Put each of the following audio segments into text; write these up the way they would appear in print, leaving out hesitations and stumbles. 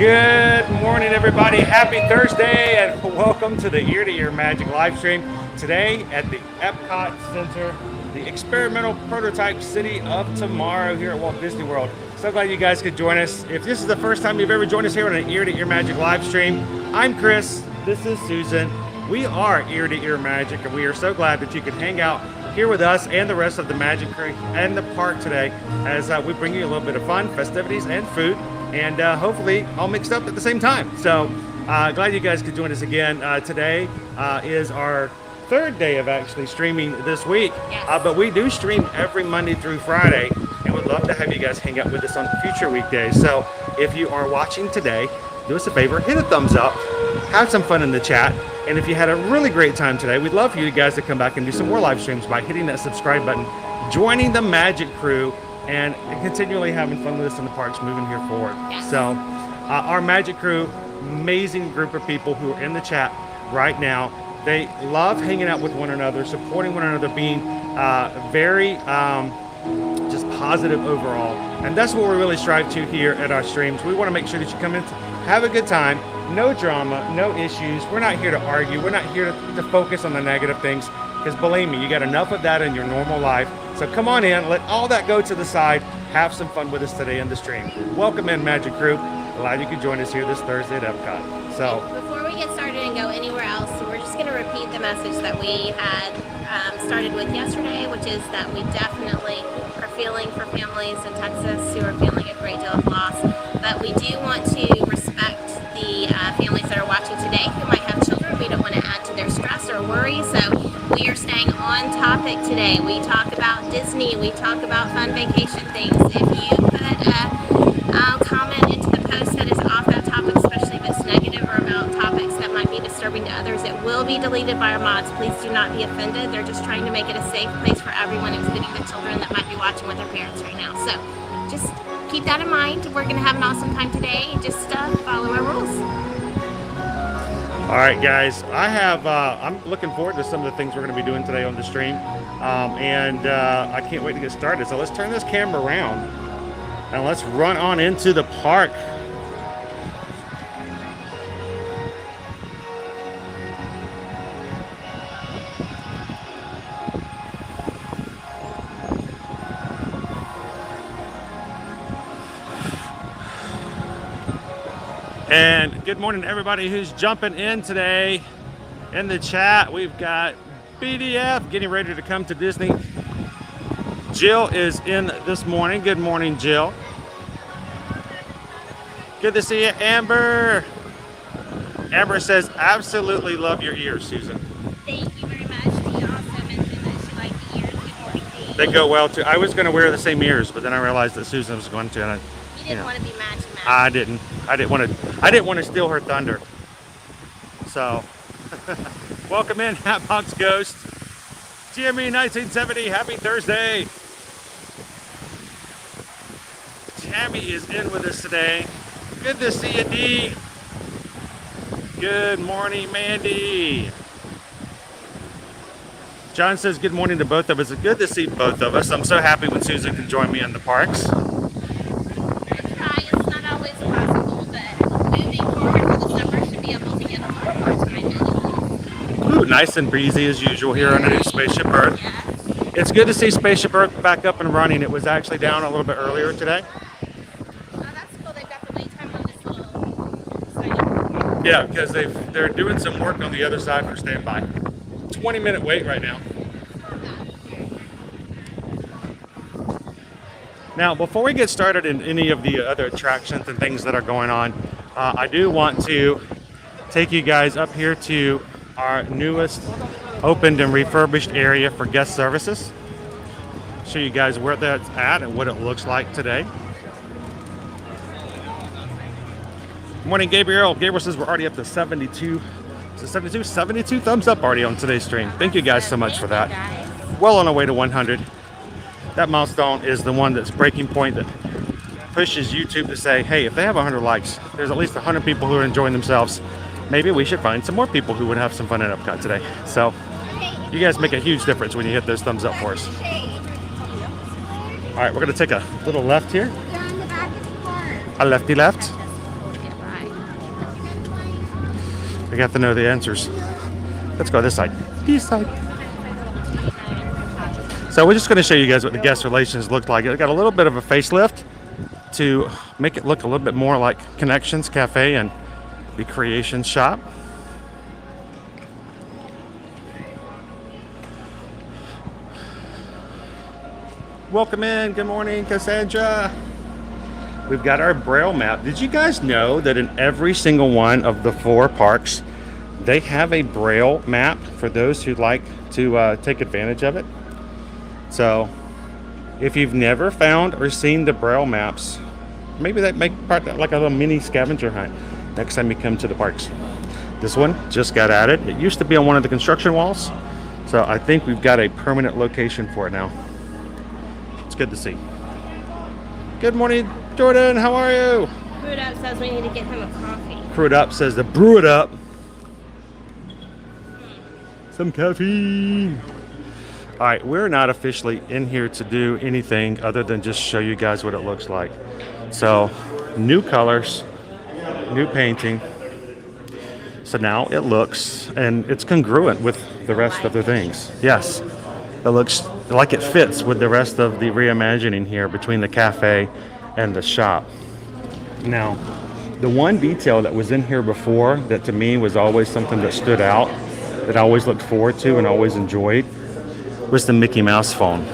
Good morning, everybody. Happy Thursday, and welcome to the Ear to Ear Magic live stream today at the Epcot Center, the experimental prototype city of tomorrow here at Walt Disney World. So glad you guys could join us. If this is the first time you've ever joined us here on an Ear to Ear Magic live stream, I'm Chris. This is Susan. We are Ear to Ear Magic, and we are so glad that you could hang out here with us and the rest of the Magic crew and the park today as we bring you a little bit of fun, festivities, and food. And hopefully all mixed up at the same time. So glad you guys could join us again. Today is our third day of actually streaming this week. Yes. But we do stream every Monday through Friday, and would love to have you guys hang out with us on future weekdays. So if you are watching today, do us a favor, hit a thumbs up, have some fun in the chat. And if you had a really great time today, we'd love for you guys to come back and do some more live streams by hitting that subscribe button, joining the Magic crew, and continually having fun with us in the parks moving here forward. Yes. So our Magic crew, amazing group of people who are in the chat right now. They love hanging out with one another, supporting one another, being very just positive overall. And that's what we really strive to here at our streams. We want to make sure that you come in, have a good time, no drama, no issues. We're not here to argue. We're not here to focus on the negative things, because believe me, you got enough of that in your normal life. So come on in, let all that go to the side, have some fun with us today in the stream. Welcome in, Magic crew. Glad you could join us here this Thursday at Epcot. So before we get started and go anywhere else, we're just going to repeat the message that we had started with yesterday, which is that we definitely are feeling for families in Texas who are feeling a great deal of loss. But we do want to respect the families that are watching today who might have children. We don't want to add to their stress or worry. So we are staying on topic today. We talk about Disney. We talk about fun vacation things. If you put a comment into the post that is off that topic, especially if it's negative or about topics that might be disturbing to others, it will be deleted by our mods. Please do not be offended. They're just trying to make it a safe place for everyone, including the children that might be watching with their parents right now. So just keep that in mind. We're going to have an awesome time today. Just follow our rules. all right, guys, I'm looking forward to some of the things we're going to be doing today on the stream. I can't wait to get started. So let's turn this camera around and let's run on into the park. And good morning to everybody who's jumping in today in the chat. We've got BDF getting ready to come to Disney. Jill is in this morning. Good morning, Jill. Good to see you, Amber. Amber says, absolutely love your ears, Susan. Thank you very much. She also mentioned that she liked the ears. Good morning, Dee. They go well too. I was going to wear the same ears, but then I realized that Susan was going to. And You didn't want to be matched. I didn't want to steal her thunder. So, welcome in, Hatbox Ghost. GME 1970, happy Thursday. Tammy is in with us today. Good to see you, Dee. Good morning, Mandy. John says good morning to both of us. It's good to see both of us. I'm so happy when Susan can join me in the parks. Nice and breezy as usual here on a new Spaceship Earth. Yes. It's good to see Spaceship Earth back up and running. It was actually down a little bit earlier today. Oh, that's cool. They've got the wait time on this little site. Yeah, because they're doing some work on the other side for standby. 20-minute wait right now. Now, before we get started in any of the other attractions and things that are going on, I do want to take you guys up here to our newest opened and refurbished area for guest services. Show you guys where that's at and what it looks like today. Morning, Gabriel. Gabriel says we're already up to 72. So 72 thumbs up already on today's stream. Thank you guys so much for that. Well on our way to 100. That milestone is the one that's breaking point that pushes YouTube to say, hey, if they have 100 likes, there's at least 100 people who are enjoying themselves. Maybe we should find some more people who would have some fun at Epcot today. So you guys make a huge difference when you hit those thumbs up for us. All right, we're gonna take a little left here. A lefty left. We have to know the answers. Let's go this side. This side. So we're just going to show you guys what the guest relations looked like. It got a little bit of a facelift to make it look a little bit more like Connections Cafe and the Creation Shop. Welcome in. Good morning, Cassandra. We've got our Braille map. Did you guys know that in every single one of the 4 parks, they have a Braille map for those who'd like to take advantage of it? So if you've never found or seen the Braille maps, maybe that make part like a little mini scavenger hunt next time you come to the parks. This one just got added. It used to be on one of the construction walls, so I think we've got a permanent location for it now. It's good to see. Good morning, Jordan. How are you? Brewed Up says we need to get him a coffee. Brewed Up says to brew it up. Some caffeine. All right, we're not officially in here to do anything other than just show you guys what it looks like. So, new colors, new painting. So now it looks, and it's congruent with the rest of the things. Yes, it looks like it fits with the rest of the reimagining here between the cafe and the shop. Now, the one detail that was in here before that to me was always something that stood out, that I always looked forward to and always enjoyed, was the Mickey Mouse phone.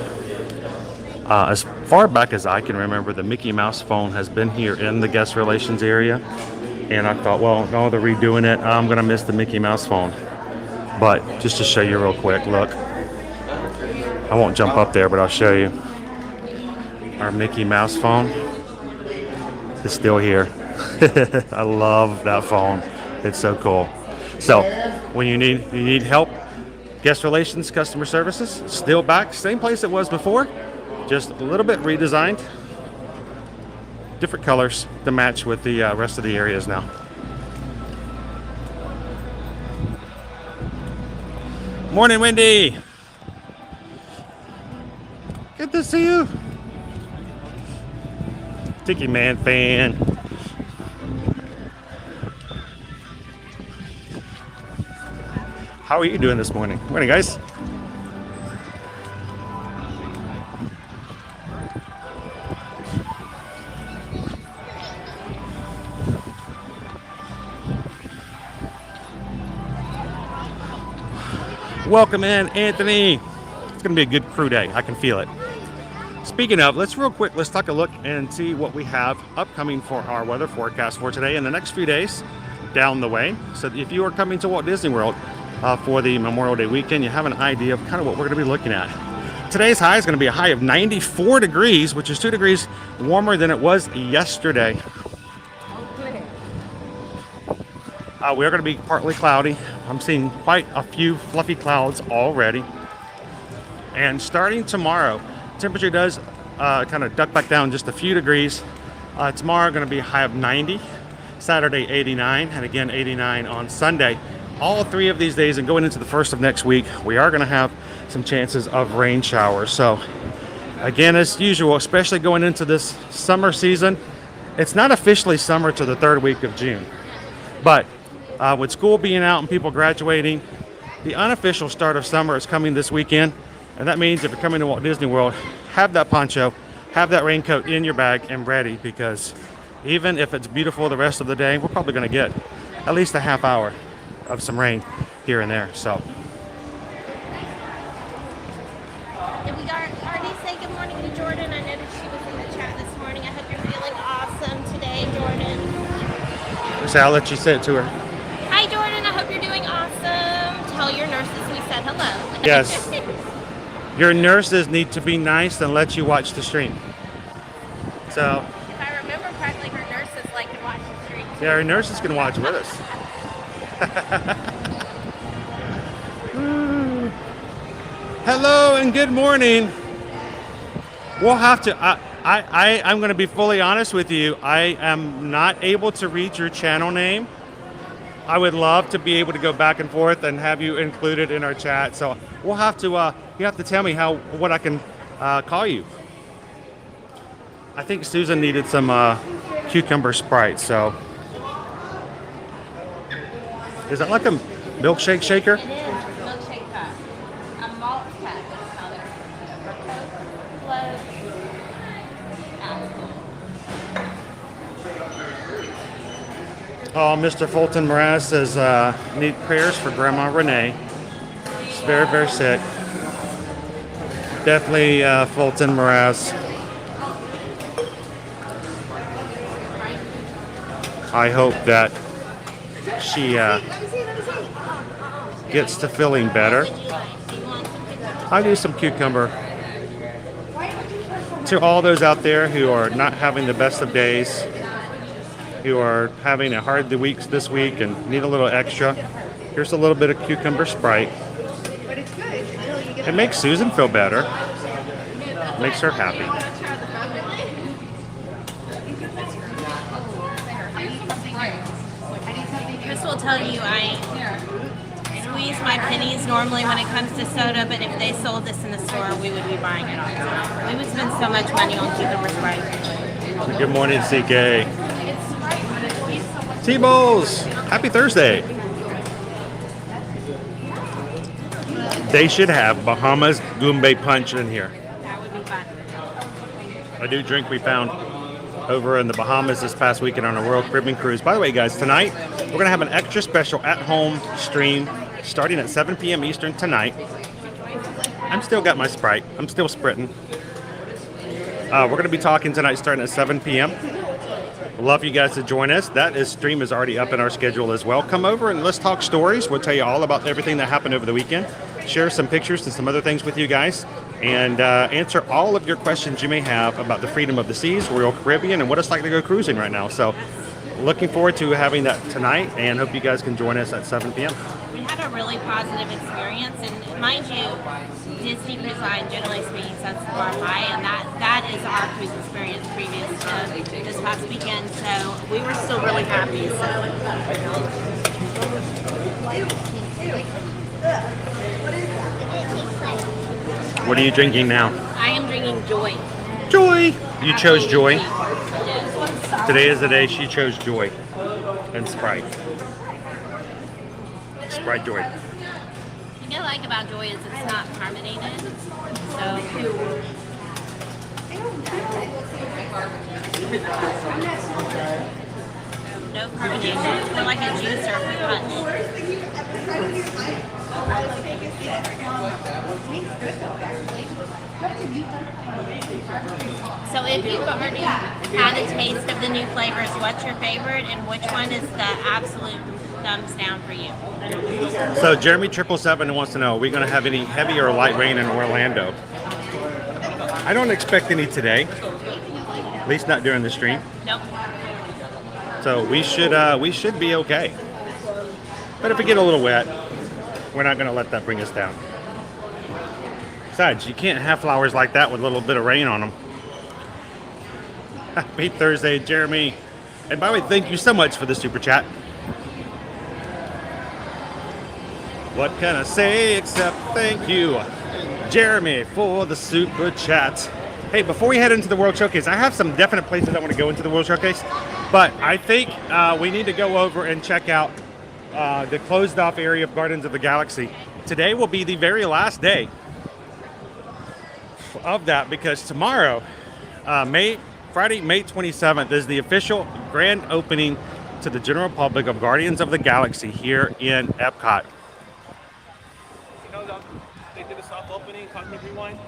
As far back as I can remember, the Mickey Mouse phone has been here in the guest relations area. And I thought, well, no, they're redoing it. I'm going to miss the Mickey Mouse phone. But just to show you real quick, look. I won't jump up there, but I'll show you. Our Mickey Mouse phone is still here. I love that phone. It's so cool. So when you need help, guest relations, customer services, still back, same place it was before, just a little bit redesigned, different colors to match with the rest of the areas now. Morning, Wendy. Good to see you. Tiki Man fan. How are you doing this morning? Morning, guys. Welcome in, Anthony. It's going to be a good crew day. I can feel it. Speaking of, let's take a look and see what we have upcoming for our weather forecast for today and the next few days down the way. So if you are coming to Walt Disney World for the Memorial Day weekend, you have an idea of kind of what we're going to be looking at. Today's high is going to be a high of 94 degrees, which is 2 degrees warmer than it was yesterday. We are going to be partly cloudy. I'm seeing quite a few fluffy clouds already. And starting tomorrow, temperature does kind of duck back down just a few degrees. Tomorrow going to be a high of 90, Saturday 89, and again 89 on Sunday. All 3 of these days and going into the first of next week, we are going to have some chances of rain showers. So again, as usual, especially going into this summer season, it's not officially summer to the 3rd week of June. But with school being out and people graduating, the unofficial start of summer is coming this weekend. And that means if you're coming to Walt Disney World, have that poncho, have that raincoat in your bag and ready, because even if it's beautiful the rest of the day, we're probably going to get at least a half hour of some rain here and there. So. Did we already say good morning to Jordan? I noticed she was in the chat this morning. I hope you're feeling awesome today, Jordan. So I'll let you say it to her. Hi, Jordan. I hope you're doing awesome. Tell your nurses we said hello. Yes. Your nurses need to be nice and let you watch the stream. So. If I remember correctly, her nurses like to watch the stream. Yeah, our nurses can watch with us. Hello and good morning. We'll have to. I'm going to be fully honest with you. I am not able to read your channel name. I would love to be able to go back and forth and have you included in our chat. So we'll have to. You have to tell me what I can call you. I think Susan needed some cucumber Sprite. So Is that like a milkshake shaker? It is milkshake cup. A malt cup is how they're float. Oh, Mr. Fulton Mraz says, need prayers for Grandma Renee. She's very, very sick. Definitely Fulton Mraz. I hope that she gets to feeling better. I'll do some cucumber. To all those out there who are not having the best of days, who are having a hard week this week and need a little extra, here's a little bit of cucumber Sprite. It makes Susan feel better. Makes her happy. Chris will tell you I squeeze my pennies normally when it comes to soda, but if they sold this in the store, we would be buying it all the time. We would spend so much money on cucumber Sprite. Good morning, CK. T-Bowls, happy Thursday. They should have Bahamas Goombay Punch in here. That would be fun. A new drink we found over in the Bahamas this past weekend on a Royal Caribbean cruise. By the way, guys, tonight we're going to have an extra special at-home stream starting at 7 p.m. Eastern tonight. I'm still got my Sprite. I'm still spritting. We're going to be talking tonight starting at 7 p.m. Love you guys to join us. That stream is already up in our schedule as well. Come over and let's talk stories. We'll tell you all about everything that happened over the weekend. Share some pictures and some other things with you guys. And answer all of your questions you may have about the freedom of the seas, Royal Caribbean, and what it's like to go cruising right now. So looking forward to having that tonight and hope you guys can join us at 7 p.m. We had a really positive experience, and mind you, Disney Cruise Line generally speaking sets the bar high, and that is our cruise experience previous to this past weekend. So we were still really happy. What are you drinking now? I am drinking Joy. Joy! You chose Joy? Yes. Today is the day she chose Joy and Sprite. Sprite Joy. The thing I like about Joy is it's not carbonated. So no carbonation. It's like a juice or a punch. So if you've already had a taste of the new flavors, what's your favorite and which one is the absolute thumbs down for you? So Jeremy 777 wants to know, are we going to have any heavy or light rain in Orlando? I don't expect any today, at least not during the stream. Nope. So we should be okay. But if we get a little wet, we're not going to let that bring us down. Besides, you can't have flowers like that with a little bit of rain on them. Happy Thursday, Jeremy. And by the way, thank you so much for the super chat. What can I say except thank you, Jeremy, for the super chat. Hey, before we head into the World Showcase, I have some definite places I want to go into the World Showcase, but I think we need to go over and check out the closed off area of Guardians of the Galaxy. Today will be the very last day of that because tomorrow, Friday, May 27th, is the official grand opening to the general public of Guardians of the Galaxy here in Epcot. You know, they did a soft opening, Cosmic Rewind.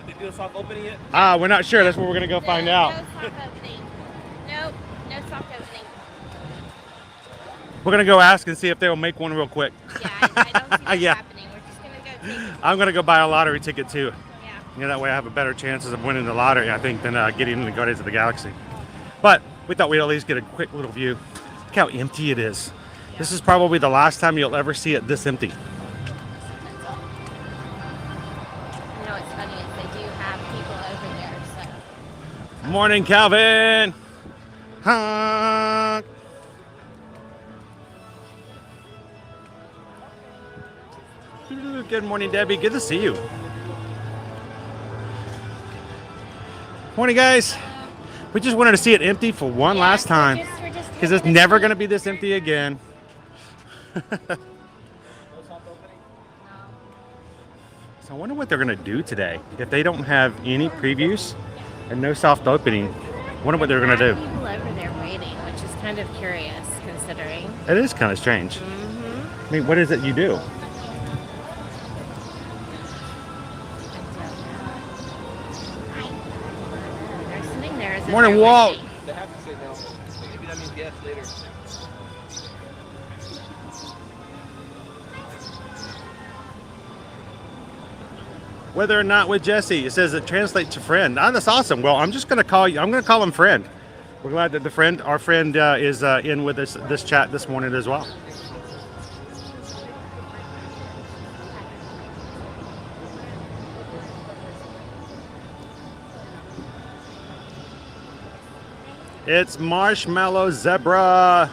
Did they do a soft opening yet? We're not sure. That's what we're going to go find out. No soft opening. Nope, no soft opening. We're going to go ask and see if they'll make one real quick. Yeah, I don't see what's Yeah. happening. We're just going to go take it. I'm going to go buy a lottery ticket too. Yeah. You know, that way I have a better chances of winning the lottery, I think, than getting into Guardians of the Galaxy. But we thought we'd at least get a quick little view. Look how empty it is. This is probably the last time you'll ever see it this empty. You know what's funny is they do have people over there, so. Morning, Calvin. Honk. Good morning, Debbie. Good to see you. Morning, guys. We just wanted to see it empty for one last time, because it's never going to be this empty again. soft opening? So I wonder what they're going to do today. If they don't have any previews and no soft opening, I wonder what they're going to do. People over there waiting, which is kind of curious considering. It is kind of strange. I mean, what is it you do? They're sitting there as if Morning, they're Walt. waiting. They have to say no. Maybe that means yes later. Whether or not with Jesse, it says it translates to friend. Ah, that's awesome. Well, I'm just going to call you. I'm going to call him friend. We're glad that our friend is in with us this chat this morning as well. It's Marshmallow Zebra.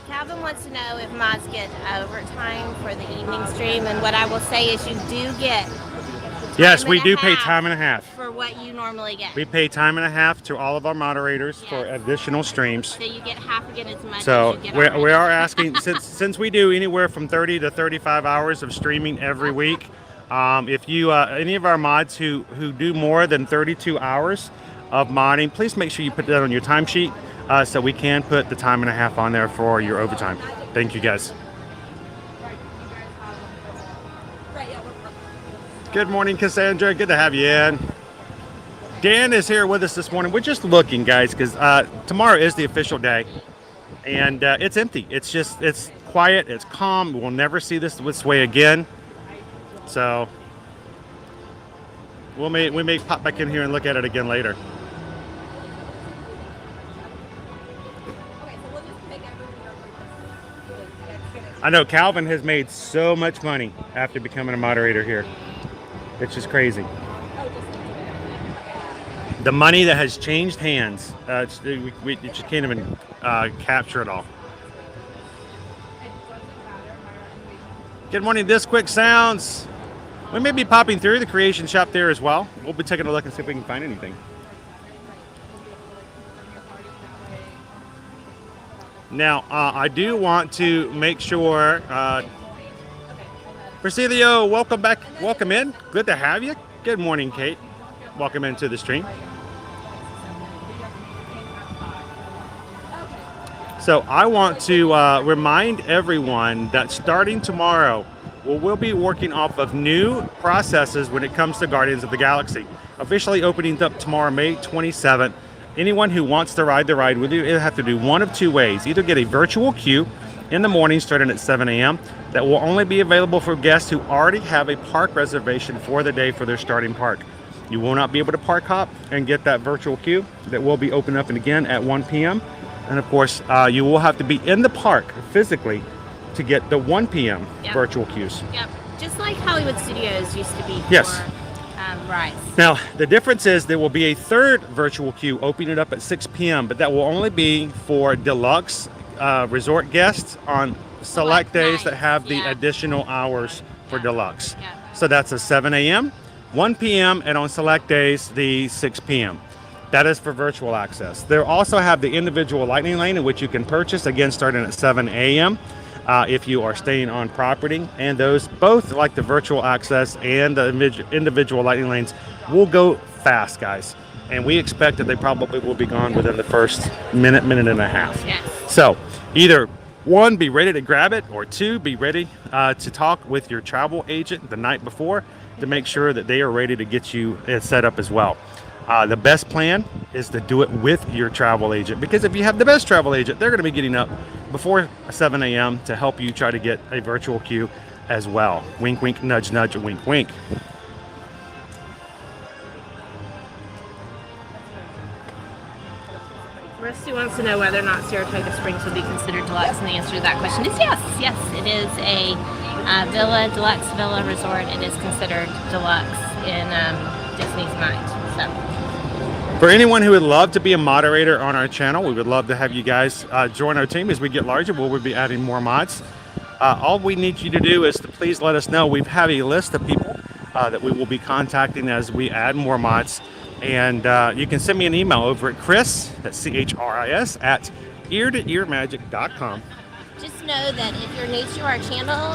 Calvin wants to know if mods get overtime for the evening stream, and what I will say is you do get Yes, time we and a do pay half time and a half. for what you normally get. We pay time and a half to all of our moderators for Yes. additional streams. So you get half again as much So as you get we already. are asking, since we do anywhere from 30 to 35 hours of streaming every week, if you any of our mods who do more than 32 hours of modding, please make sure you put that on your timesheet so we can put the time and a half on there for your overtime. Thank you guys. Good morning, Cassandra. Good to have you in. Dan is here with us this morning. We're just looking, guys, because tomorrow is the official day, and it's empty. It's quiet. It's calm. We'll never see this way again. So we may pop back in here and look at it again later. I know Calvin has made so much money after becoming a moderator here. It's just crazy. The money that has changed hands, we just can't even capture it all. Good morning, This Quick Sounds. We may be popping through the creation shop there as well. We'll be taking a look and see if we can find anything. Now, I do want to make sure, Presidio, welcome back, welcome in. Good to have you. Good morning, Kate. Welcome into the stream. So I want to remind everyone that starting tomorrow, we'll be working off of new processes when it comes to Guardians of the Galaxy. Officially opening up tomorrow, May 27th. Anyone who wants to ride the ride with you, it'll have to do one of two ways. Either get a virtual queue in the morning starting at 7 a.m. that will only be available for guests who already have a park reservation for the day for their starting park. You will not be able to park hop and get that virtual queue that will be open up and again at 1 p.m. And of course, you will have to be in the park physically to get the 1 p.m. Yep. virtual queues. Yep, just like Hollywood Studios used to be for Yes. rides. Now, the difference is there will be a third virtual queue opening up at 6 p.m., but that will only be for deluxe resort guests on select days that have the additional hours for deluxe. Yeah. So that's a 7 a.m., 1 p.m., and on select days, the 6 p.m. That is for virtual access. They also have the individual lightning lane in which you can purchase, again, starting at 7 a.m. If you are staying on property. And those both, like the virtual access and the individual lightning lanes, will go fast, guys. And we expect that they probably will be gone within the first minute and a half. Yes. So either one, be ready to grab it, or two, be ready to talk with your travel agent the night before to make sure that they are ready to get you set up as well. The best plan is to do it with your travel agent, because if you have the best travel agent, they're going to be getting up before 7 a.m. to help you try to get a virtual queue as well. Wink, wink, nudge, nudge, wink, wink. Rusty wants to know whether or not Saratoga Springs would be considered deluxe, and the answer to that question is yes. Yes, it is a deluxe villa resort. It is considered deluxe in Disney's mind. So. For anyone who would love to be a moderator on our channel, we would love to have you guys join our team as we get larger. We'll be adding more mods. All we need you to do is to please let us know. We have a list of people that we will be contacting as we add more mods. And you can send me an email over at Chris, that's CHRIS, at eartoearmagic.com. Just know that if you're new to our channel,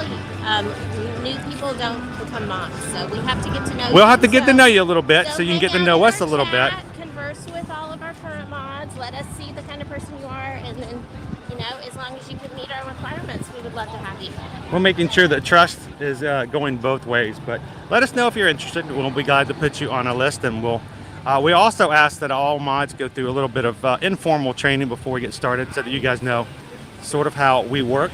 new people don't become moms. So we have to get to know you. We'll have to get to So- know you a little bit so you can hang get to out know in us a our little bit. chat, converse with all of our current mods. Let us see the kind of person you are, and then, you know, as long as you can meet our requirements, we would love to have you. We're making sure that trust is going both ways, but let us know if you're interested. We'll be glad to put you on a list, and we also ask that all mods go through a little bit of informal training before we get started so that you guys know sort of how we work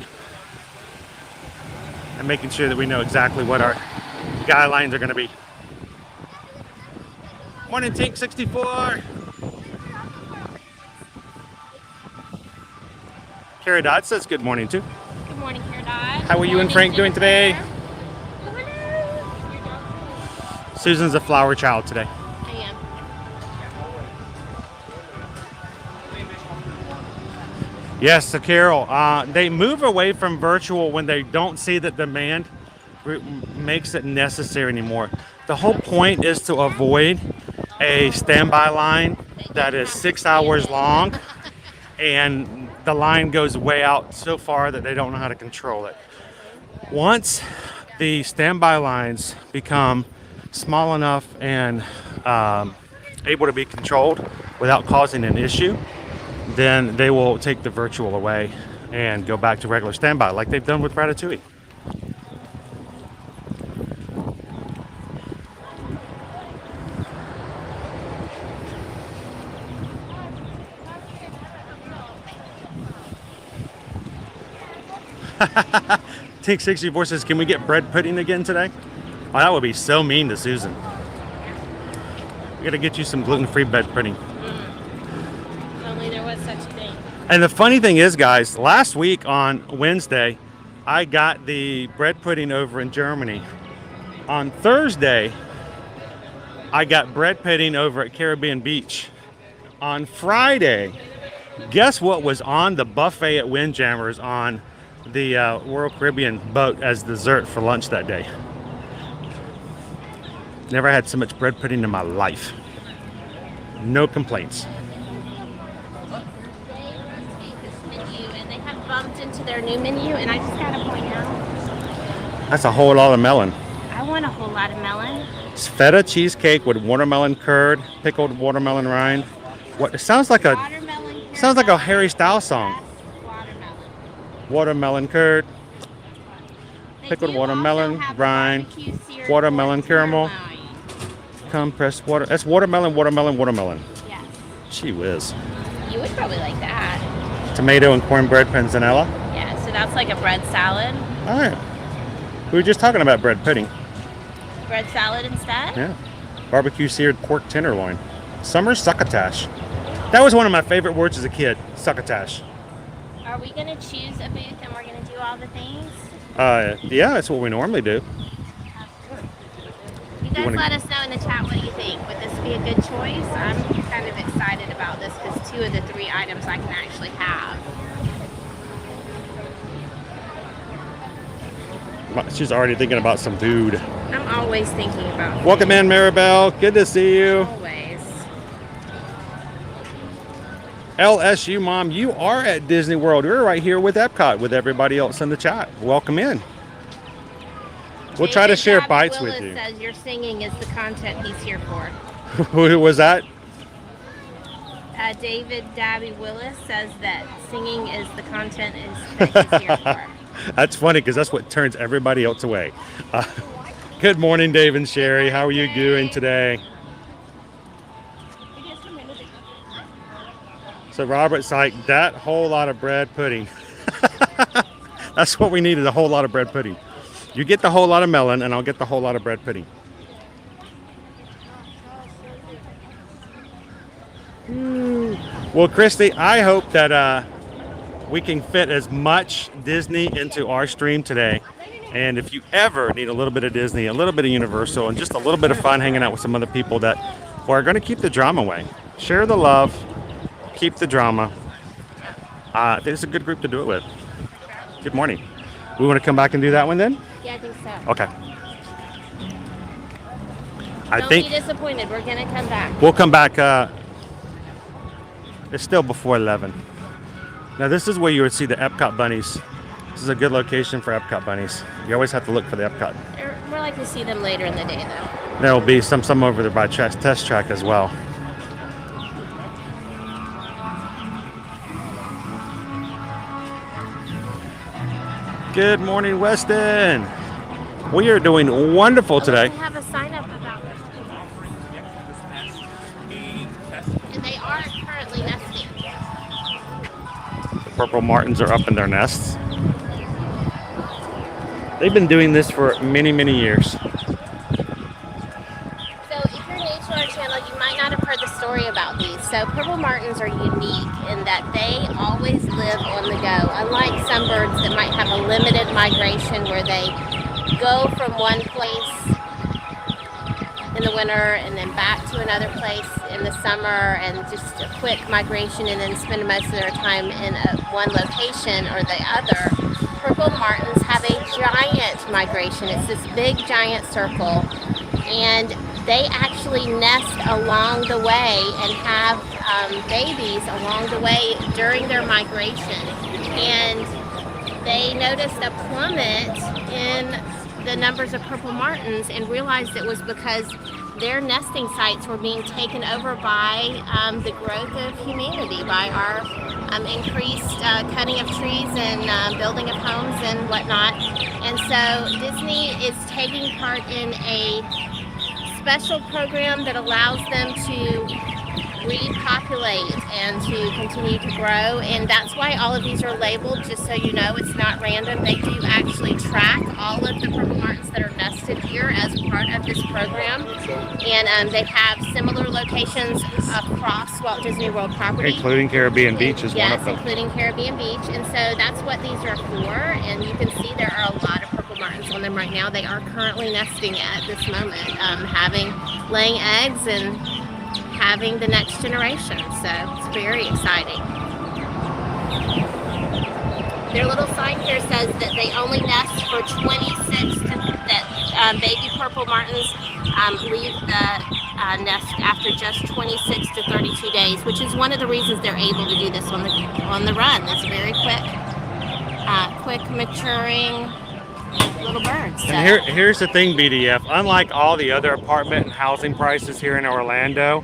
and making sure that we know exactly what our guidelines are going to be. Morning, Tink 64. Carrie Dodd says good morning too. Good morning, Care Dot. How are you and Frank doing today? Susan's a flower child today. I am. Yes, so Carol, they move away from virtual when they don't see that demand makes it necessary anymore. The whole point is to avoid a standby line that is 6 hours long and the line goes way out so far that they don't know how to control it. Once the standby lines become small enough and able to be controlled without causing an issue, then they will take the virtual away and go back to regular standby like they've done with Ratatouille. Tink 64 says, can we get bread pudding again today? Oh, that would be so mean to Susan. We gotta get you some gluten-free bread pudding. If only there was such a thing. And the funny thing is, guys, last week on Wednesday, I got the bread pudding over in Germany. On Thursday, I got bread pudding over at Caribbean Beach. On Friday, guess what was on the buffet at Windjammers on the Royal Caribbean boat as dessert for lunch that day? Never had so much bread pudding in my life. No complaints. And they have bumped into their new menu, and I just gotta point out, That's a whole lot of melon. I want a whole lot of melon. It's feta cheesecake with watermelon curd, pickled watermelon rind. What? It sounds like a Watermelon. sounds like a Harry Styles song. Watermelon. Watermelon curd, They pickled do watermelon also have rind, barbecue seared watermelon pork caramel. tenderloin. compressed water. That's watermelon, watermelon, watermelon. Yes. Gee whiz. You would probably like that. Tomato and cornbread panzanella. Yeah, so that's like a bread salad. All right. We were just talking about bread pudding. Bread salad instead? Yeah. Barbecue seared pork tenderloin. Summer succotash. That was one of my favorite words as a kid. Succotash. Are we going to choose a booth and we're going to do all the things? Yeah, that's what we normally do. You guys wanna- let us know in the chat what you think. Would this be a good choice? I'm kind of excited about this because 2 of the 3 items I can actually have. She's already thinking about some food. I'm always thinking about Welcome in, Maribel. Good to see you. Always. LSU Mom, you are at Disney World. We're right here with Epcot with everybody else in the chat. Welcome in. We'll try to David share Dabby bites Willis with you. says your singing is the content he's here for. Who was that? David Dabby Willis says that singing is the content that he's here for. That's funny because that's what turns everybody else away. Good morning, Dave and Sherry. How are you doing today? So Robert's like, that whole lot of bread pudding. That's what we need, is a whole lot of bread pudding. You get the whole lot of melon and I'll get the whole lot of bread pudding. Well, Christy, I hope that we can fit as much Disney into our stream today. And if you ever need a little bit of Disney, a little bit of Universal, and just a little bit of fun hanging out with some other people that are going to keep the drama away. Share the love, keep the drama. I think it's a good group to do it with. Good morning. We want to come back and do that one then? Yeah, I think so. Okay. Don't be disappointed. We're gonna come back. We'll come back. It's still before 11. Now this is where you would see the Epcot bunnies This is a good location for Epcot bunnies. You always have to look for the Epcot. We're likely to see them later in the day, though. There will be some over there by test track as well. Good morning, Weston. We are doing wonderful today. We have a sign up about this. And they are currently nesting. The purple martins are up in their nests. They've been doing this for many, many years. So if you're new to our channel, you might not have heard the story about these. So purple martins are unique in that they always live on the go. Unlike some birds that might have a limited migration where they go from one place in the winter and then back to another place in the summer and just a quick migration and then spend most of their time in one location or the other. Purple martins have a giant migration. It's this big giant circle, and they actually nest along the way and have babies along the way during their migration. And they noticed a plummet in the numbers of purple martins and realized it was because their nesting sites were being taken over by the growth of humanity, by our increased cutting of trees and building of homes and whatnot. And so Disney is taking part in a special program that allows them to repopulate and to continue to grow, and that's why all of these are labeled, just so you know. It's not random. They do actually track all of the purple martins that are nested here as part of this program, and they have similar locations across Walt Disney World property, Including Caribbean Beach is one of them. Yes, including Caribbean Beach, and so that's what these are for. And you can see there are a lot of purple martins on them right now. They are currently nesting at this moment, laying eggs and having the next generation, so it's very exciting. Their little sign here says that they only nest for 26, that baby purple martins leave the nest after just 26 to 32 days, which is one of the reasons they're able to do this on the run. It's very quick maturing little birds. So. And here's the thing, BDF. Unlike all the other apartment and housing prices here in Orlando,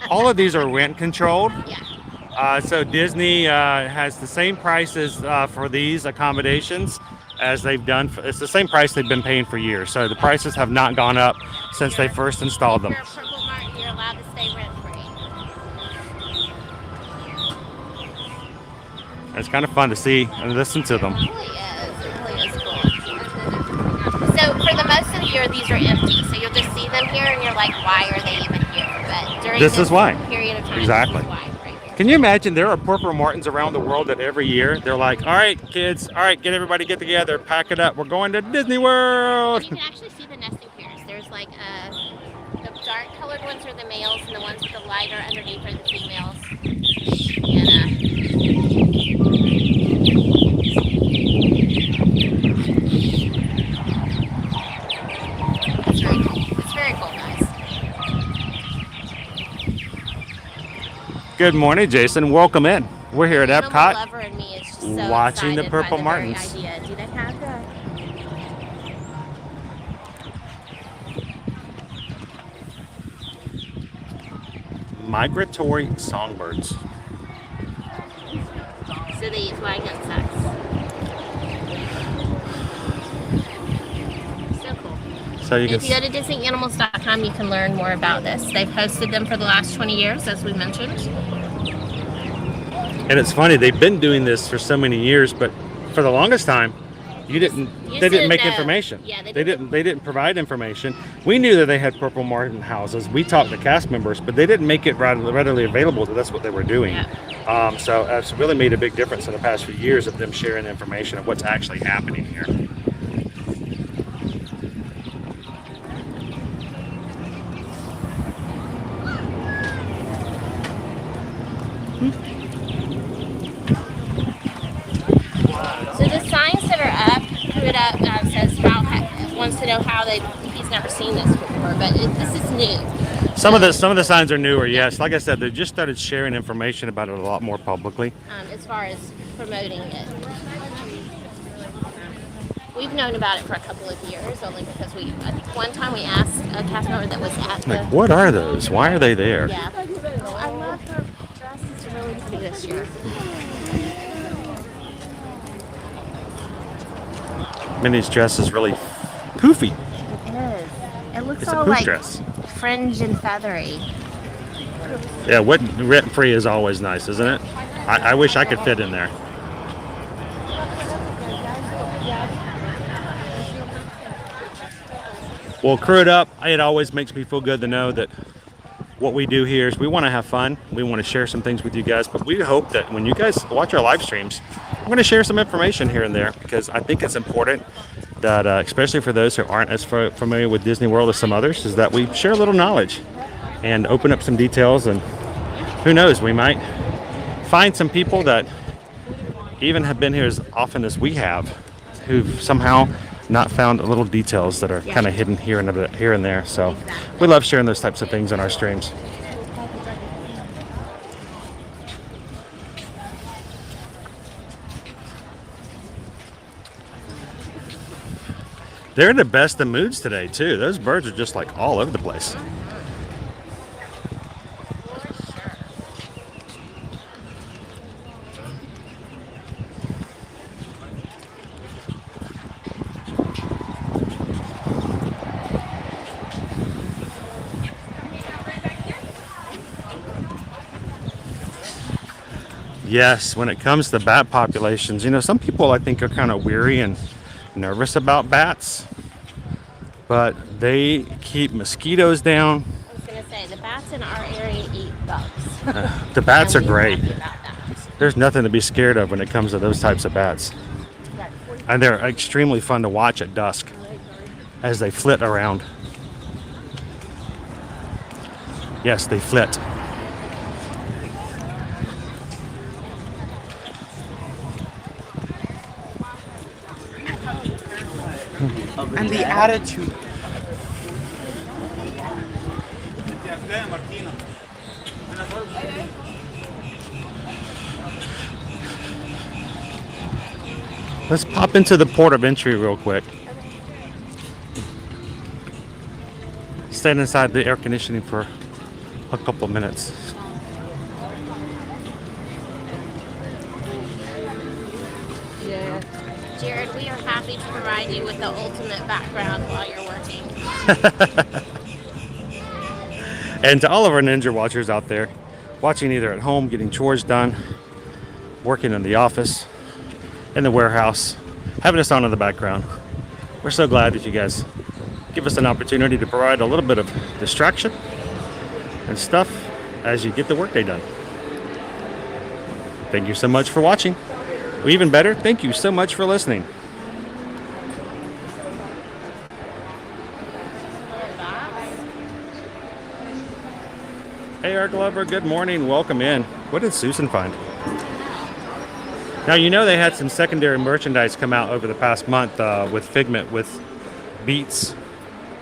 all of these are rent controlled. Yeah. So Disney has the same prices for these accommodations as they've done. It's the same price they've been paying for years. So the prices have not gone up since they first installed them. If you're a purple martin, you're allowed to stay rent-free. It's kind of fun to see and listen to them. It really is. It really is cool. So for the most of the year, these are empty. So you'll just see them here, and you're like, why are they even here? But during This is why. Period of time, Exactly. this is why, right here. Can you imagine there are purple martins around the world that every year they're like, all right, kids, all right, get together, pack it up. We're going to Disney World. You can actually see the nesting pairs. There's like the dark colored ones are the males, and the ones with the lighter underneath are the females. And it's very cool. It's very cool, guys. Good morning, Jason. Welcome in. We're here at Animal Epcot lover in me is just so watching the excited purple by the martins. very idea. Do they have that? Migratory songbirds. So they eat flying insects. So cool. So you can If you go to DisneyAnimals.com, you can learn more about this. They've hosted them for the last 20 years, as we mentioned. and it's funny, they've been doing this for so many years, but for the longest time, they didn't make know. information. Yeah, they didn't provide information. We knew that they had purple martin houses. We talked to cast members, but they didn't make it readily available. That's what they were doing. Yeah. So it's really made a big difference in the past few years of them sharing information of what's actually happening here. So the signs that are up, put up, says wants to know how he's never seen this before, but this is new. Some of the signs are newer. Yes, like I said, they just started sharing information about it a lot more publicly. As far as promoting it. We've known about it for a couple of years, only because I think one time we asked a cast member that was at the. Like, what are those? Why are they there? Yeah. Oh, I love her dress. It's really pretty this year. Minnie's dress is really poofy. It is. It looks It's a all poof like dress. fringe and feathery. Yeah, rent free is always nice, isn't it? I wish I could fit in there. Well, crewed up, it always makes me feel good to know that what we do here is we want to have fun. We want to share some things with you guys, but we hope that when you guys watch our live streams, we're going to share some information here and there, because I think it's important that, especially for those who aren't as familiar with Disney World as some others, is that we share a little knowledge and open up some details. And who knows, we might find some people that even have been here as often as we have, who've somehow not found little details that are kind of hidden here and there. So we love sharing those types of things on our streams. They're in the best of moods today too. Those birds are just like all over the place. Yes, when it comes to bat populations, you know, some people I think are kind of weary and nervous about bats, but they keep mosquitoes down. I was going to say, the bats in our area eat bugs. The bats are And we're great. happy about that. There's nothing to be scared of when it comes to those types of bats. And they're extremely fun to watch at dusk as they flit around. Yes, they flit. And the attitude. Let's pop into the port of entry real quick. Stand inside the air conditioning for a couple minutes. Jared, we are happy to provide you with the ultimate background while you're working. And to all of our Ninja watchers out there, watching either at home, getting chores done, working in the office, in the warehouse, having us on in the background, we're so glad that you guys give us an opportunity to provide a little bit of distraction and stuff as you get the workday done. Thank you so much for watching. Or even better, thank you so much for listening. Hey, Art Glover, good morning. Welcome in. What did Susan find? Now, you know they had some secondary merchandise come out over the past month with Figment with beets.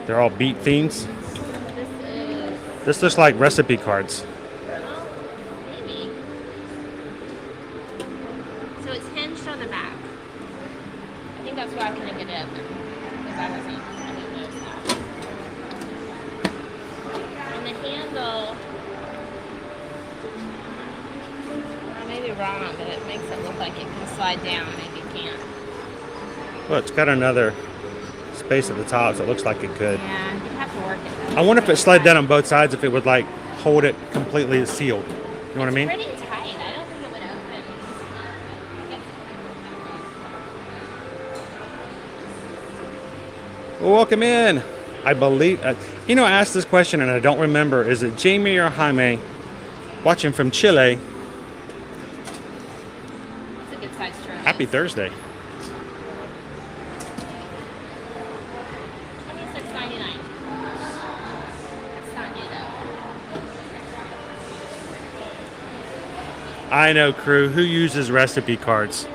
They're all beet themes. This looks like recipe cards. Maybe. So it's hinged on the back. I think that's why I couldn't get it open. Because I didn't notice that. And the handle, I may be wrong, but it makes it look like it can slide down. Maybe it can't. Well, it's got another space at the top, so it looks like it could. Yeah, you have to work it. I wonder if it slid down on both sides, if it would like hold it completely sealed. You know what I mean? Pretty tight. I don't think it would open. Well, welcome in. I believe, you know, I asked this question and I don't remember. Is it Jamie or Jaime watching from Chile? It's a good size turtle. Happy Thursday. $26.99. It's not new though. I know, crew. Who uses recipe cards?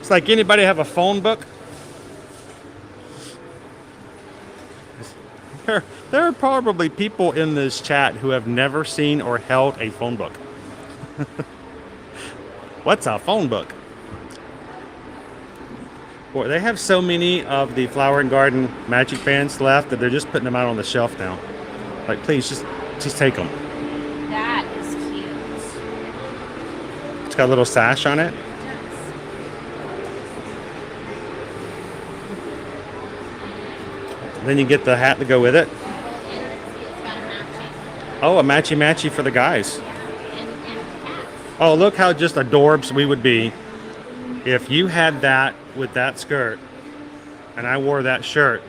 It's like, anybody have a phone book? There are probably people in this chat who have never seen or held a phone book. What's a phone book? Boy, they have so many of the Flower and Garden magic bands left that they're just putting them out on the shelf now. Like, please, just take them. That is cute. It's got a little sash on it. Then you get the hat to go with it. And it's got a matching. Oh, a matchy-matchy for the guys. And hats. Oh, look how just adorbs we would be if you had that with that skirt and I wore that shirt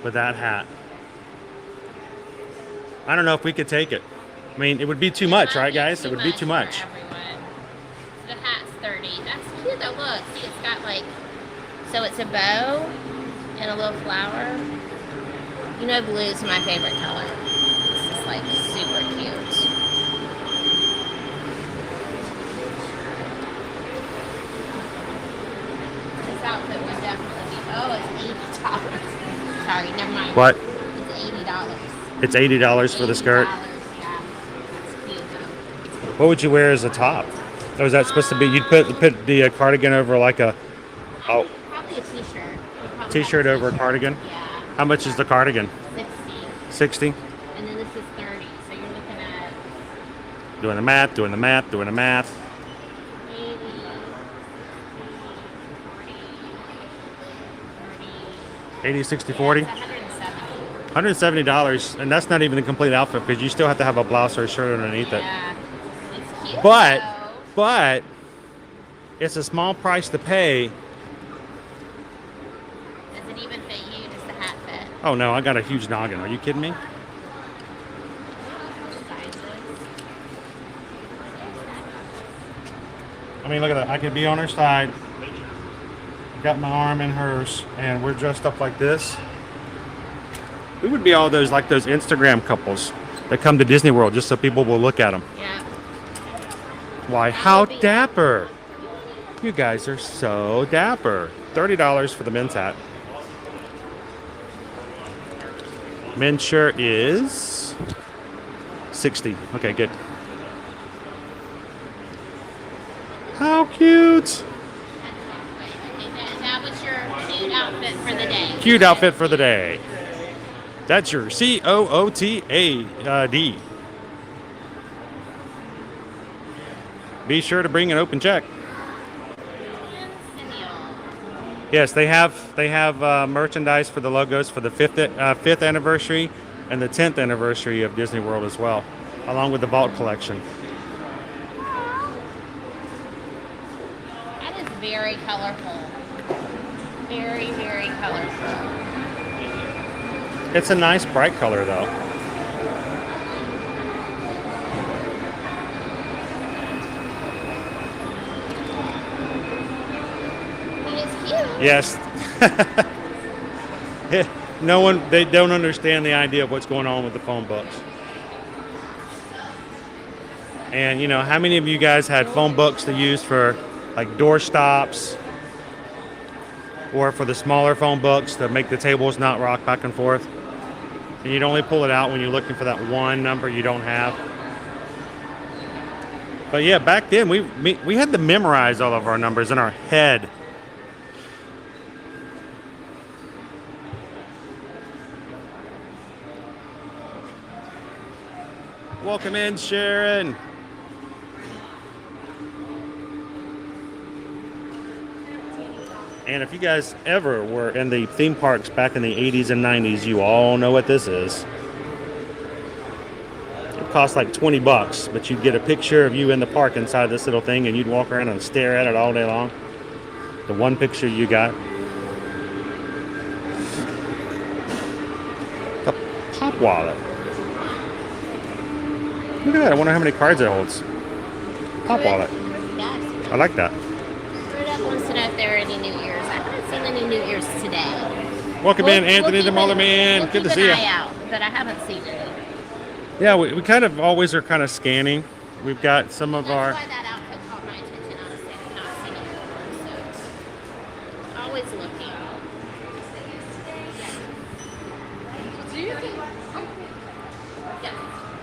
with that hat. I don't know if we could take it. I mean, it would be too much, right, guys? It would be too much. For everyone. The hat's 30. That's cute though. Look, see, it's got like, so it's a bow and a little flower. You know, blue's my favorite color. It's just like super cute. This outfit would definitely be. Oh, it's $80. Sorry, never mind. What? It's $80. It's $80 for the skirt. Yeah, that's cute though. What would you wear as a top? Or is that supposed to be, you'd put the cardigan over like a Probably a t-shirt. t-shirt over a cardigan? Yeah, How much is the cardigan? 60. 60? And then this is 30. So you're looking at Doing the math, doing the math, doing the math. 80, 40, 80, 60, 40? Yeah, it's 170. $170, and that's not even the complete outfit because you still have to have a blouse or a shirt underneath it. Yeah, it's cute. But, though. but, it's a small price to pay. Does it even fit you? Does the hat fit? Oh no, I got a huge noggin. Are you kidding me? Sizes. I mean, look at that. I could be on her side. Got my arm in hers, and we're dressed up like this. We would be all those, like those Instagram couples that come to Disney World just so people will look at them. Yeah. Why, how dapper. You guys are so dapper. $30 for the men's hat. Men's shirt is 60. Okay, good. How cute. That was your cute outfit for the day. Cute outfit for the day. That's your COOTAD. Be sure to bring an open check. Yes, they have merchandise for the logos for the fifth anniversary and the 10th anniversary of Disney World as well, along with the Vault collection. That is very colorful. Very, very colorful. It's a nice bright color though. Yes. They don't understand the idea of what's going on with the phone books. And you know, how many of you guys had phone books to use for like door stops or for the smaller phone books to make the tables not rock back and forth? And you'd only pull it out when you're looking for that one number you don't have. But yeah, back then we had to memorize all of our numbers in our head. Welcome in, Sharon. And if you guys ever were in the theme parks back in the 80s and 90s, you all know what this is. It cost like $20, but you'd get a picture of you in the park inside this little thing, and you'd walk around and stare at it all day long. The one picture you got. A pop wallet. Look at that. I wonder how many cards it holds. Pop wallet. I like that. Rudolph wants to know if there are any New Year's. I haven't seen any New Year's today. Welcome in, Anthony the Mother Man. Good to see you. We'll keep an eye out, but I haven't seen any. Yeah, we kind of always are kind of scanning. We've got some of our... That's why that outfit caught my attention, honestly. I've not seen it before, so always looking.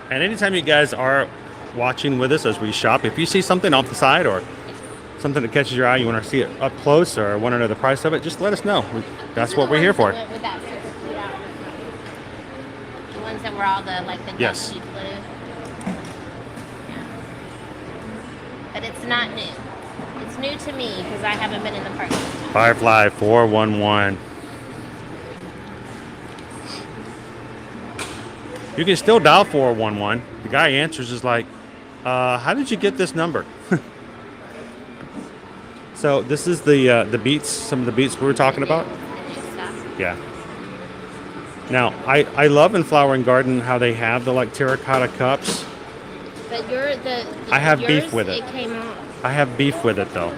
And anytime you guys are watching with us as we shop, if you see something off the side or something that catches your eye, you want to see it up close or want to know the price of it, just let us know. That's what we're here for. With that super cute outfit. The ones that were all the Yes. dusty blue. Yeah. But it's not new. It's new to me because I haven't been in the park. Firefly 411. You can still dial 411. The guy answers is like, how did you get this number? So this is the beats, some of the beats we were talking about. And new stuff. Yeah. Now, I love in Flower and Garden how they have the like terracotta cups. But I have yours, beef with it. It came off. I have beef with it though.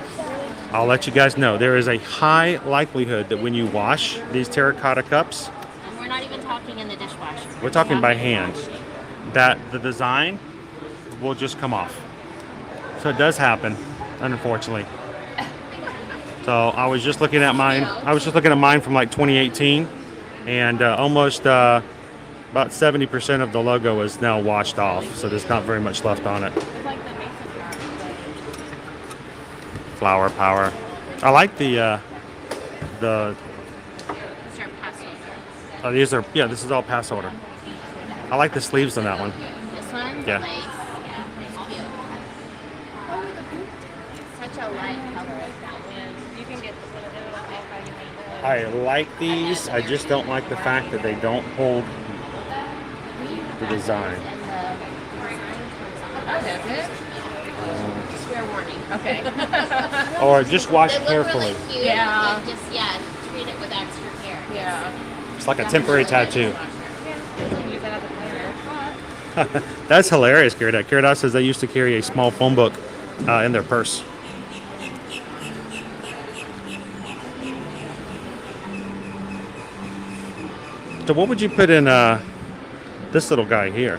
I'll let you guys know. There is a high likelihood that when you wash these terracotta cups, And we're not even talking in the dishwasher. we're talking by in hand, washing. that the design will just come off. So it does happen, unfortunately. So I was just looking at mine. I was just looking at mine from like 2018, and almost about 70% of the logo is now washed off. So there's not very much left on it. It's like the Mason jar. Flower power. I like the These are pastel. these are, yeah, this is all pass order. I like the sleeves on that one. This one, Yeah. the lace. Yeah, it's cute. Such a light color. You can get I like these. I just don't like the fact that they don't hold the design. Oh, does it? Fair warning. Okay. Or just wash They look carefully. really cute. Yeah. But just treat it with extra care. Yeah. It's like a temporary tattoo. Use that as a planner. That's hilarious, Kira. Kira says they used to carry a small phone book in their purse. So what would you put in this little guy here?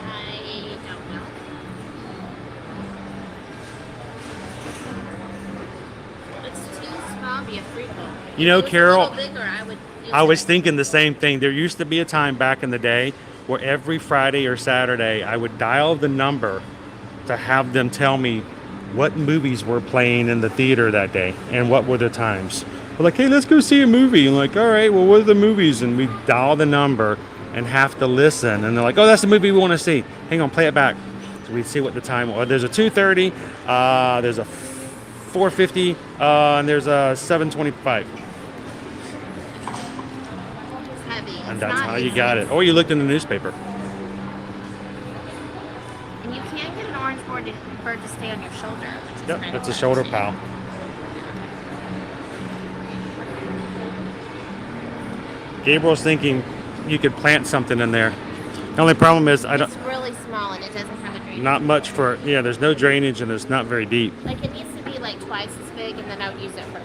I don't know. It's too small to be a fruit bowl. You know, If it was Carol, a little bigger, I was thinking the same thing. There used to be a time back in the day where every Friday or Saturday I would dial the number to have them tell me what movies were playing in the theater that day and what were the times. We're like, hey, let's go see a movie. And like, all right, well, what are the movies? And we dial the number and have to listen. And they're like, oh, that's the movie we want to see. Hang on, play it back. So we see what the time was. There's a 2:30, there's a 4:50, and there's a 7:25. It's heavy. And It's that's not how you easy. got it. Or you looked in the newspaper. And you can get an orange bird to stay on your shoulder. Which is Yep, kind that's of a shoulder fun. pal. Gabriel's thinking you could plant something in there. The only problem is I don't. It's really small and it doesn't have a drainage. Not much for, yeah, there's no drainage and it's not very deep. Like it needs to be like twice as big, and then I would use it for food.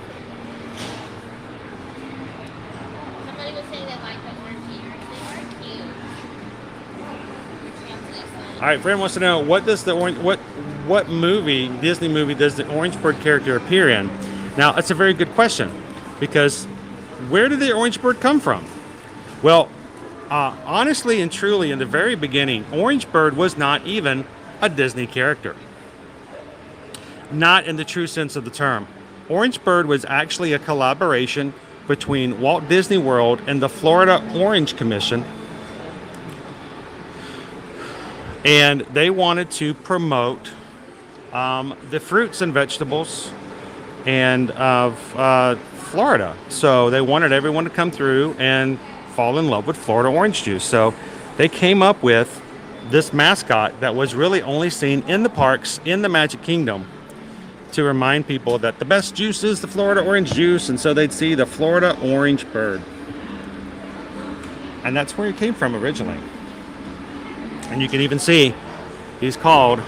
Somebody was saying that like the orange ears, they are cute. They're translucent. All right, Fran wants to know what does the orange, what movie, Disney movie, does the orange bird character appear in? Now, that's a very good question, because where did the orange bird come from? Well, honestly and truly, in the very beginning, Orange Bird was not even a Disney character. Not in the true sense of the term. Orange Bird was actually a collaboration between Walt Disney World and the Florida Orange Commission. And they wanted to promote the fruits and vegetables and of Florida. So they wanted everyone to come through and fall in love with Florida orange juice. So they came up with this mascot that was really only seen in the parks in the Magic Kingdom to remind people that the best juice is the Florida orange juice. And so they'd see the Florida orange bird. And that's where it came from originally. And you can even see he's called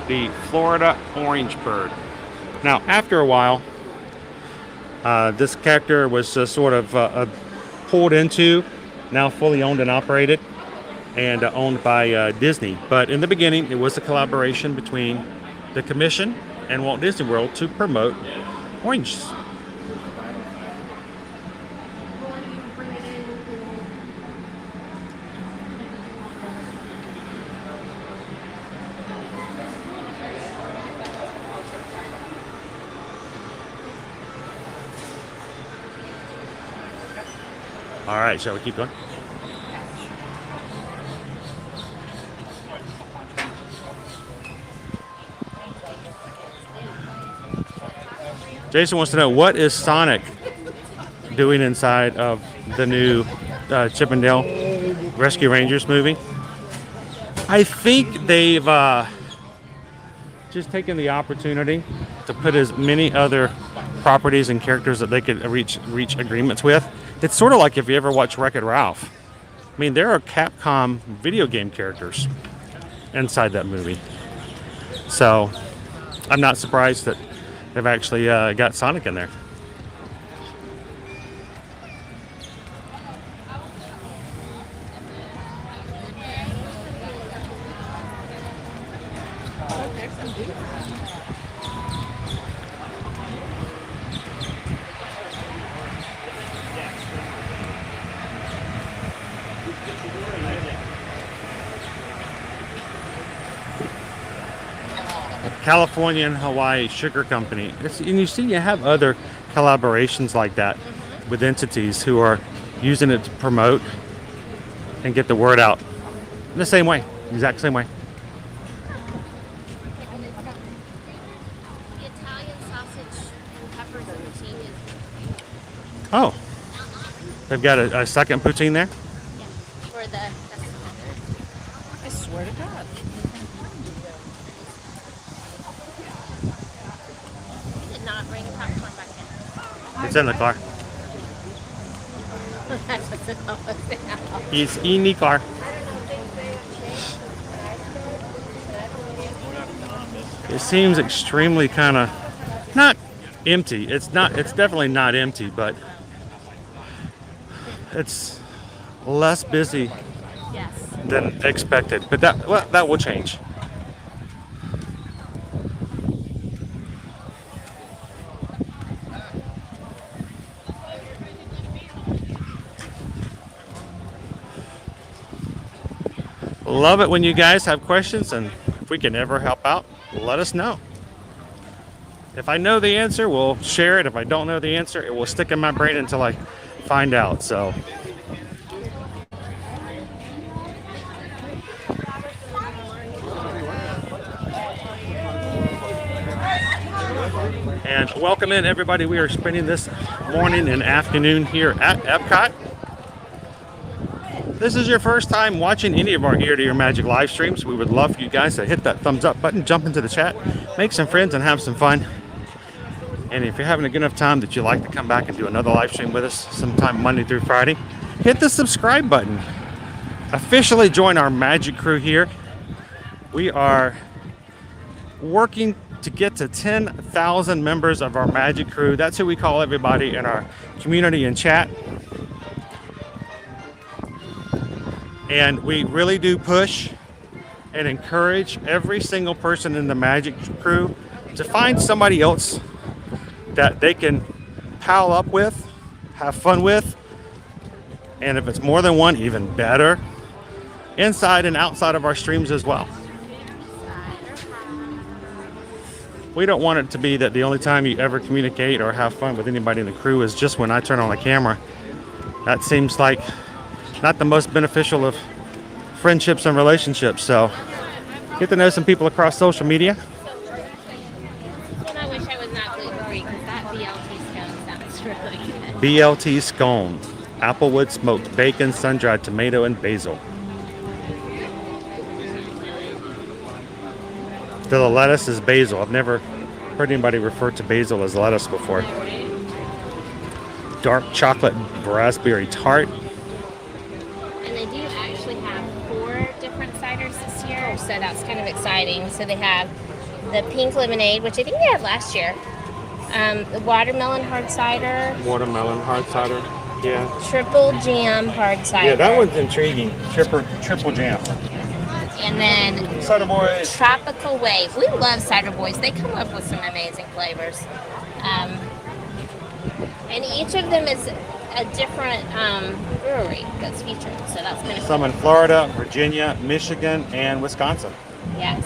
the Florida orange bird. Now, after a while, this character was sort of pulled into, now fully owned and operated, and owned by Disney. But in the beginning, it was a collaboration between the Commission and Walt Disney World to promote orange. All right, shall we keep going? Jason wants to know, what is Sonic doing inside of the new Chippendale Rescue Rangers movie? I think they've just taken the opportunity to put as many other properties and characters that they could reach agreements with. It's sort of like if you ever watch Wreck-It Ralph. I mean, there are Capcom video game characters inside that movie. So I'm not surprised that they've actually got Sonic in there. California and Hawaii Sugar Company. And you see, you have other collaborations like that with entities who are using it to promote and get the word out in the same way, exact same way. The Italian sausage and peppers and poutine is Oh, they've got a second poutine there? for the. I swear to God. You did not bring popcorn back in. It's in the car. That doesn't always happen. He's in the car. It seems extremely kind of not empty. It's definitely not empty, but it's less busy Yes. than expected. But that will change. Love it when you guys have questions, and if we can ever help out, let us know. If I know the answer, we'll share it. If I don't know the answer, it will stick in my brain until I find out. So and welcome in everybody. We are spending this morning and afternoon here at Epcot. This is your first time watching any of our Ear to Ear Magic live streams. We would love for you guys to hit that thumbs up button, jump into the chat, make some friends, and have some fun. And if you're having a good enough time that you like to come back and do another live stream with us sometime Monday through Friday, hit the subscribe button. Officially join our magic crew here. We are working to get to 10,000 members of our magic crew. That's who we call everybody in our community and chat. And we really do push and encourage every single person in the magic crew to find somebody else that they can pal up with, have fun with, and if it's more than one, even better, inside and outside of our streams as well. We don't want it to be that the only time you ever communicate or have fun with anybody in the crew is just when I turn on the camera. That seems like not the most beneficial of friendships and relationships. So get to know some people across social media. And I wish I was not gluten-free because that BLT scone sounds really good. BLT scone, applewood smoked bacon, sun-dried tomato, and basil. The lettuce is basil. I've never heard anybody refer to basil as lettuce before. Dark chocolate raspberry tart. And they do actually have 4 different ciders this year, so that's kind of exciting. So they have the pink lemonade, which I think they had last year. The watermelon hard cider. Watermelon hard cider. Yeah. Triple jam hard cider. Yeah, that one's intriguing. Triple jam. And then Cider Boys. Tropical Wave. We love Cider Boys. They come up with some amazing flavors. And each of them is a different brewery that's featured. So that's kind of Some in Florida, Virginia, Michigan, and Wisconsin. Yes.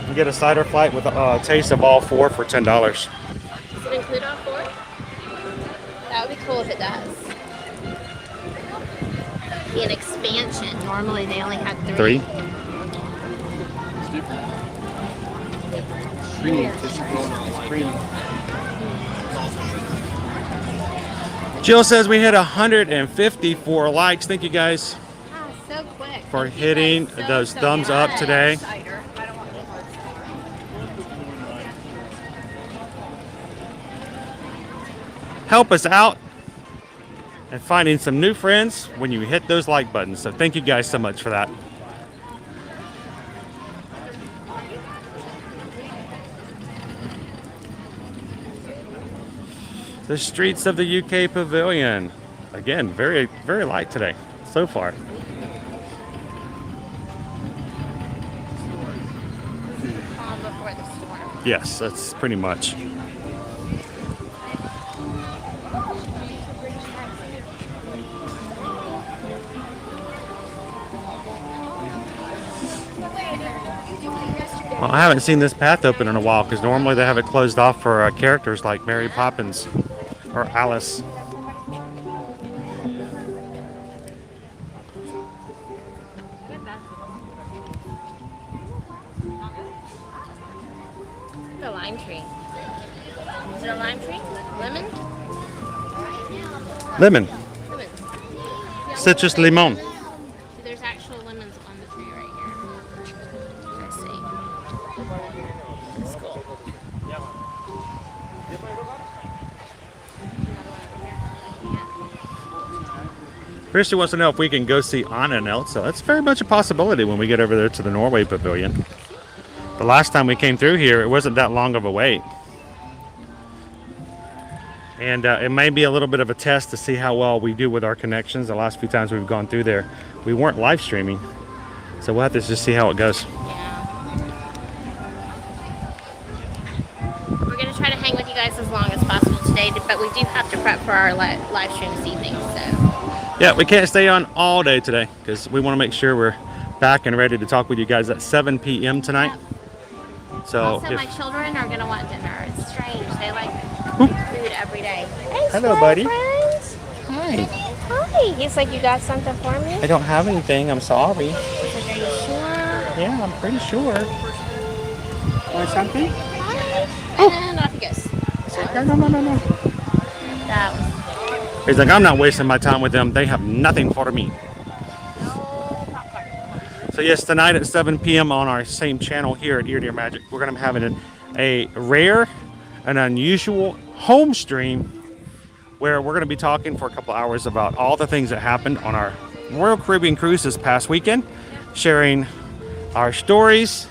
You can get a cider flight with a taste of all 4 for $10. Does it include all 4? That would be cool if it does. expansion. Normally they only had 3. 3. Jill says we hit 154 likes. Thank you guys Ah, so quick. for Thank you hitting guys those thumbs up much. today. Cider. I don't want hard cider. Help us out and finding some new friends when you hit those like buttons. So thank you guys so much for that. The streets of the UK Pavilion. Again, very, very light today so far. Calm before the storm. Yes, that's pretty much. Well, I haven't seen this path open in a while because normally they have it closed off for characters like Mary Poppins or Alice. The lime tree. Is it a lime tree? Lemon? Lemon. Lemon. Citrus limon. There's actual lemons on the tree right here. Let's see. It's cool. Christy wants to know if we can go see Anna and Elsa. That's very much a possibility when we get over there to the Norway Pavilion. The last time we came through here, it wasn't that long of a wait. And it may be a little bit of a test to see how well we do with our connections. The last few times we've gone through there, we weren't live streaming. So we'll have to just see how it goes. Yeah. We're going to try to hang with you guys as long as possible today, but we do have to prep for our live stream this evening. So. Yeah, we can't stay on all day today because we want to make sure we're back and ready to talk with you guys at 7 p.m. tonight. So Also, my children are going to want dinner. It's strange. They like food every day. Hey, Hello, Sly buddy. Friends. Hi. Hi. He's like, you got something for me? I don't have anything. I'm sorry. He's like, are you sure? Yeah, I'm pretty sure. Want something? Hi. And off he goes. No. That was He's like, I'm not wasting my time with them. They have nothing for me. no popcorn. So yes, tonight at 7 p.m. on our same channel here at Ear to Ear Magic, we're going to be having a rare and unusual home stream where we're going to be talking for a couple hours about all the things that happened on our Royal Caribbean cruise this past weekend, sharing our stories,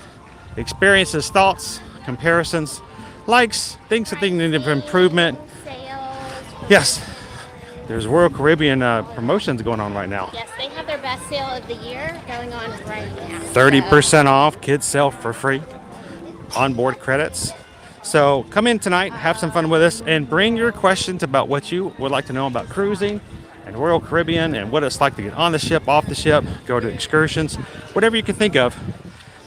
experiences, thoughts, comparisons, likes, things that think need improvement. Sales. Yes, there's Royal Caribbean promotions going on right now. Yes, they have their best sale of the year going on right now. 30% off, kids sell for free, onboard credits. So come in tonight, have some fun with us, and bring your questions about what you would like to know about cruising and Royal Caribbean and what it's like to get on the ship, off the ship, go to excursions, whatever you can think of.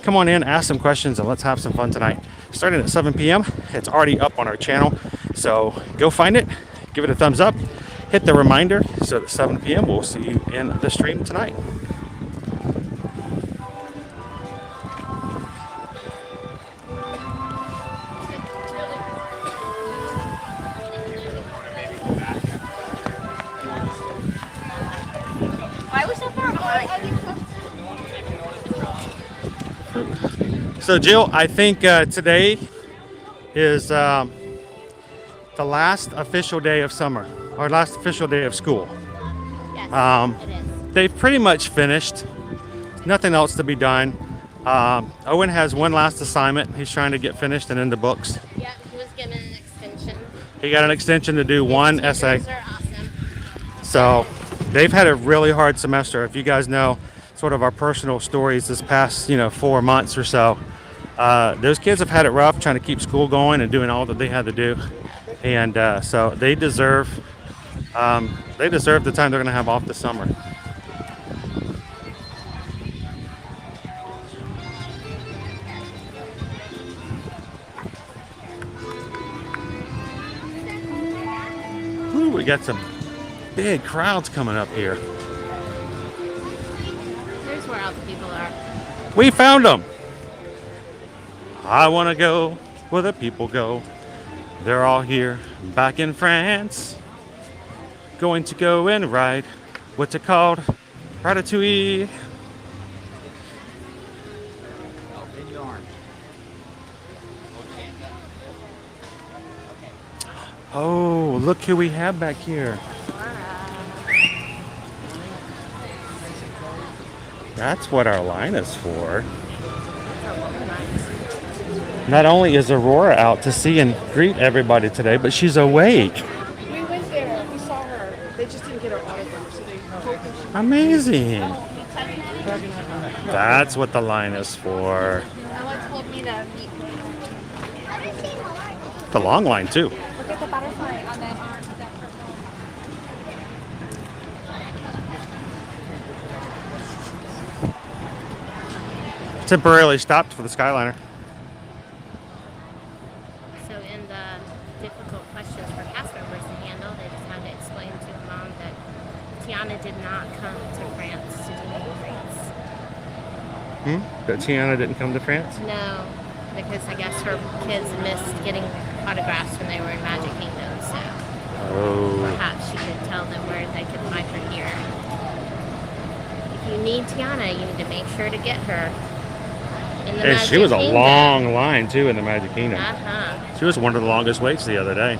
Come on in, ask some questions, and let's have some fun tonight. Starting at 7 p.m., it's already up on our channel, so go find it, give it a thumbs up, hit the reminder, so at 7 p.m. we'll see you in the stream tonight. Why was so far behind? So Jill, I think today is the last official day of summer, or last official day of school. Yes, Um, it is. They've pretty much finished. Nothing else to be done. Owen has one last assignment. He's trying to get finished and in the books. Yeah, he was given an extension. He got an extension to do one Teachers essay. are awesome. So they've had a really hard semester. If you guys know sort of our personal stories this past, 4 months or so, those kids have had it rough trying to keep school going and doing all that they had to do. And so they deserve the time they're going to have off this summer. Ooh, we got some big crowds coming up here. We found them. I want to go where the people go. They're all here back in France. Going to go and ride. What's it called? Ratatouille. Oh, look who we have back here. That's what our line is for. Not only is Aurora out to see and greet everybody today, but she's awake. We went there. We saw her. They just didn't get her autograph, so they told her she Amazing. That's what the line is for. Ella told me to meet me. The long line too. Look at the butterfly on that arm. Temporarily stopped for the Skyliner. So in the difficult questions for cast members to handle, they just had to explain to Mom that Tiana did not come to France to do France. But Tiana didn't come to France? No, because I guess her kids missed getting autographs when they were in Magic Kingdom, so perhaps she could tell them where they could find her here. If you need Tiana, you need to make sure to get her in the And Magic she was a Kingdom. long line too in the Magic Kingdom. Uh-huh. She was one of the longest waits the other day.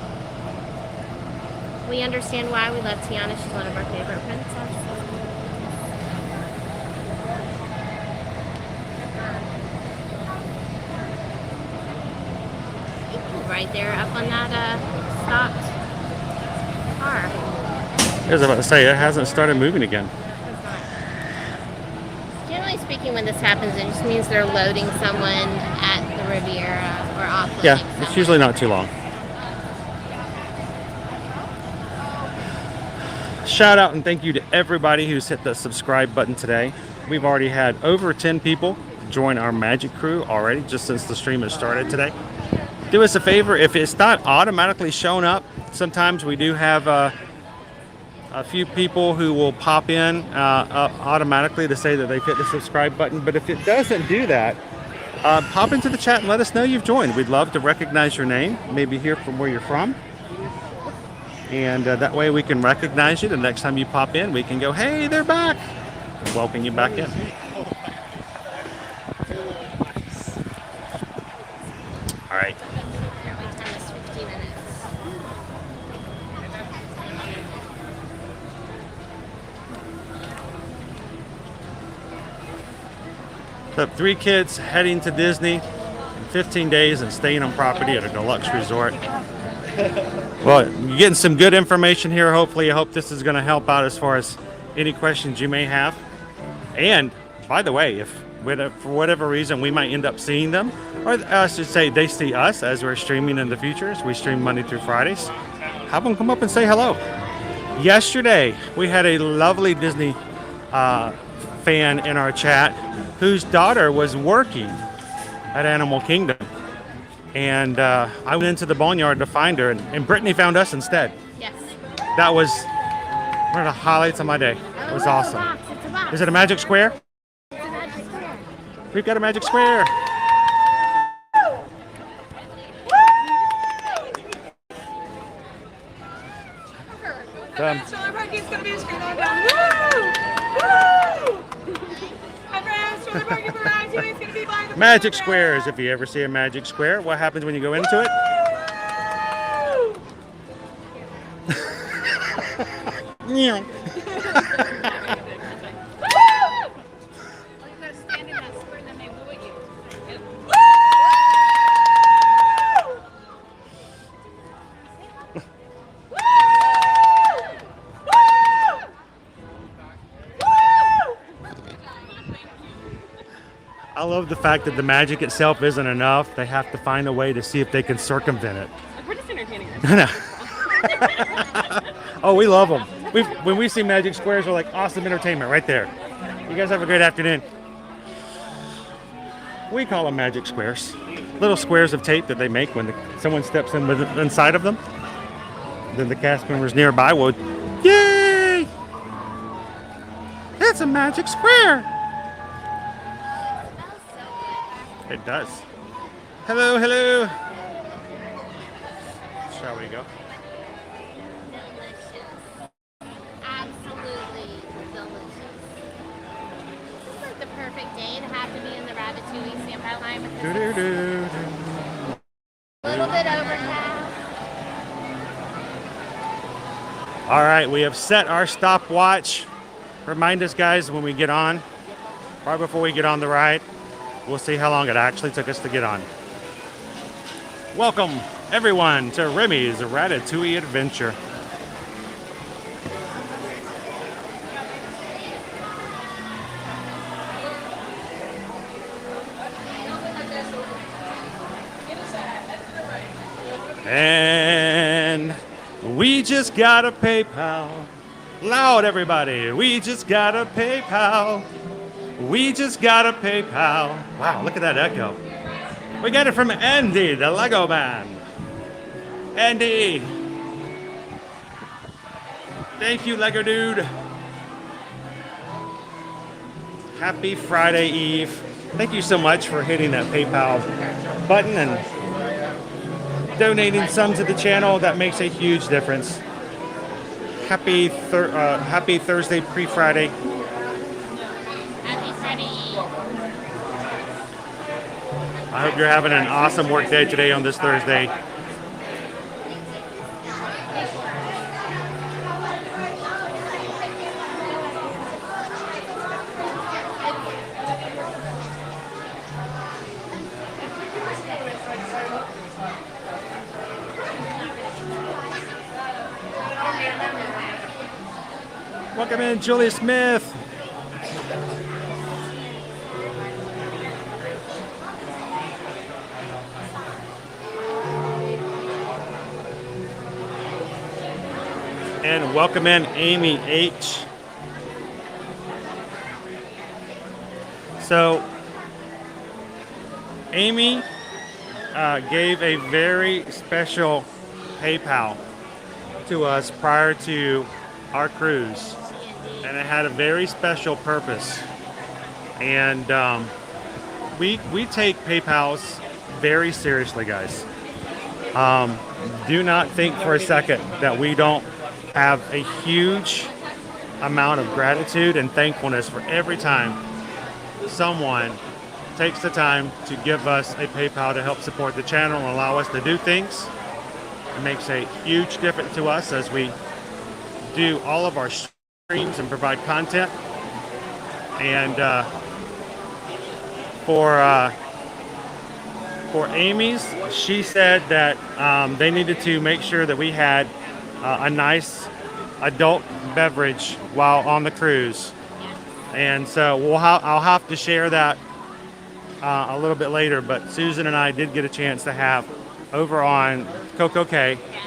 We understand why we love Tiana. She's one of our favorite princesses. Right there up on that stopped car. I was about to say, it hasn't started moving again. Generally speaking, when this happens, it just means they're loading someone at the Riviera or offloading Yeah, someone. it's usually not too long. Shout out and thank you to everybody who's hit the subscribe button today. We've already had over 10 people join our Magic crew already just since the stream has started today. Do us a favor, if it's not automatically shown up, sometimes we do have a few people who will pop in automatically to say that they've hit the subscribe button. But if it doesn't do that, pop into the chat and let us know you've joined. We'd love to recognize your name, maybe hear from where you're from. And that way we can recognize you. The next time you pop in, we can go, hey, they're back. Welcome you back in. All right. Apparently time is 15 minutes. So 3 kids heading to Disney in 15 days and staying on property at a deluxe resort. Well, you're getting some good information here. Hopefully, I hope this is going to help out as far as any questions you may have. And by the way, if for whatever reason we might end up seeing them, or I should say they see us as we're streaming in the future, as we stream Monday through Fridays, have them come up and say hello. Yesterday, we had a lovely Disney fan in our chat whose daughter was working at Animal Kingdom. And I went into the boneyard to find her, and Brittany found us instead. Yes. That was one of the highlights of my day. It was awesome. It's a box. Is it a magic square? It's a magic square. We've got a magic square. Solar parking's gonna be straight on down. Woo! Woo! My friends, solar parking for Ratatouille is gonna be by the Magic squares. If you ever see a magic square, what happens when you go into it? Yeah. I love the fact that the magic itself isn't enough. They have to find a way to see if they can circumvent it. We're just entertaining Oh, we love them. When we see magic squares, we're like, awesome entertainment right there. You guys have a great afternoon. We call them magic squares. Little squares of tape that they make when someone steps inside of them. Then the cast members nearby would, yay! It's a magic square! It does. Hello, hello. Shall we go? Delicious. Absolutely delicious. This is like the perfect day to have to be in the Ratatouille standby line because it's a little bit overcast. All right, we have set our stopwatch. Remind us, guys, when we get on, right before we get on the ride. We'll see how long it actually took us to get on. Welcome, everyone, to Remy's Ratatouille Adventure. And we just got a PayPal. Loud, everybody. We just got a PayPal. We just got a PayPal. Wow, look at that echo. We got it from Andy, the Lego man. Andy. Thank you, Lego dude. Happy Friday Eve. Thank you so much for hitting that PayPal button and donating some to the channel. That makes a huge difference. Happy Thursday, pre-Friday. Happy Friday Eve. I hope you're having an awesome work day today on this Thursday. Welcome in, Julie Smith. And welcome in, Amy H. So, Amy gave a very special PayPal to us prior to our cruise. And it had a very special purpose. And we take PayPals very seriously, guys. Do not think for a second that we don't have a huge amount of gratitude and thankfulness for every time someone takes the time to give us a PayPal to help support the channel and allow us to do things. It makes a huge difference to us as we do all of our streams and provide content. And for Amy's, she said that they needed to make sure that we had a nice adult beverage while on the cruise. And so I'll have to share that a little bit later, but Susan and I did get a chance to have over on Coco Cay. Yes.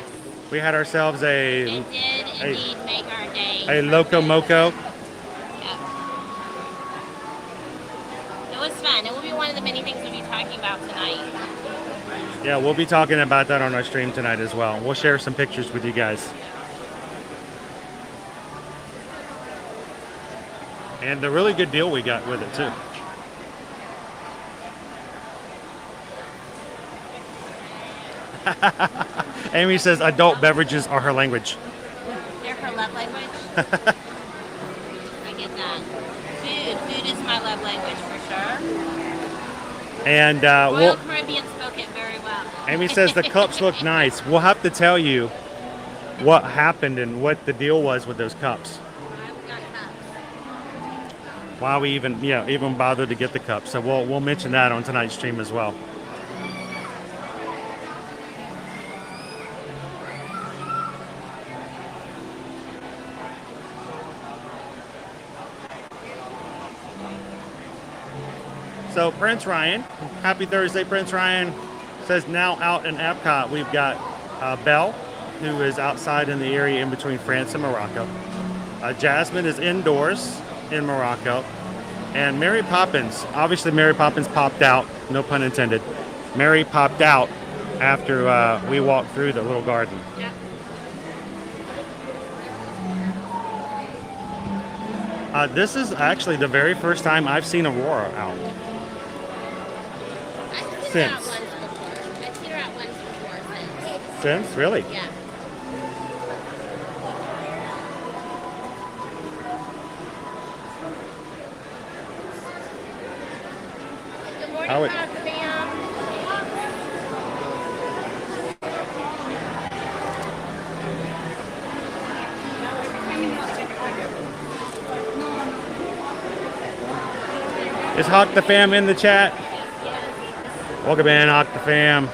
We had ourselves It did indeed make our day. a Loco Moco. Yep. It was fun. It will be one of the many things we'll be talking about tonight. Yeah, we'll be talking about that on our stream tonight as well. We'll share some pictures with you guys. And the really good deal we got with it too. Amy says adult beverages are her language. They're her love language. I get that. Food is my love language for sure. And Royal Caribbean spoke it very well. Amy says the cups look nice. We'll have to tell you what happened and what the deal was with those cups. I've got cups. Why we even bothered to get the cups. So we'll mention that on tonight's stream as well. So Prince Ryan, happy Thursday, Prince Ryan, says now out in Epcot we've got Belle, who is outside in the area in between France and Morocco. Jasmine is indoors in Morocco. And Mary Poppins, obviously Mary Poppins popped out, no pun intended. Mary popped out after we walked through the little garden. Yeah. This is actually the very first time I've seen Aurora out. petered out Since. once before. I petered out once before. Since? Really? Yeah. Good morning, How it- Bob, fam. Is Hawk the Fam in the chat? Welcome in, Hawk the Fam.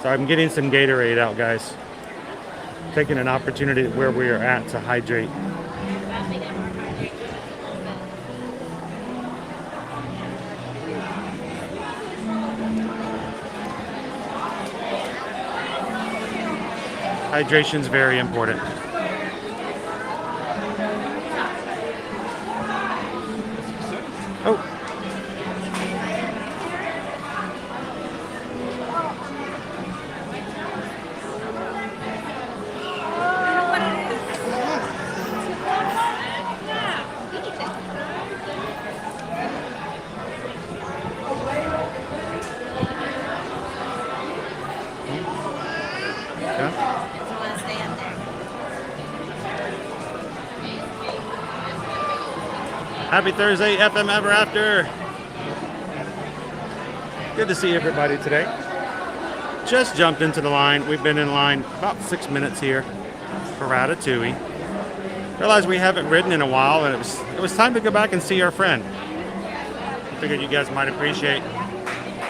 So I'm getting some Gatorade out, guys. Taking an opportunity where we are at to hydrate. Hydration is very important. Oh. Yeah. So I want to stay up there. Happy Thursday, FM Ever After. Good to see everybody today. Just jumped into the line. We've been in line about 6 minutes here for Ratatouille. Realized we haven't ridden in a while, and it was time to go back and see our friend. Figured you guys might appreciate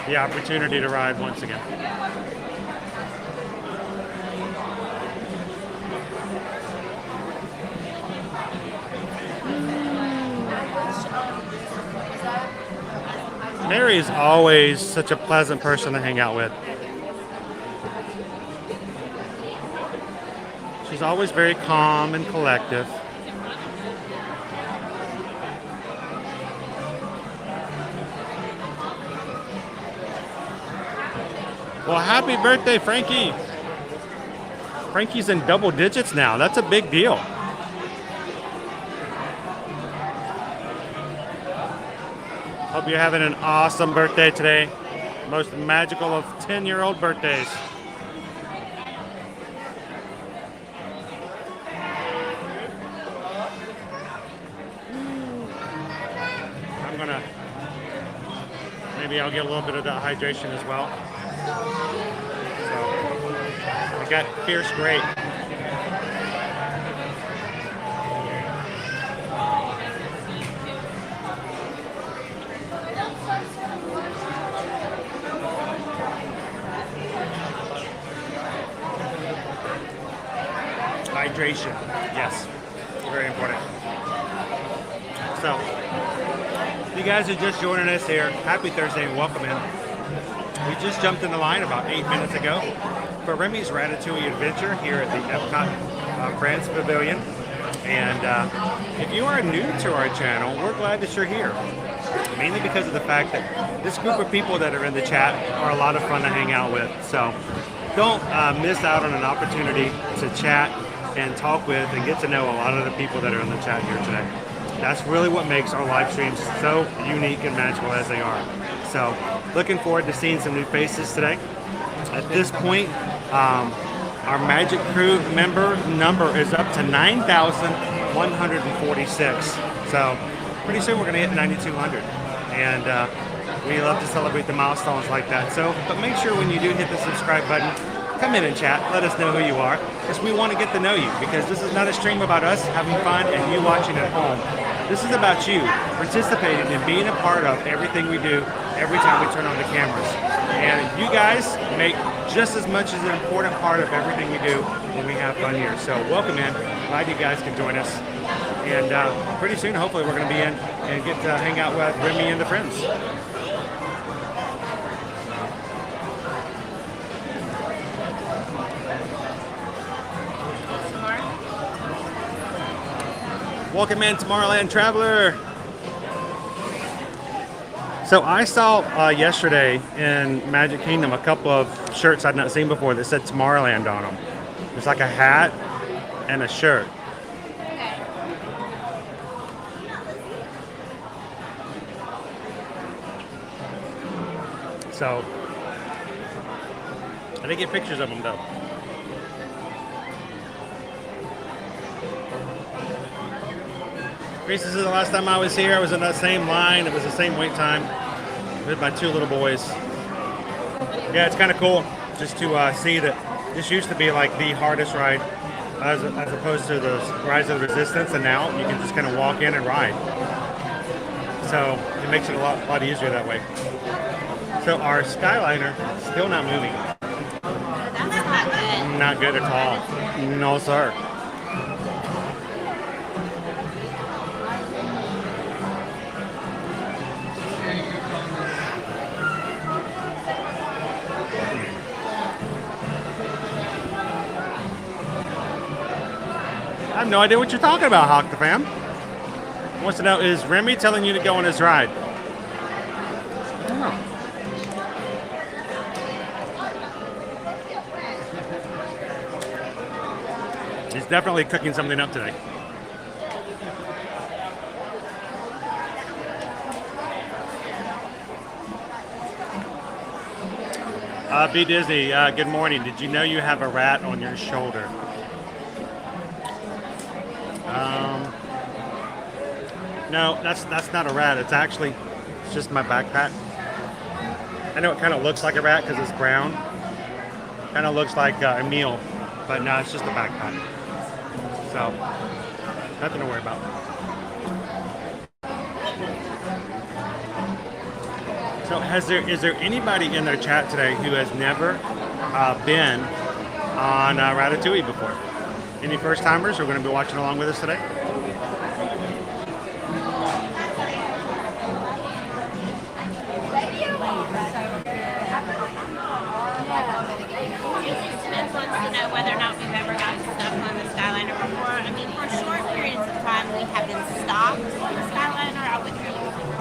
the opportunity to ride once again. Mary is always such a pleasant person to hang out with. She's always very calm and collective. Well, happy birthday, Frankie. Frankie's in double digits now. That's a big deal. Hope you're having an awesome birthday today. Most magical of 10-year-old birthdays. Maybe I'll get a little bit of that hydration as well. So, I got Fierce Grape. Hydration, yes, very important. So, if you guys are just joining us here, happy Thursday and welcome in. We just jumped in the line about 8 minutes ago for Remy's Ratatouille Adventure here at the Epcot France Pavilion. And if you are new to our channel, we're glad that you're here. Mainly because of the fact that this group of people that are in the chat are a lot of fun to hang out with. So don't miss out on an opportunity to chat and talk with and get to know a lot of the people that are in the chat here today. That's really what makes our live streams so unique and magical as they are. So looking forward to seeing some new faces today. At this point, our Magic Crew member number is up to 9,146. So pretty soon we're going to hit 9,200. And we love to celebrate the milestones like that. So, but make sure when you do hit the subscribe button, come in and chat. Let us know who you are, because we want to get to know you. Because this is not a stream about us having fun and you watching at home. This is about you participating and being a part of everything we do every time we turn on the cameras. And you guys make just as much as an important part of everything we do when we have fun here. So welcome in. Glad you guys can join us. And pretty soon, hopefully, we're going to be in and get to hang out with Remy and the friends. Welcome in, Tomorrowland Traveler. So I saw yesterday in Magic Kingdom a couple of shirts I'd not seen before that said Tomorrowland on them. It's like a hat and a shirt. So I didn't get pictures of them though. Grace, this is the last time I was here. I was in that same line. It was the same wait time with my two little boys. Yeah, it's kind of cool just to see that this used to be like the hardest ride as opposed to the Rise of the Resistance, and now you can just kind of walk in and ride. So it makes it a lot easier that way. So our Skyliner still not moving. That's not good. Not good at all. No, sir. I have no idea what you're talking about, Hawk the Fam. Wants to know, is Remy telling you to go on his ride? Oh. He's definitely cooking something up today. B Disney, good morning. Did you know you have a rat on your shoulder? No, that's not a rat. It's just my backpack. I know it kind of looks like a rat because it's brown. Kind of looks like a meal, but no, it's just a backpack. So, nothing to worry about. So, is there anybody in their chat today who has never been on Ratatouille before? Any first timers who are going to be watching along with us today? Wants to know whether or not we've ever gotten stuck on the Skyliner before. I mean, for short periods of time, we have been stopped on the Skyliner. I wouldn't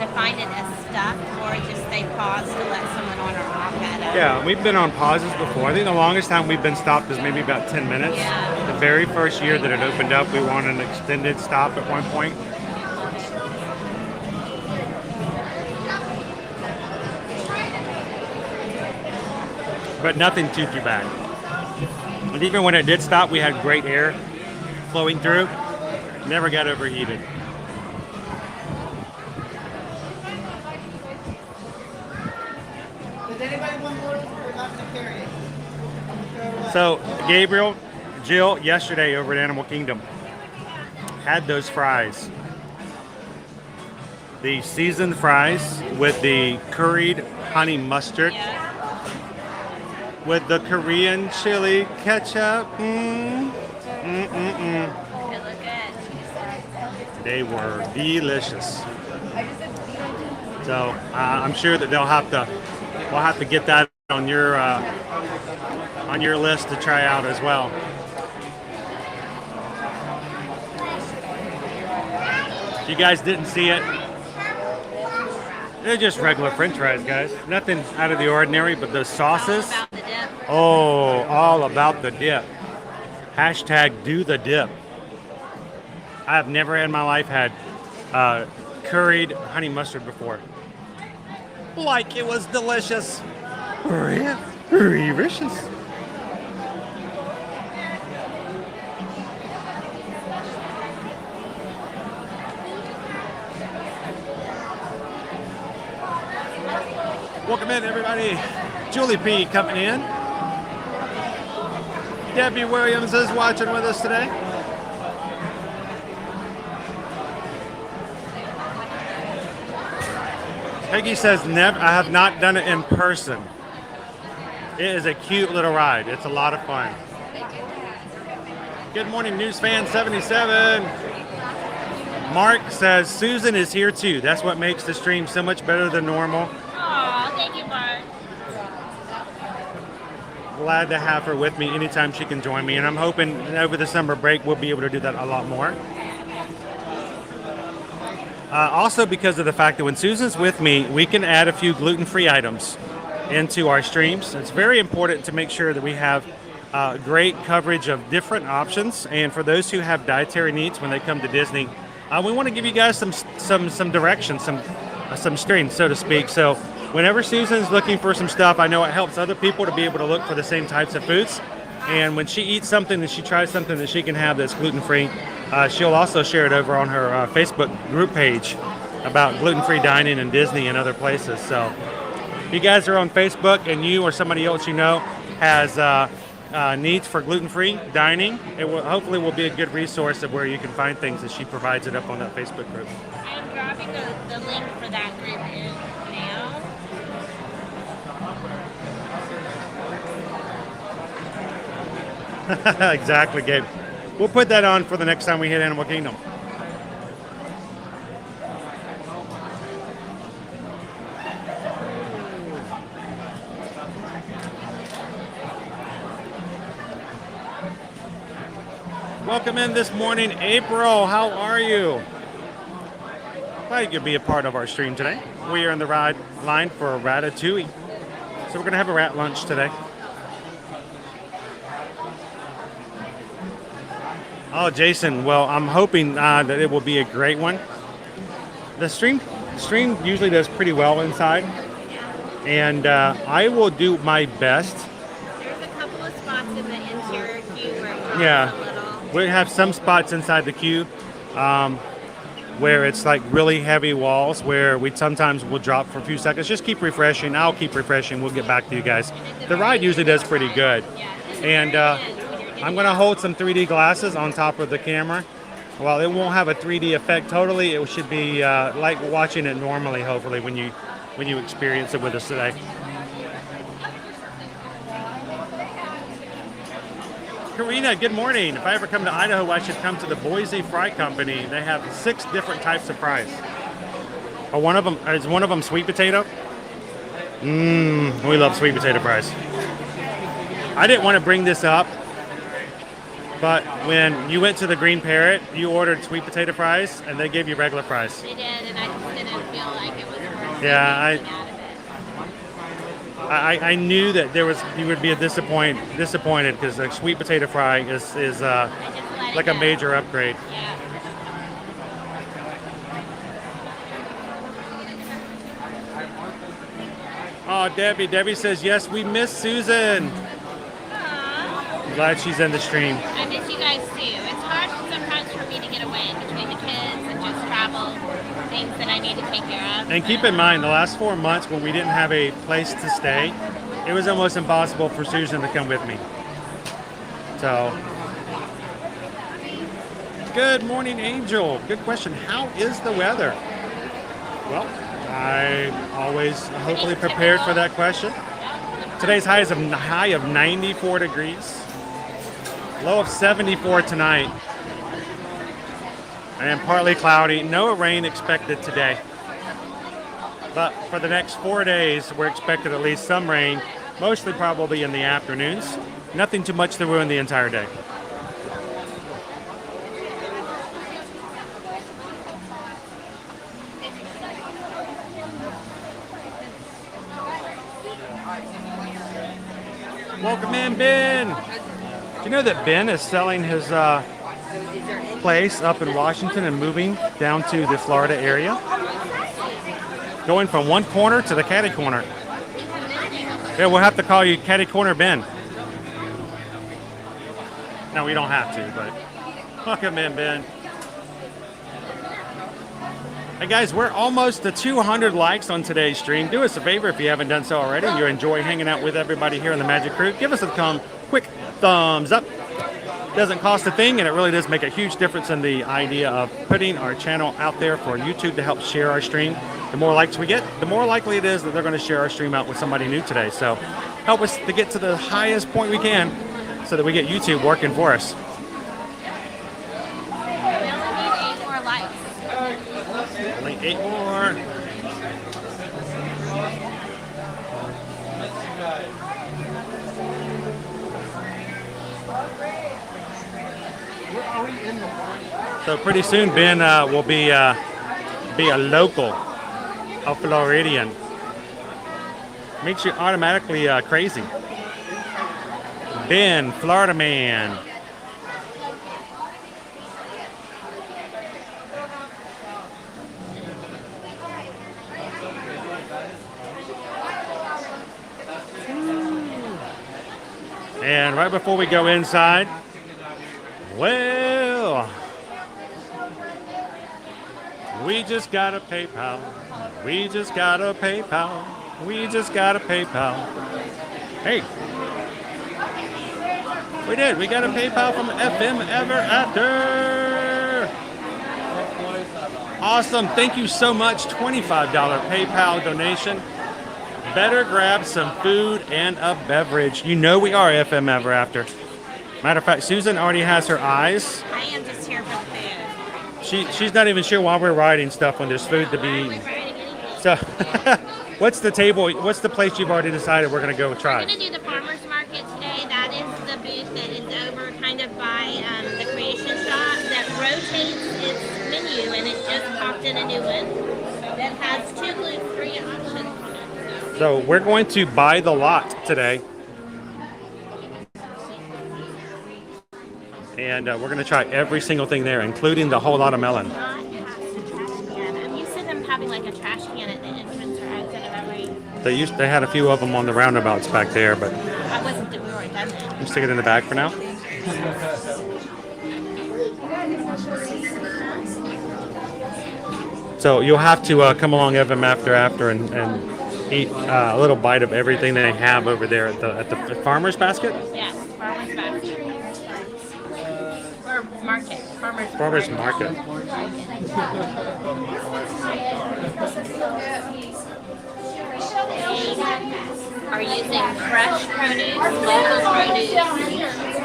define it as stuck, or just they paused to let someone on or off at us. Yeah, we've been on pauses before. I think the longest time we've been stopped is maybe about 10 minutes. Yeah. The very first year that it opened up, we were on an extended stop at one point. But nothing too bad. And even when it did stop, we had great air flowing through. Never got overheated. Does anybody want more or left to carry it? So Gabriel, Jill, yesterday over at Animal Kingdom had those fries. The seasoned fries with the curried honey mustard. Yeah. With the Korean chili ketchup. They look good. They were delicious. So I'm sure that we'll have to get that on your list to try out as well. If you guys didn't see it, they're just regular French fries, guys. Nothing out of the ordinary, but those sauces. All about the dip. Oh, all about the dip. Hashtag do the dip. I have never in my life had curried honey mustard before. Like it was delicious. Delicious. Welcome in, everybody. Julie P. coming in. Debbie Williams is watching with us today. Peggy says, "Never. I have not done it in person. It is a cute little ride. It's a lot of fun." Good morning, News Fan 77. Mark says, "Susan is here too. That's what makes the stream so much better than normal." Aw, thank you, Mark. Glad to have her with me anytime she can join me, and I'm hoping over the summer break we'll be able to do that a lot more. Also because of the fact that when Susan's with me, we can add a few gluten-free items into our streams. It's very important to make sure that we have great coverage of different options, and for those who have dietary needs when they come to Disney, we want to give you guys some direction, some strength, so to speak. So whenever Susan's looking for some stuff, I know it helps other people to be able to look for the same types of foods. And when she eats something and she tries something that she can have that's gluten-free, she'll also share it over on her Facebook group page about gluten-free dining in Disney and other places. So if you guys are on Facebook and you or somebody else you know has needs for gluten-free dining, it will hopefully will be a good resource of where you can find things as she provides it up on that Facebook group. I'm dropping the link for that group in now. Exactly, Gabe. We'll put that on for the next time we hit Animal Kingdom. Welcome in this morning, April. How are you? Glad you could be a part of our stream today. We are in the ride line for Ratatouille. So we're going to have a rat lunch today. Oh, Jason. Well, I'm hoping that it will be a great one. The stream usually does pretty well inside. And I will do my best. There's a couple of spots in the interior queue where it drops Yeah. a little. We have some spots inside the queue where it's like really heavy walls where we sometimes will drop for a few seconds. Just keep refreshing. I'll keep refreshing. We'll get back to you guys. The ride usually does pretty good. And I'm going to hold some 3D glasses on top of the camera. While it won't have a 3D effect totally, it should be like watching it normally, hopefully, when you experience it with us today. Karina, good morning. If I ever come to Idaho, I should come to the Boise Fry Company. They have 6 different types of fries. Is one of them sweet potato? We love sweet potato fries. I didn't want to bring this up, but when you went to the Green Parrot, you ordered sweet potato fries, and they gave you regular fries. They did, and I just didn't feel like it was worth Yeah, anything out of it. I knew that you would be disappointed because the sweet potato fry is like a major upgrade. Yeah. Oh, Debbie says yes. We miss Susan. Aww. Glad she's in the stream. I miss you guys too. It's hard sometimes for me to get away between the kids and just travel, things that I need to take care of. And keep in mind, the last 4 months when we didn't have a place to stay, it was almost impossible for Susan to come with me. So, good morning, Angel. Good question. How is the weather? Well, I always hopefully prepared for that question. Today's high is a high of 94 degrees. Low of 74 tonight. And partly cloudy. No rain expected today. But for the next 4 days, we're expected at least some rain, mostly probably in the afternoons. Nothing too much to ruin the entire day. Welcome in, Ben. Do you know that Ben is selling his place up in Washington and moving down to the Florida area? Going from one corner to the catty corner. Yeah, we'll have to call you Catty Corner Ben. No, we don't have to, but welcome in, Ben. Hey guys, we're almost to 200 likes on today's stream. Do us a favor if you haven't done so already and you enjoy hanging out with everybody here in the Magic Crew. Give us a quick thumbs up. Doesn't cost a thing, and it really does make a huge difference in the idea of putting our channel out there for YouTube to help share our stream. The more likes we get, the more likely it is that they're going to share our stream out with somebody new today. So help us to get to the highest point we can so that we get YouTube working for us. We only need 8 more likes. Only 8 more. So pretty soon Ben will be a local, a Floridian. Makes you automatically crazy. Ben, Florida man. And right before we go inside, well, we just got a PayPal. We just got a PayPal. We just got a PayPal. Hey. We did. We got a PayPal from FM Ever After. Awesome. Thank you so much. $25 PayPal donation. Better grab some food and a beverage. You know we are FM Ever After. Matter of fact, Susan already has her eyes. I am just here for the food. She's not even sure why we're riding stuff when there's food to be eaten. So, what's the table? What's the place you've already decided we're going to go try? We're going to do the farmer's market today. That is the booth that is over kind of by the creation shop that rotates its menu, and it just popped in a new one that has 2 gluten-free options. So we're going to buy the lot today. And we're going to try every single thing there, including the whole lot of melon. Not past the trash can. I'm used to them having like a trash can at the entrance or exit of every. They had a few of them on the roundabouts back there, but I wasn't we were done then. you stick it in the bag for now. So you'll have to come along FM after and eat a little bite of everything they have over there at the farmer's basket. Yes, farmer's basket. Or market. Farmer's market. They are using fresh produce, local produce,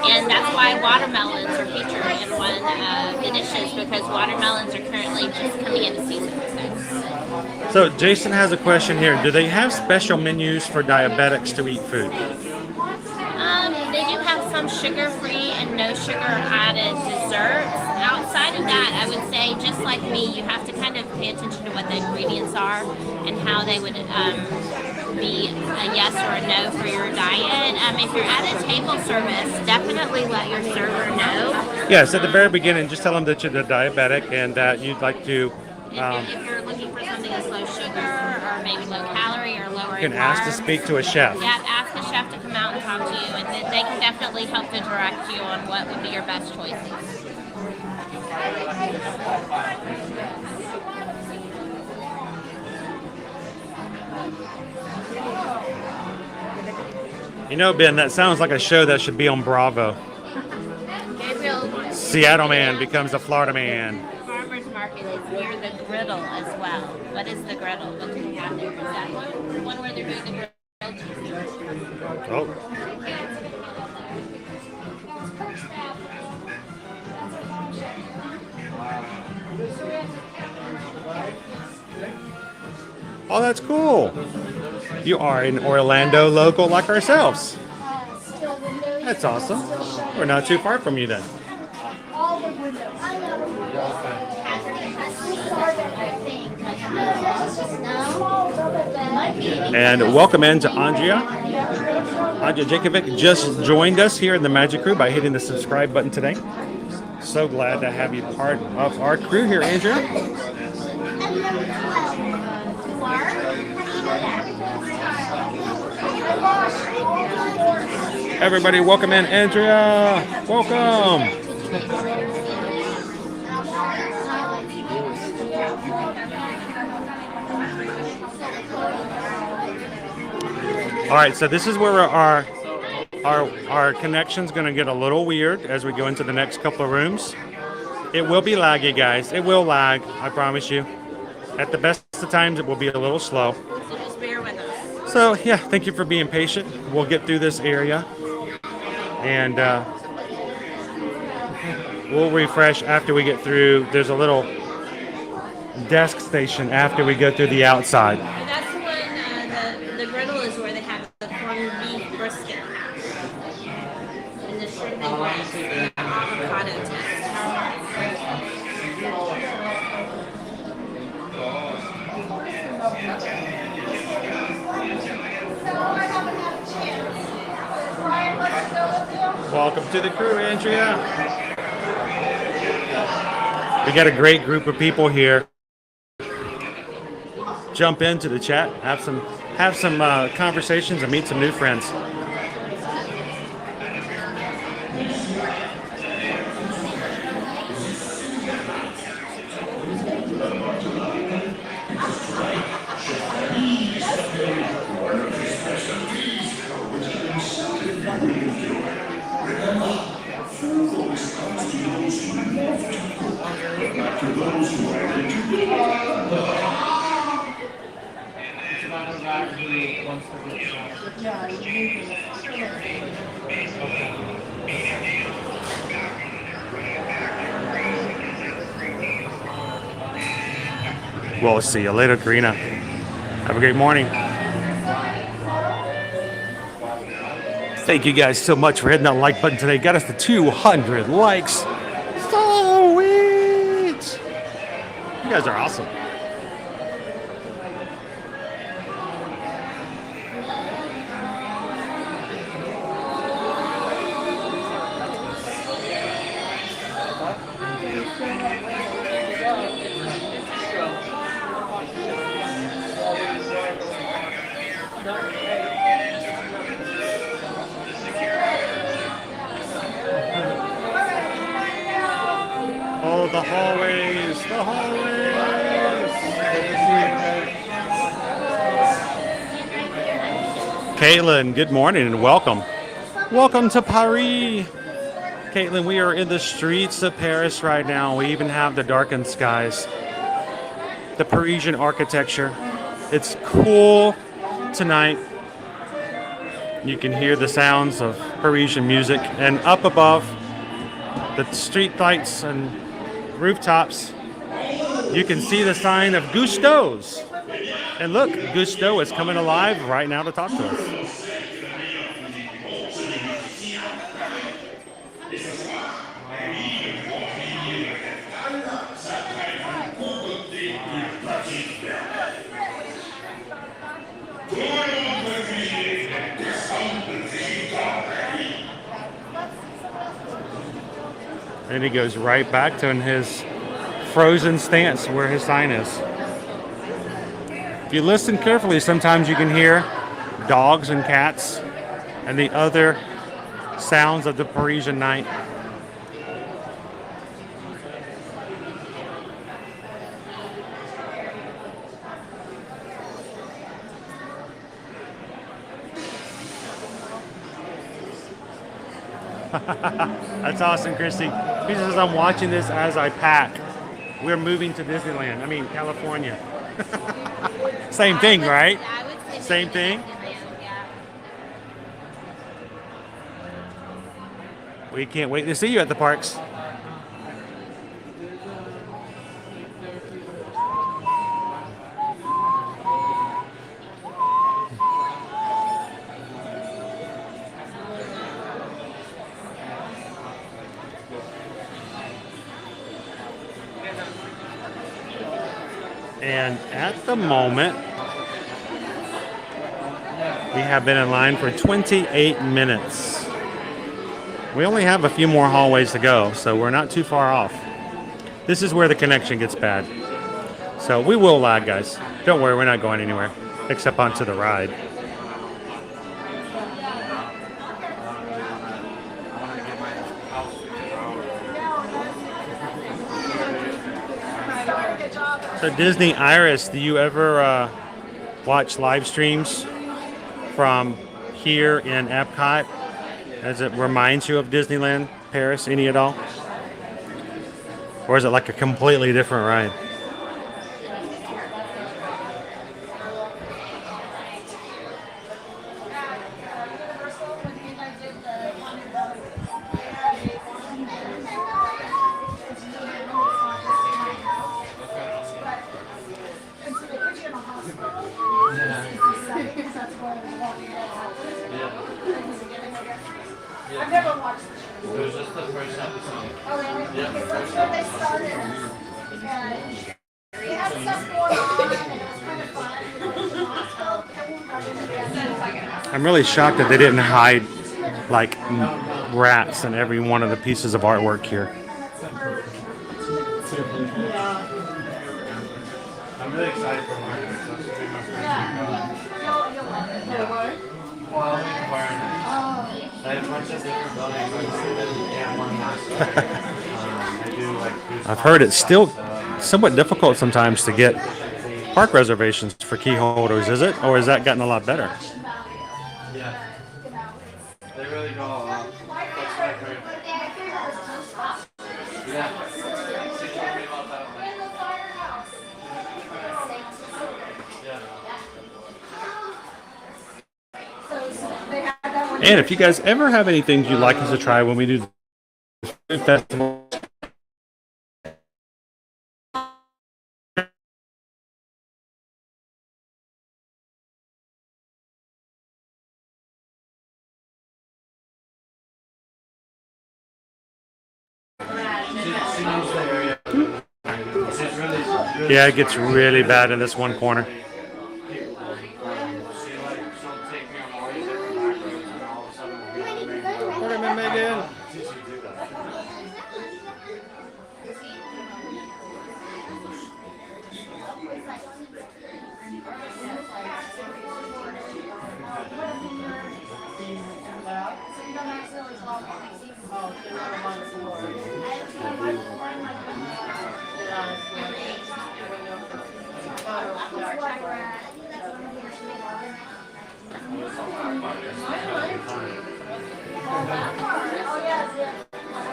and that's why watermelons are featured in one of the dishes, because watermelons are currently just coming into season with this. So Jason has a question here. Do they have special menus for diabetics to eat food? They do have some sugar-free and no sugar added desserts. Outside of that, I would say, just like me, you have to kind of pay attention to what the ingredients are and how they would be a yes or a no for your diet. If you're at a table service, definitely let your server know. Yes, at the very beginning, just tell them that you're diabetic and that you'd like to. If you're looking for something that's low sugar or maybe low calorie or lower in You can ask to carbs, speak to a chef. yeah, ask a chef to come out and talk to you, and they can definitely help to direct you on what would be your best choices. You know, Ben, that sounds like a show that should be on Bravo. Gabriel, Seattle man becomes a Florida man. farmer's market is near the griddle as well. What is the griddle? What do they have there? Is that one where they're doing the grilled cheese? Oh. Oh, that's cool. You are an Orlando local like ourselves. That's awesome. We're not too far from you then. And welcome in to Andrea. Andrea Jakovic just joined us here in the Magic Crew by hitting the subscribe button today. So glad to have you part of our crew here, Andrea. Everybody, welcome in, Andrea. Welcome. All right, so this is where our connection's going to get a little weird as we go into the next couple of rooms. It will be laggy, guys. It will lag, I promise you. At the best of times, it will be a little slow. So just bear with us. So, yeah, thank you for being patient. We'll get through this area. And we'll refresh after we get through. There's a little desk station after we go through the outside. And that's the one, the griddle is where they have the corned beef brisket. And the shrimp and rice and the avocado toast. Welcome to the crew, Andrea. We got a great group of people here. Jump into the chat, have some conversations, and meet some new friends. We'll see you later, Karina. Have a great morning. Thank you guys so much for hitting that like button today. Got us to 200 likes. So sweet. You guys are awesome. Oh, the hallways, the hallways. Caitlin, good morning and welcome. Welcome to Paris. Caitlin, we are in the streets of Paris right now. We even have the darkened skies. The Parisian architecture. It's cool tonight. You can hear the sounds of Parisian music, and up above the street lights and rooftops, you can see the sign of Gusteau's. And look, Gusteau is coming alive right now to talk to us. And he goes right back to his frozen stance where his sign is. If you listen carefully, sometimes you can hear dogs and cats and the other sounds of the Parisian night. That's awesome, Christy. He says, I'm watching this as I pack. We're moving to Disneyland. I mean, California. Same thing, right? I would say Same maybe thing? Disneyland, yeah. We can't wait to see you at the parks. And at the moment, we have been in line for 28 minutes. We only have a few more hallways to go, so we're not too far off. This is where the connection gets bad. So we will lag, guys. Don't worry, we're not going anywhere, except onto the ride. So Disney Iris, do you ever watch live streams from here in Epcot as it reminds you of Disneyland Paris, any at all? Or is it like a completely different ride? I've never watched the show. It was just the first episode. Oh, really? Yeah. Because that's where they started. And they had stuff going on, and it was kind of fun. I'm really shocked that they didn't hide like rats in every one of the pieces of artwork here. I'm really excited for mine. Well, I have a bunch of different buildings. I've heard it's still somewhat difficult sometimes to get park reservations for key holders, is it? Or has that gotten a lot better? Yeah. They really go all out. Yeah. And if you guys ever have any things you'd like us to try when we do the food festival, yeah, it gets really bad in this one corner. Megan.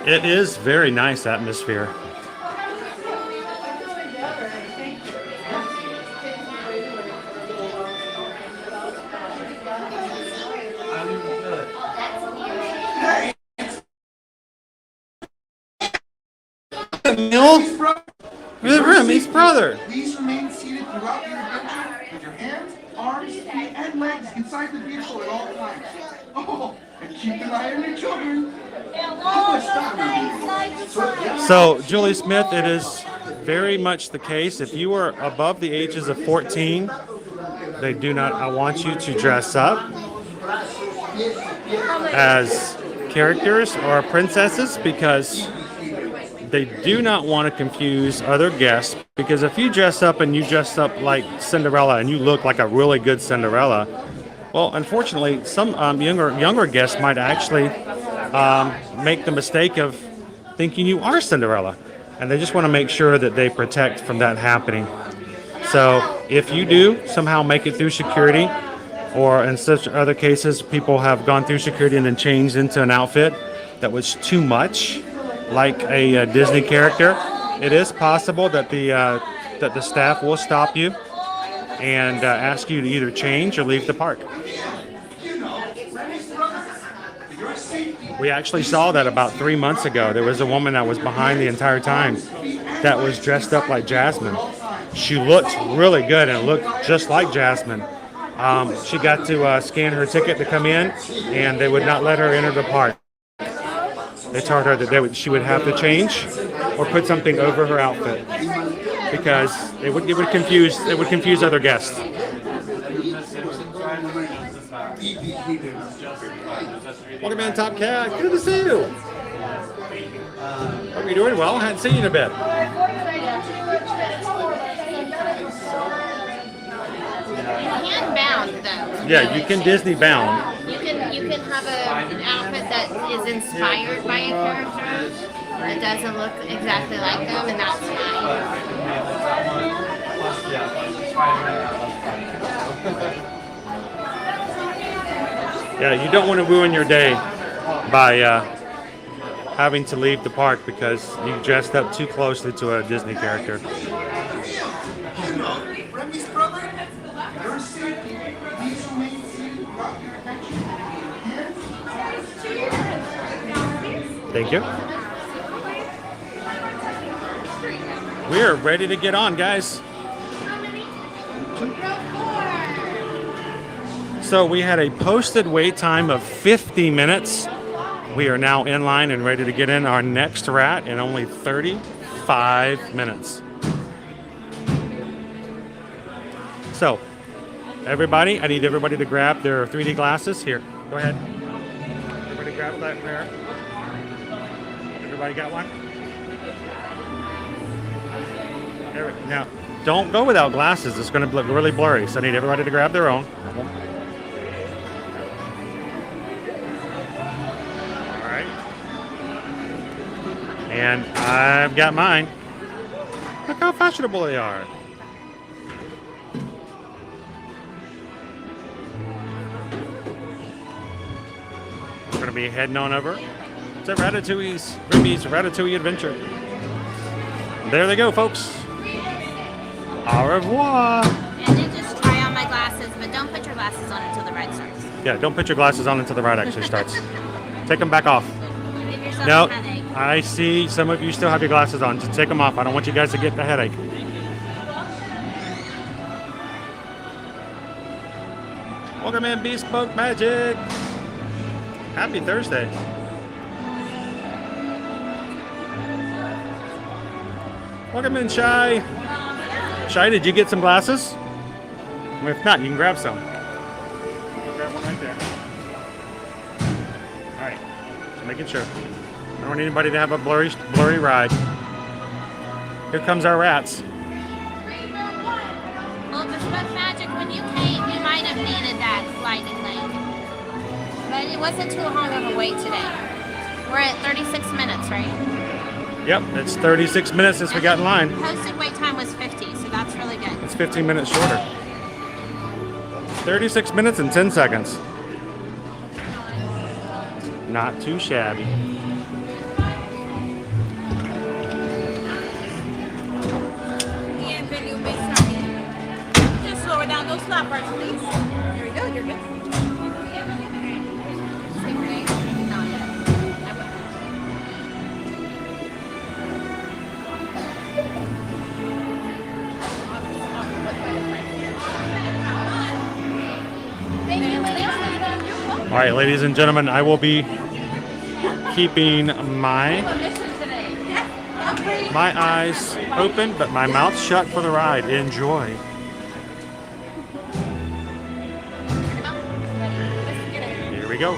It is very nice atmosphere. Remy's brother. Please remain seated throughout your adventure with your hands, arms, feet, and legs inside the vehicle at all times. Oh, and keep an eye on your children. So, Julie Smith, it is very much the case. If you are above the ages of 14, they do not. I want you to dress up as characters or princesses because they do not want to confuse other guests. Because if you dress up and you dress up like Cinderella and you look like a really good Cinderella, well, unfortunately, some younger guests might actually make the mistake of thinking you are Cinderella, and they just want to make sure that they protect from that happening. So if you do somehow make it through security, or in such other cases, people have gone through security and then changed into an outfit that was too much like a Disney character, it is possible that the staff will stop you and ask you to either change or leave the park. We actually saw that about 3 months ago. There was a woman that was behind the entire time that was dressed up like Jasmine. She looked really good and looked just like Jasmine. She got to scan her ticket to come in, and they would not let her enter the park. They told her that she would have to change or put something over her outfit because it would confuse other guests. Welcome in, Top Cat. Good to see you. Hope you're doing well. I hadn't seen you in a bit. Hand-bound, though. Yeah, you can Disney bound. You can have an outfit that is inspired by a character that doesn't look exactly like them, and that's fine. Yeah, you don't want to ruin your day by having to leave the park because you dressed up too closely to a Disney character. Remy's brother, your safety. Please remain seated throughout your adventure. Thank you. We are ready to get on, guys. So we had a posted wait time of 50 minutes. We are now in line and ready to get in our next rat in only 35 minutes. So, everybody, I need everybody to grab their 3D glasses. Here, go ahead. Everybody grab that pair. Everybody got one? Now, don't go without glasses. It's going to look really blurry. So I need everybody to grab their own. All right. And I've got mine. Look how fashionable they are. We're going to be heading on over to Remy's Ratatouille adventure. There they go, folks. Au revoir. And then just try on my glasses, but don't put your glasses on until the ride starts. Yeah, don't put your glasses on until the ride actually starts. Take them back off. Give yourself No, a headache. I see some of you still have your glasses on. Just take them off. I don't want you guys to get the headache. Welcome in, Bespoke Magic. Happy Thursday. Welcome in, Shy. Shy, did you get some glasses? If not, you can grab some. Grab one right there. All right, just making sure. I don't want anybody to have a blurry ride. Here comes our rats. Well, Bespoke Magic, when you came, you might have needed that lightning lane. But it wasn't too long of a wait today. We're at 36 minutes, right? Yep, it's 36 minutes since we got in line. Posted wait time was 50, so that's really good. It's 15 minutes shorter. 36 minutes and 10 seconds. Not too shabby. Just lower down those flat parts, please. There we go. You're good. All right, ladies and gentlemen, I will be keeping my eyes open, but my mouth shut for the ride. Enjoy. Here we go.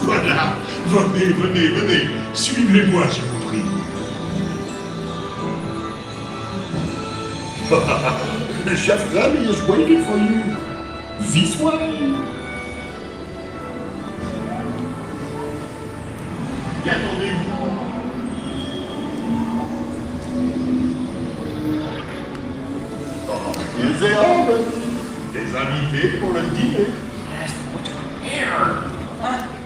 Voilà, venez, suivez-moi, je vous prie. Chef Rami is waiting for you. This way. Attendez-vous. Ils et hommes, des invités pour le dîner.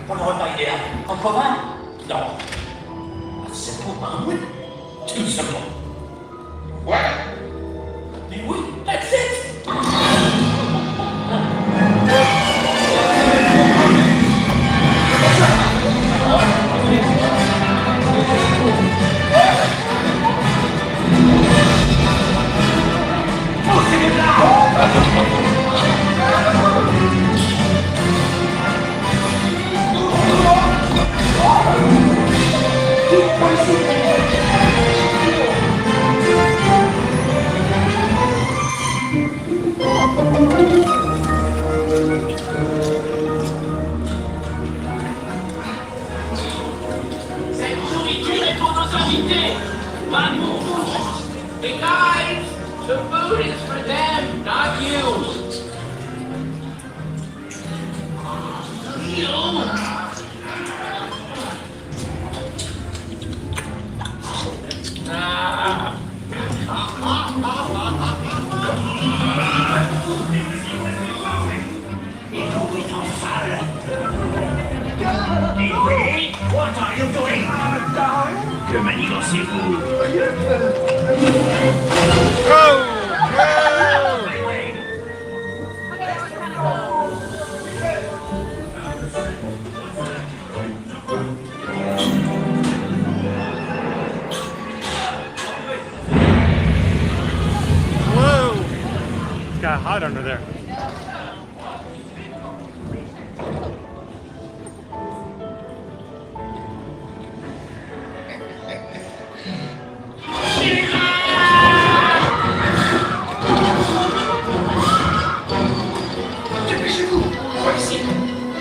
Pour le repas idéal. Encore un? Non. C'est pour un oui. Tout simplement. Ouais. Mais oui, that's it. Cette nourriture est pour nos invités, pas nous. Hey guys, the food is for them, not you. What are you doing? Que manigancez-vous? Whoa! It's got hot under there. Dépêchez-vous. Voici.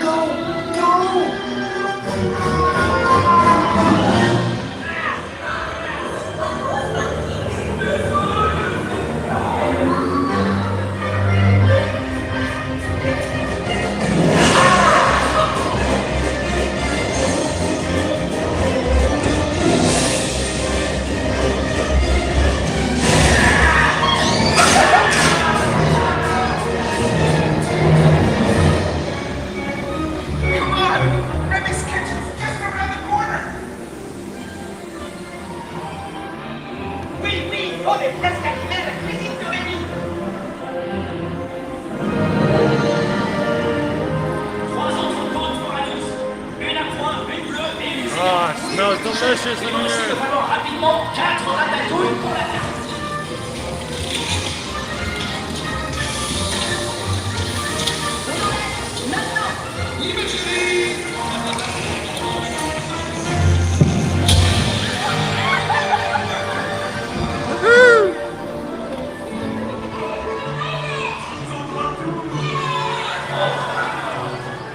Go, go. Smells delicious in Il here. va falloir rapidement 4 ratatouilles pour la table.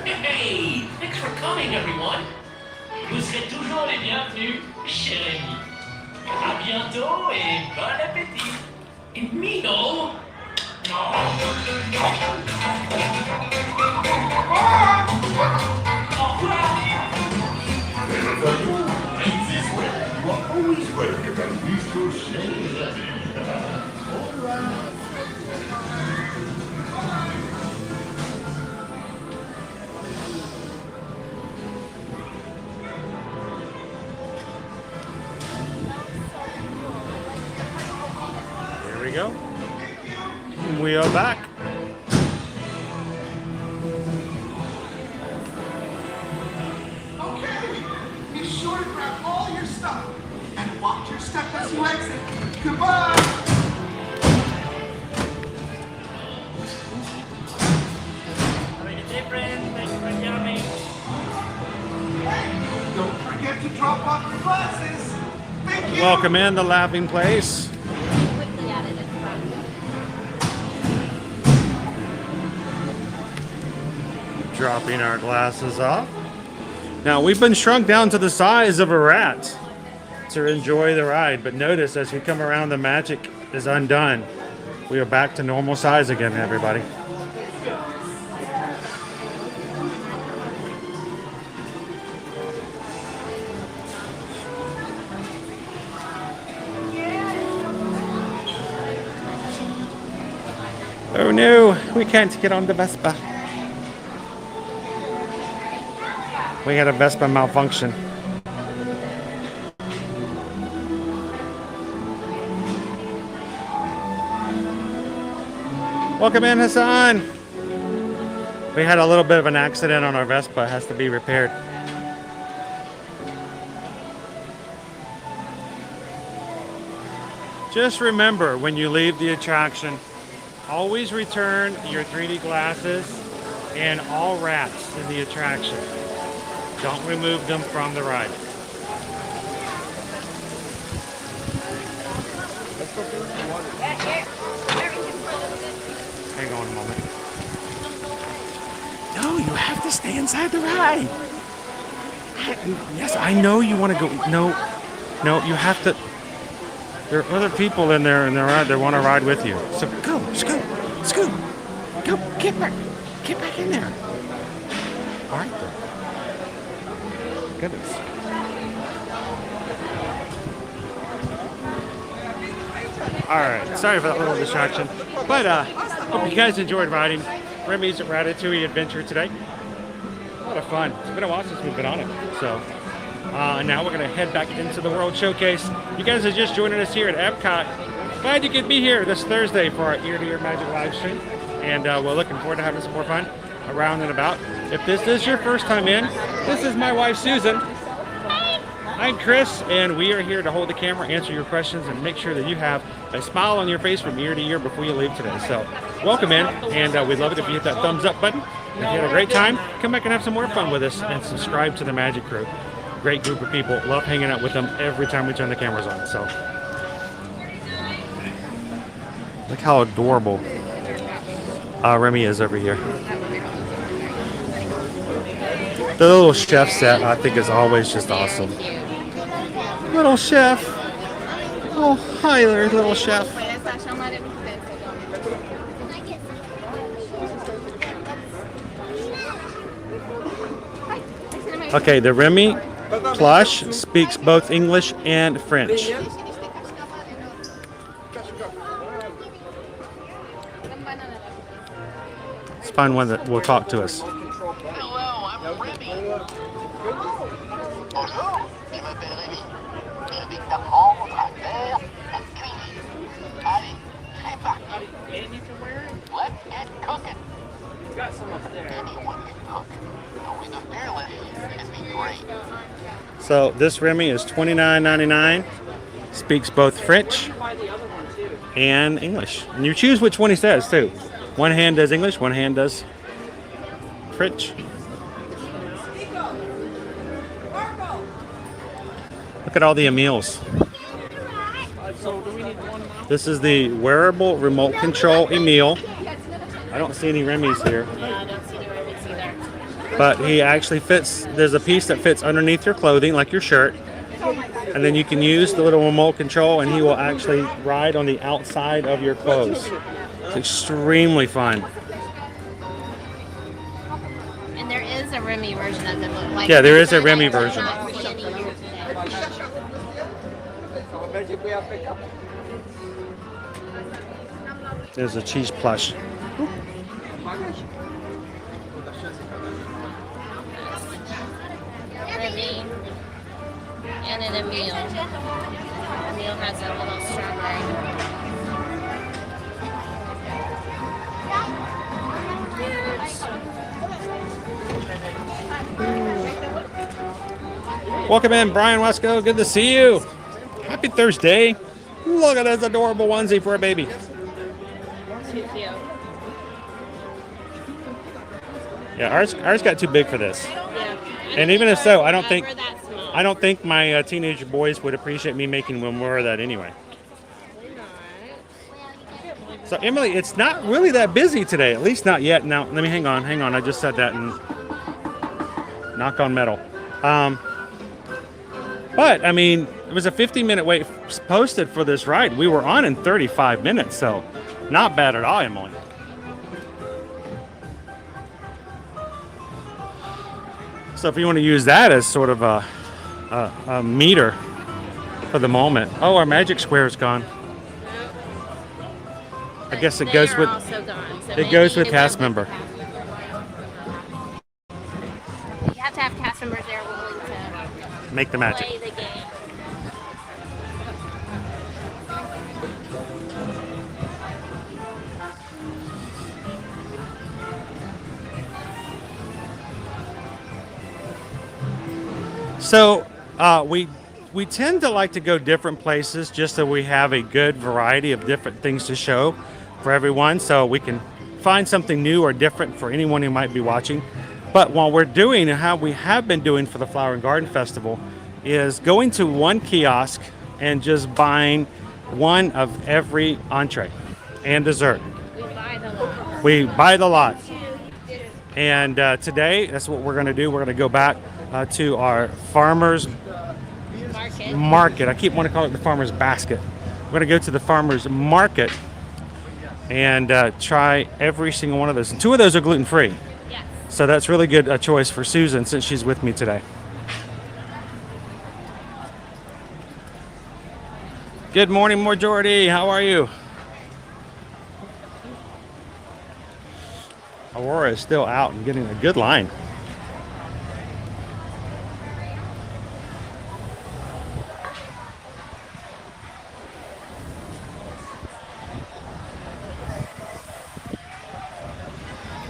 Hey, thanks for coming, everyone. Vous serez toujours les bienvenus, cher ami. À bientôt et bon appétit. And Mino. Au revoir. You are always welcome at Bistro Shoreside. Here we go. We are back. Okay. Be sure to grab all your stuff and watch your step as you exit. Goodbye. Hey, don't forget to drop off your glasses. Thank you. Welcome in the laughing place. Quickly added it from. Dropping our glasses off. Now we've been shrunk down to the size of a rat to enjoy the ride, but notice as we come around, the magic is undone. We are back to normal size again, everybody. Oh no, we can't get on the Vespa. We had a Vespa malfunction. Welcome in, Hassan. We had a little bit of an accident on our Vespa. It has to be repaired. Just remember, when you leave the attraction, always return your 3D glasses and all wraps in the attraction. Don't remove them from the ride. Hang on a moment. No, you have to stay inside the ride. Yes, I know you want to go. No, you have to. There are other people in there and they want to ride with you. So go, scoot, go, get back in there. All right, then. Goodness. All right, sorry for that little distraction, but hope you guys enjoyed riding Remy's Ratatouille adventure today. A lot of fun. It's been a while since we've been on it, so. Now we're going to head back into the World Showcase. You guys are just joining us here at Epcot. Glad you could be here this Thursday for our Ear to Ear Magic live stream. And we're looking forward to having some more fun around and about. If this is your first time in, this is my wife, Susan. I'm Chris, and we are here to hold the camera, answer your questions, and make sure that you have a smile on your face from ear to ear before you leave today. So welcome in, and we'd love it if you hit that thumbs up button. If you had a great time, come back and have some more fun with us and subscribe to the Magic Crew. Great group of people. Love hanging out with them every time we turn the cameras on. So, look how adorable Remy is over here. The little chef set, I think, is always just awesome. Little chef. Oh, hi there, little chef. Okay, the Remy plush speaks both English and French. Let's find one that will talk to us. Hello, I'm Remy. Bonjour, je m'appelle Remy. J'invite à rendre à terre la cuisine. Allez, c'est parti. Let's get cooking. Anyone can cook, but with the fearless, it'd be great. So this Remy is $29.99. Speaks both French and English. And you choose which one he says too. One hand does English, one hand does French. Look at all the Emils. This is the wearable remote control Emil. I don't see any Remy's here. Yeah, I don't see the Remy's either. But he actually fits, there's a piece that fits underneath your clothing, like your shirt. And then you can use the little remote control and he will actually ride on the outside of your clothes. It's extremely fun. And there is a Remy version of them. Like, Yeah, there is a Remy version. Not see any here today. There's a cheese plush. Remy and an Emil. Emil has a little strawberry. Welcome in, Brian Wesco. Good to see you. Happy Thursday. Look at this adorable onesie for a baby. Too cute. Yeah, ours got too big for this. Yeah. And even if so, I don't think We're that small. I don't think my teenage boys would appreciate me making one more of that anyway. So Emily, it's not really that busy today, at least not yet. Now, let me hang on. I just said that and knock on metal. But I mean, it was a 15-minute wait posted for this ride. We were on in 35 minutes, so not bad at all, Emily. So if you want to use that as sort of a meter for the moment. Oh, our magic square is gone. I guess it goes with it goes with cast member. You have to have cast members there willing to Make the magic. play the game. So we tend to like to go different places just so we have a good variety of different things to show for everyone, so we can find something new or different for anyone who might be watching. But while we're doing and how we have been doing for the Flower and Garden Festival is going to one kiosk and just buying one of every entree and dessert. We buy the lot. We buy the lot. And today, that's what we're going to do. We're going to go back to our farmer's market. I keep wanting to call it the farmer's basket. We're going to go to the farmer's market and try every single one of those. And 2 of those are gluten-free. Yes. So that's really good choice for Susan since she's with me today. Good morning, Majority. How are you? Aurora is still out and getting a good line.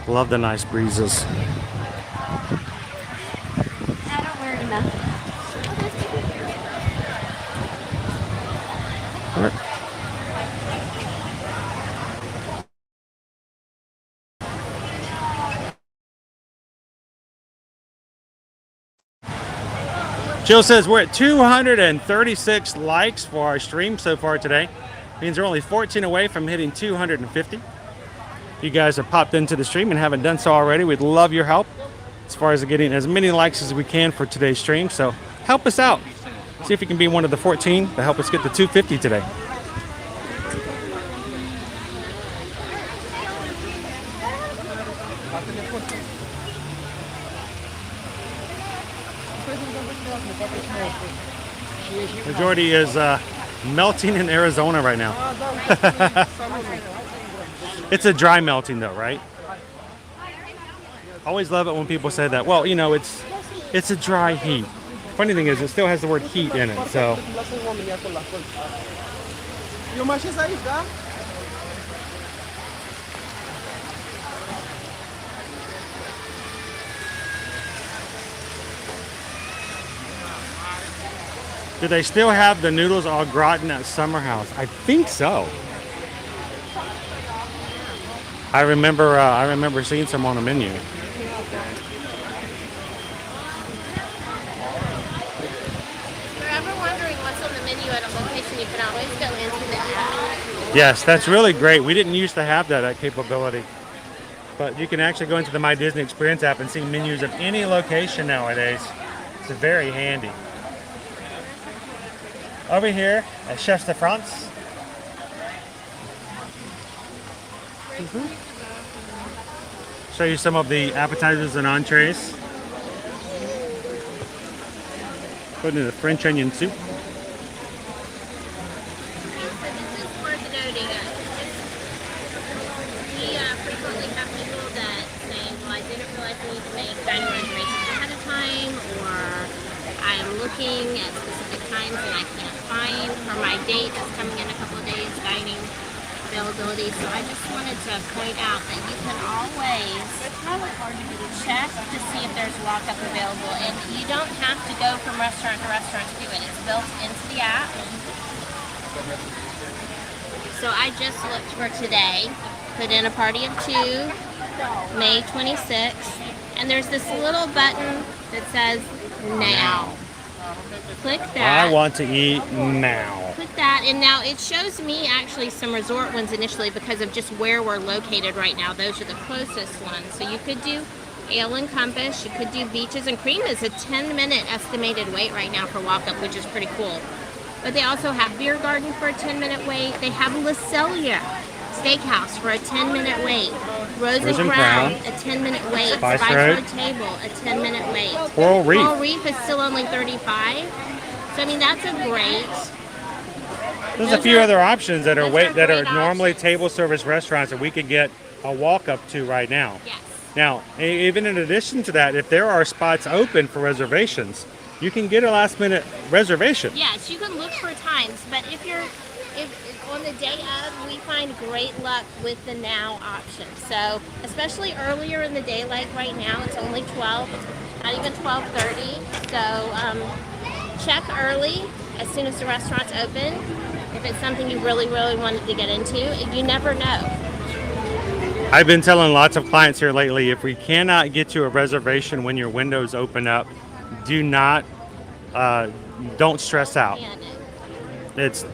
Love the nice breezes. I don't wear enough. All right. Jill says we're at 236 likes for our stream so far today. Means we're only 14 away from hitting 250. You guys have popped into the stream and haven't done so already. We'd love your help as far as getting as many likes as we can for today's stream. So help us out. See if you can be one of the 14 to help us get to 250 today. Majority is melting in Arizona right now. It's a dry melting though, right? Always love it when people say that. Well, you know, it's a dry heat. Funny thing is, it still has the word heat in it, so. Do they still have the noodles au gratin at Summer House? I think so. I remember seeing some on the menu. If you're ever wondering what's on the menu at a location, you can always go into the app. Yes, that's really great. We didn't used to have that capability. But you can actually go into the My Disney Experience app and see menus of any location nowadays. It's very handy. Over here at Chef de France. Show you some of the appetizers and entrees. Put in the French onion soup. So this is worth noting. We frequently have people that say, well, I didn't realize I need to make dining reservations ahead of time, or I'm looking at specific times and I can't find for my date that's coming in a couple of days, dining availability. So I just wanted to point out that you can always check to see if there's walk-up available, and you don't have to go from restaurant to restaurant to do it. It's built into the app. So I just looked for today, put in a party of 2, May 26th, and there's this little button that says now. Click that. I want to eat now. Click that, and now it shows me actually some resort ones initially because of just where we're located right now. Those are the closest ones. So you could do Ale and Compass, you could do Beaches and Cream. Is a 10-minute estimated wait right now for walk-up, which is pretty cool. But they also have Beer Garden for a 10-minute wait. They have La Celia Steakhouse for a 10-minute wait. Rose and Crown, a 10-minute wait. Spice Road Road Table, a 10-minute wait. Coral Reef. Coral Reef is still only 35. So I mean that's a great. There's a few other options that are those are great normally options. table service restaurants that we could get a walk up to right now. Yes. Now, even in addition to that, if there are spots open for reservations, you can get a last minute reservation. Yes, you can look for times, but if on the day of, we find great luck with the now option. So especially earlier in the day, like right now, it's only 12, not even 12:30. So check early as soon as the restaurant's open. If it's something you really, really wanted to get into, you never know. I've been telling lots of clients here lately, if we cannot get you a reservation when your windows open up, don't stress out. It's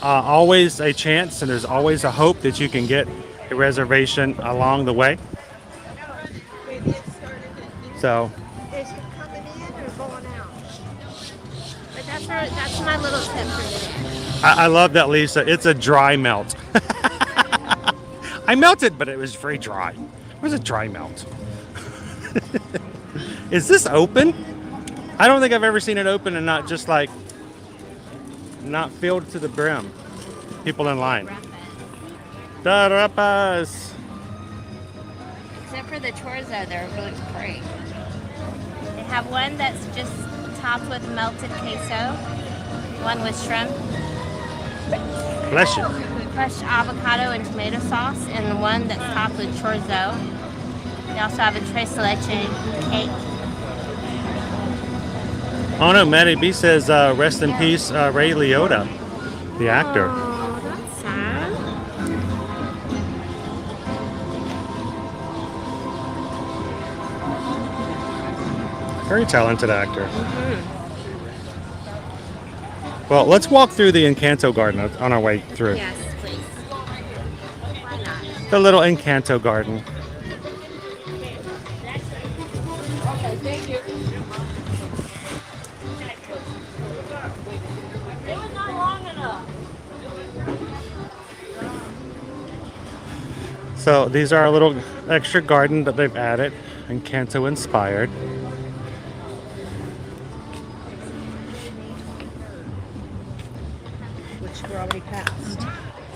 always a chance, and there's always a hope that you can get a reservation along the way. So. Is it coming in or going out? But that's my little tip for today. I love that, Lisa. It's a dry melt. I melted, but it was very dry. It was a dry melt. Is this open? I don't think I've ever seen it open and not just like not filled to the brim. People in line. The rapas. Except for the chorizo, they're really great. They have one that's just topped with melted queso, one with shrimp, Bless you. fresh avocado and tomato sauce, and one that's topped with chorizo. They also have a tres leche cake. Oh no, Maddie B says rest in peace, Ray Liotta, the actor. Oh, that's sad. Very talented actor. Well, let's walk through the Encanto garden on our way through. Yes, please. Why not? The little Encanto garden. Okay, thank you. It was not long enough. So these are a little extra garden that they've added, Encanto inspired. Which we're already past.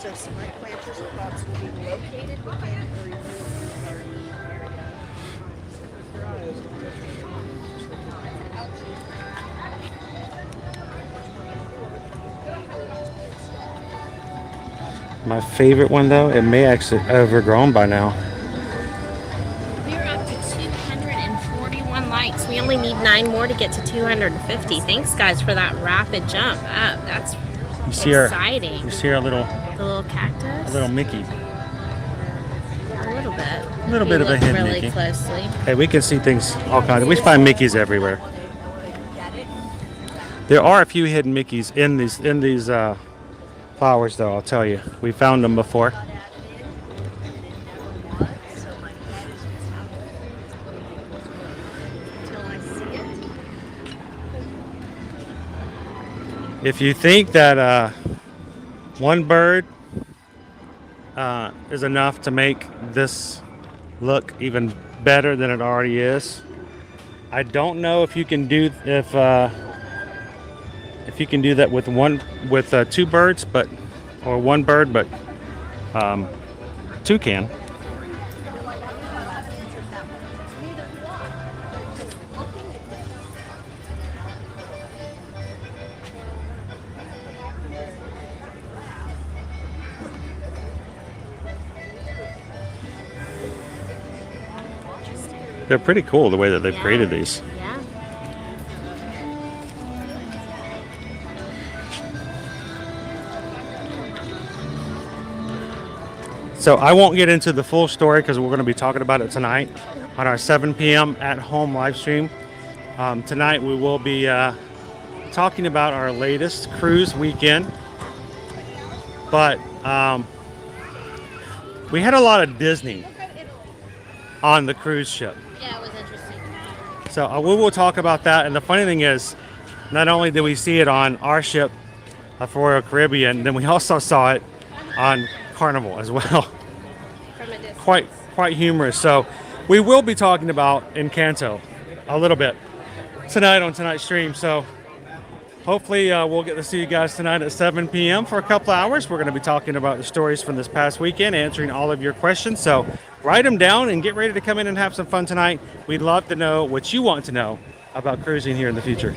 So smart planters and pots will be located within or removed from the garden area. My favorite one though, it may actually overgrown by now. We're up to 241 21 likes. We only need 9 more to get to 250. Thanks, guys, for that rapid jump up. That's exciting. You see our little, the little cactus? a little Mickey. A little bit. A little bit of a hidden really Mickey. Closely. Hey, we can see things all kinds. We find Mickeys everywhere. There are a few hidden Mickeys in these flowers, though. I'll tell you, we found them before. If you think that one bird is enough to make this look even better than it already is, I don't know if you can do if you can do that with two birds, or one bird, but two can. They're pretty cool the way that they've created these. Yeah. So I won't get into the full story because we're going to be talking about it tonight on our 7 p.m. at home live stream. Tonight we will be talking about our latest cruise weekend. But we had a lot of Disney on the cruise ship. Yeah, it was interesting. So we will talk about that. And the funny thing is, not only did we see it on our ship for Royal Caribbean, then we also saw it on Carnival as well. From a distance. Quite humorous. So we will be talking about Encanto a little bit tonight on tonight's stream. So hopefully we'll get to see you guys tonight at 7 p.m. for a couple hours. We're going to be talking about the stories from this past weekend, answering all of your questions. So write them down and get ready to come in and have some fun tonight. We'd love to know what you want to know about cruising here in the future.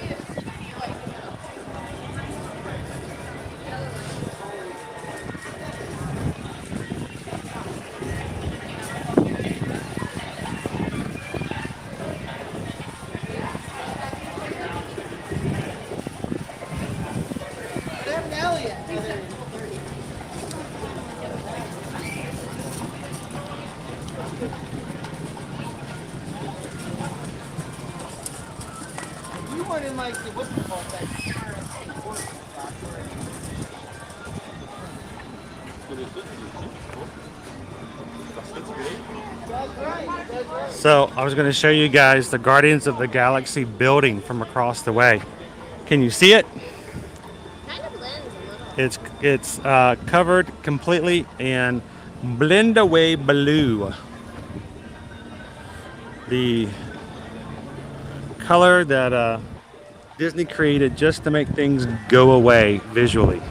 So I was going to show you guys the Guardians of the Galaxy building from across the way. Can you see it? Kind of blends a little. It's covered completely in blend away blue. The color that Disney created just to make things go away visually.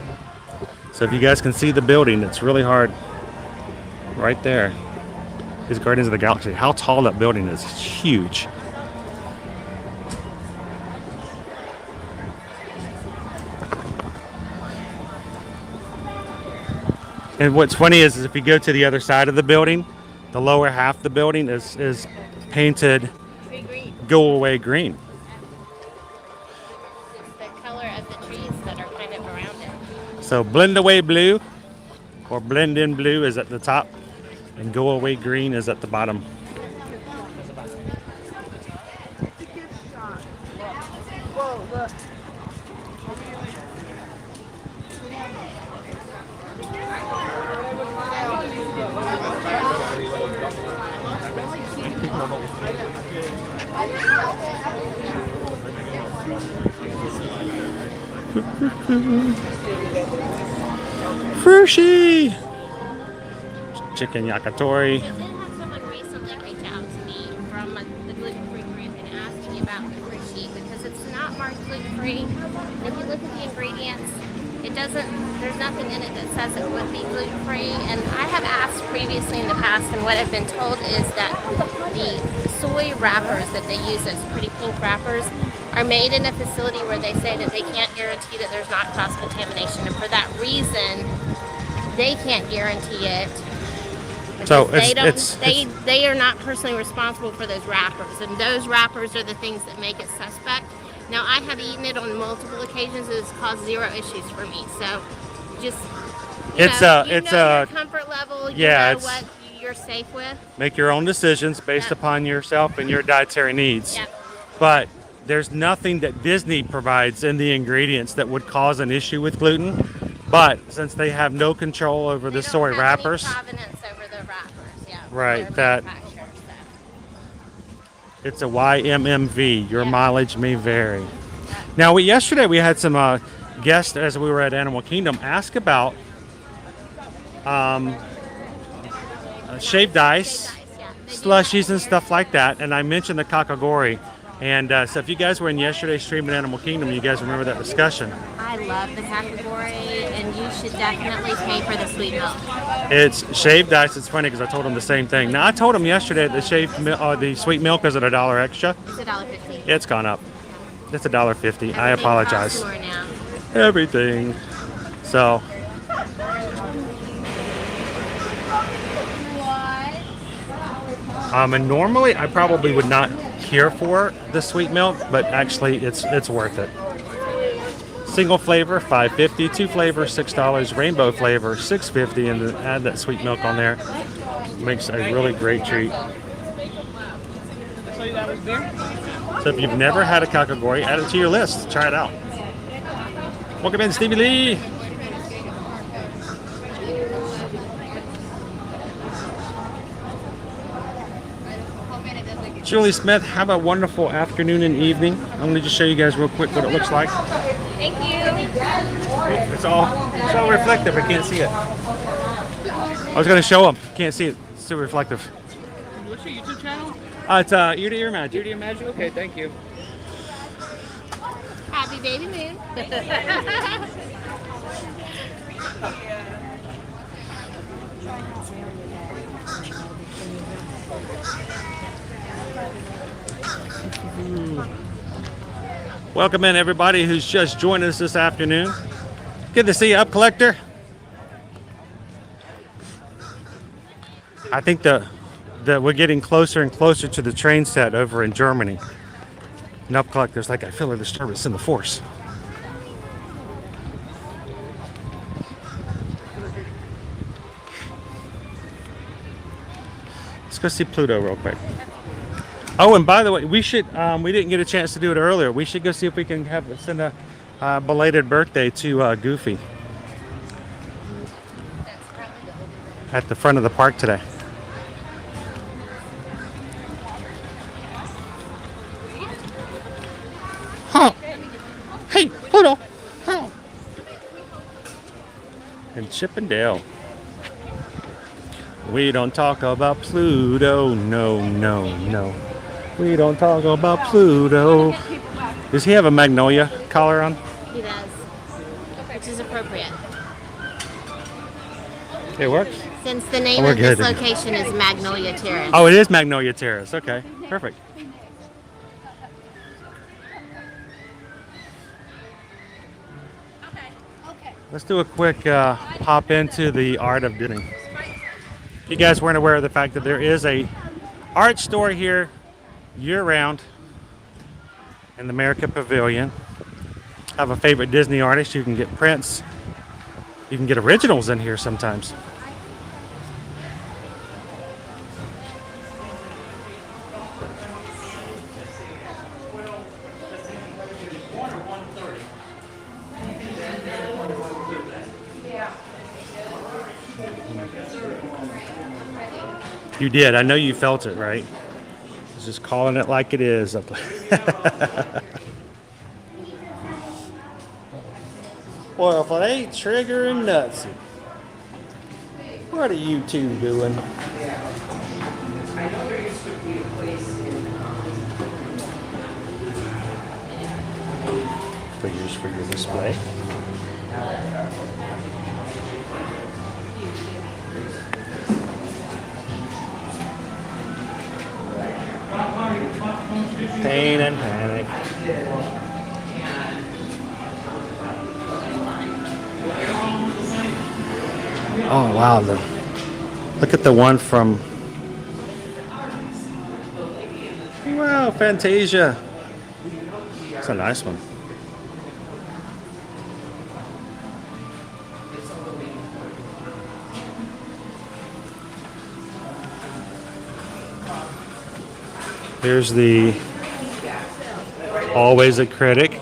So if you guys can see the building, it's really hard. Right there is Guardians of the Galaxy. How tall that building is. It's huge. And what's funny is if you go to the other side of the building, the lower half of the building is painted go away green. It's the color of the trees that are kind of around it. So blend away blue or blend in blue is at the top and go away green is at the bottom. Frushi! Chicken yakitori. I did have someone recently reach out to me from the gluten-free group and ask me about the free sheet because it's not marked gluten-free. And if you look at the ingredients, there's nothing in it that says it would be gluten-free. And I have asked previously in the past, and what I've been told is that the soy wrappers that they use, those pretty pink wrappers, are made in a facility where they say that they can't guarantee that there's not cross-contamination. And for that reason, they can't guarantee it. So Because they are not personally responsible for those wrappers, and those wrappers are the things that make it suspect. Now, I have eaten it on multiple occasions. It's caused 0 issues for me. So, just your comfort level. You know what you're safe with. Make your own decisions based upon yourself and your dietary needs. Yep. But there's nothing that Disney provides in the ingredients that would cause an issue with gluten. But since they have no control over the soy wrappers, provenance over the wrappers, yeah. Right, that it's a YMMV. Your mileage may vary. Now, yesterday we had some guests as we were at Animal Kingdom ask about shaved ice, slushies, and stuff like that, and I mentioned the kakagori. And so if you guys were in yesterday's stream at Animal Kingdom, you guys remember that discussion. I love the kakagori, and you should definitely pay for the sweet milk. It's shaved ice. It's funny because I told them the same thing. Now, I told them yesterday that the sweet milk is at $1 extra. It's $1.50. It's gone up. It's $1.50. I apologize. Costs more now. Everything. So. And normally I probably would not care for the sweet milk, but actually it's worth it. Single flavor $5.50, 2 flavor $6, rainbow flavor $6.50, and to add that sweet milk on there makes a really great treat. So if you've never had a kakagori, add it to your list. Try it out. Welcome in, Stevie Lee. Julie Smith, have a wonderful afternoon and evening. I'm going to just show you guys real quick what it looks like. Thank you. It's all reflective. I can't see it. I was going to show them. Can't see it. It's too reflective. What's your YouTube channel? It's Ear to Ear Magic. Ear to Ear Magic? Okay, thank you. Happy baby moon. Welcome in everybody who's just joined us this afternoon. Good to see you, Up Collector. I think that we're getting closer and closer to the train set over in Germany. And Up Collector's like, I feel a disturbance in the force. Let's go see Pluto real quick. Oh, and by the way, we should, we didn't get a chance to do it earlier. We should go see if we can send a belated birthday to Goofy at the front of the park today. Huh. Hey, Pluto. Huh. And Chip and Dale. We don't talk about Pluto. No, no, no. We don't talk about Pluto. Does he have a magnolia collar on? He does, which is appropriate. It works? Since the name of this location is Magnolia Terrace. Oh, it is Magnolia Terrace. Okay, perfect. Let's do a quick pop into the Art of Disney. You guys weren't aware of the fact that there is a art store here year-round in the America Pavilion. Have a favorite Disney artist, you can get prints. You can get originals in here sometimes. You did. I know you felt it, right? I was just calling it like it is. Well, if it ain't Trigger and Nutsy, what are you two doing? Figures for your display. Pain and panic. Oh wow, Look at the one from, wow, Fantasia. It's a nice one. Here's the Always a Critic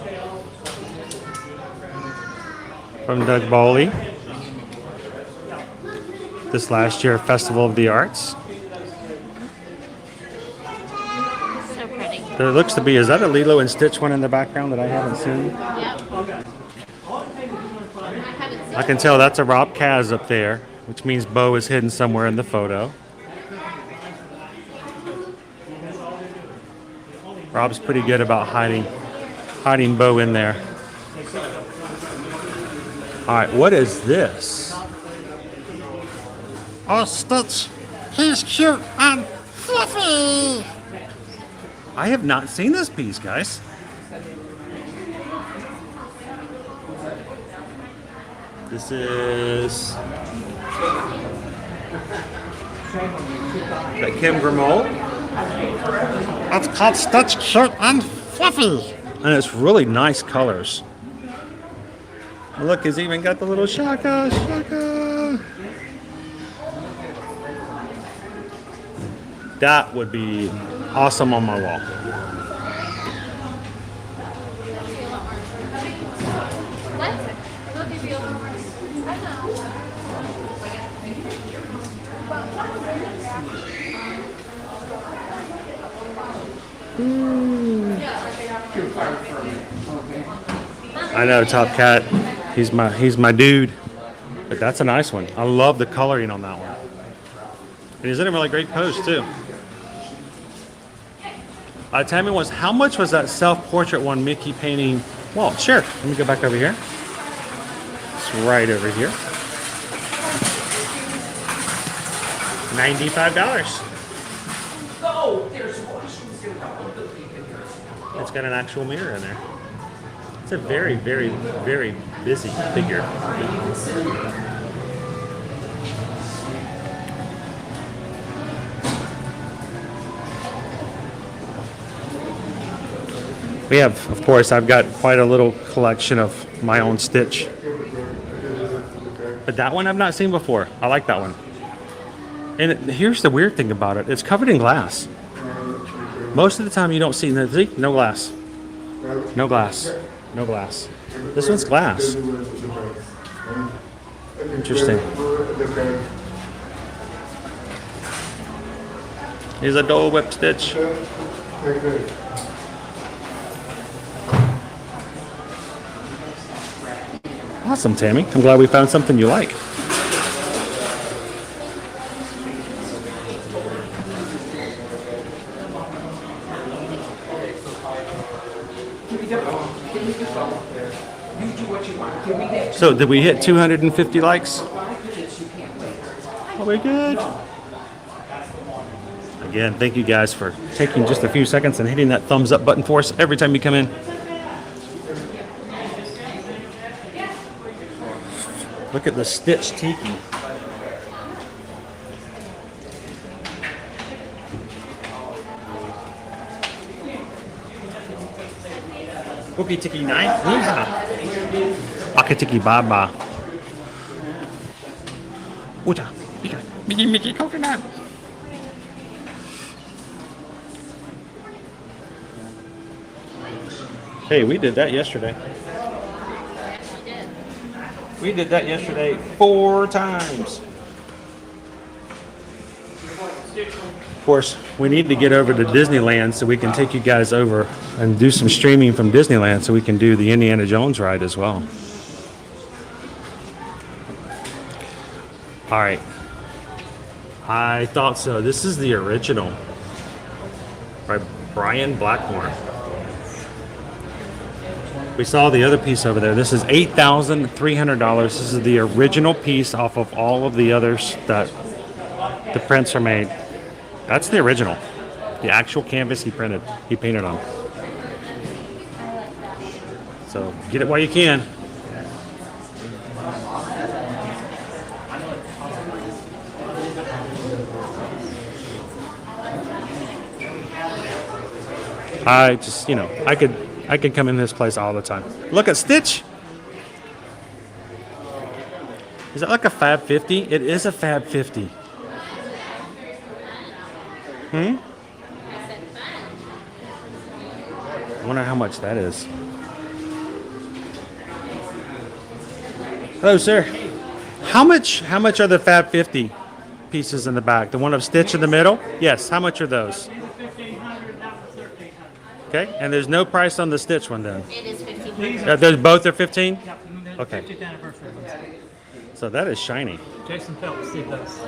from Doug Bowley. This last year, Festival of the Arts. So pretty. There looks to be, is that a Lilo and Stitch one in the background that I haven't seen? Yep. I haven't seen I can tell that's a Rob Kaz up there, which means Bo is hidden somewhere in the photo. Rob's pretty good about hiding Bo in there. All right, what is this? Oh, Stitch, he's cute and fluffy. I have not seen this piece, guys. This is that Kim Grimaud. It's called Stitch, cute and fluffy. And it's really nice colors. Look, he's even got the little shaka. That would be awesome on my wall. I know, Top Cat. He's my dude. But that's a nice one. I love the coloring on that one. And he's in a really great pose too. Tell me once, how much was that self-portrait one Mickey painting Walt? Sure. Let me go back over here. It's right over here. $95. It's got an actual mirror in there. It's a very, very, very busy figure. We have, of course, I've got quite a little collection of my own Stitch. But that one I've not seen before. I like that one. And here's the weird thing about it. It's covered in glass. Most of the time you don't see, see? No glass. No glass. No glass. This one's glass. Interesting. Here's a Dole Whip Stitch. Awesome, Tammy. I'm glad we found something you like. So, did we hit 250 likes? Are we good? Again, thank you guys for taking just a few seconds and hitting that thumbs up button for us every time you come in. Look at the Stitch Tiki. Cookie Tiki 9. Yeehaw. Akatiki Baba. Uta. Mickey Coconut. Hey, we did that yesterday. We did that yesterday 4 times. Of course, we need to get over to Disneyland so we can take you guys over and do some streaming from Disneyland so we can do the Indiana Jones ride as well. All right. I thought so. This is the original by Brian Blackmore. We saw the other piece over there. This is $8,300. This is the original piece off of all of the others that the prints are made. That's the original. The actual canvas he painted on. So get it while you can. I just, you know, I could come in this place all the time. Look at Stitch. Is that like a Fab 50? It is a Fab 50. I wonder how much that is. Hello, sir. How much are the Fab 50 pieces in the back? The one of Stitch in the middle? Yes. How much are those? Okay. And there's no price on the Stitch one then? It is 15. Those both are 15? Yep. Okay. 50th anniversary. So that is shiny. Jason Phelps did those.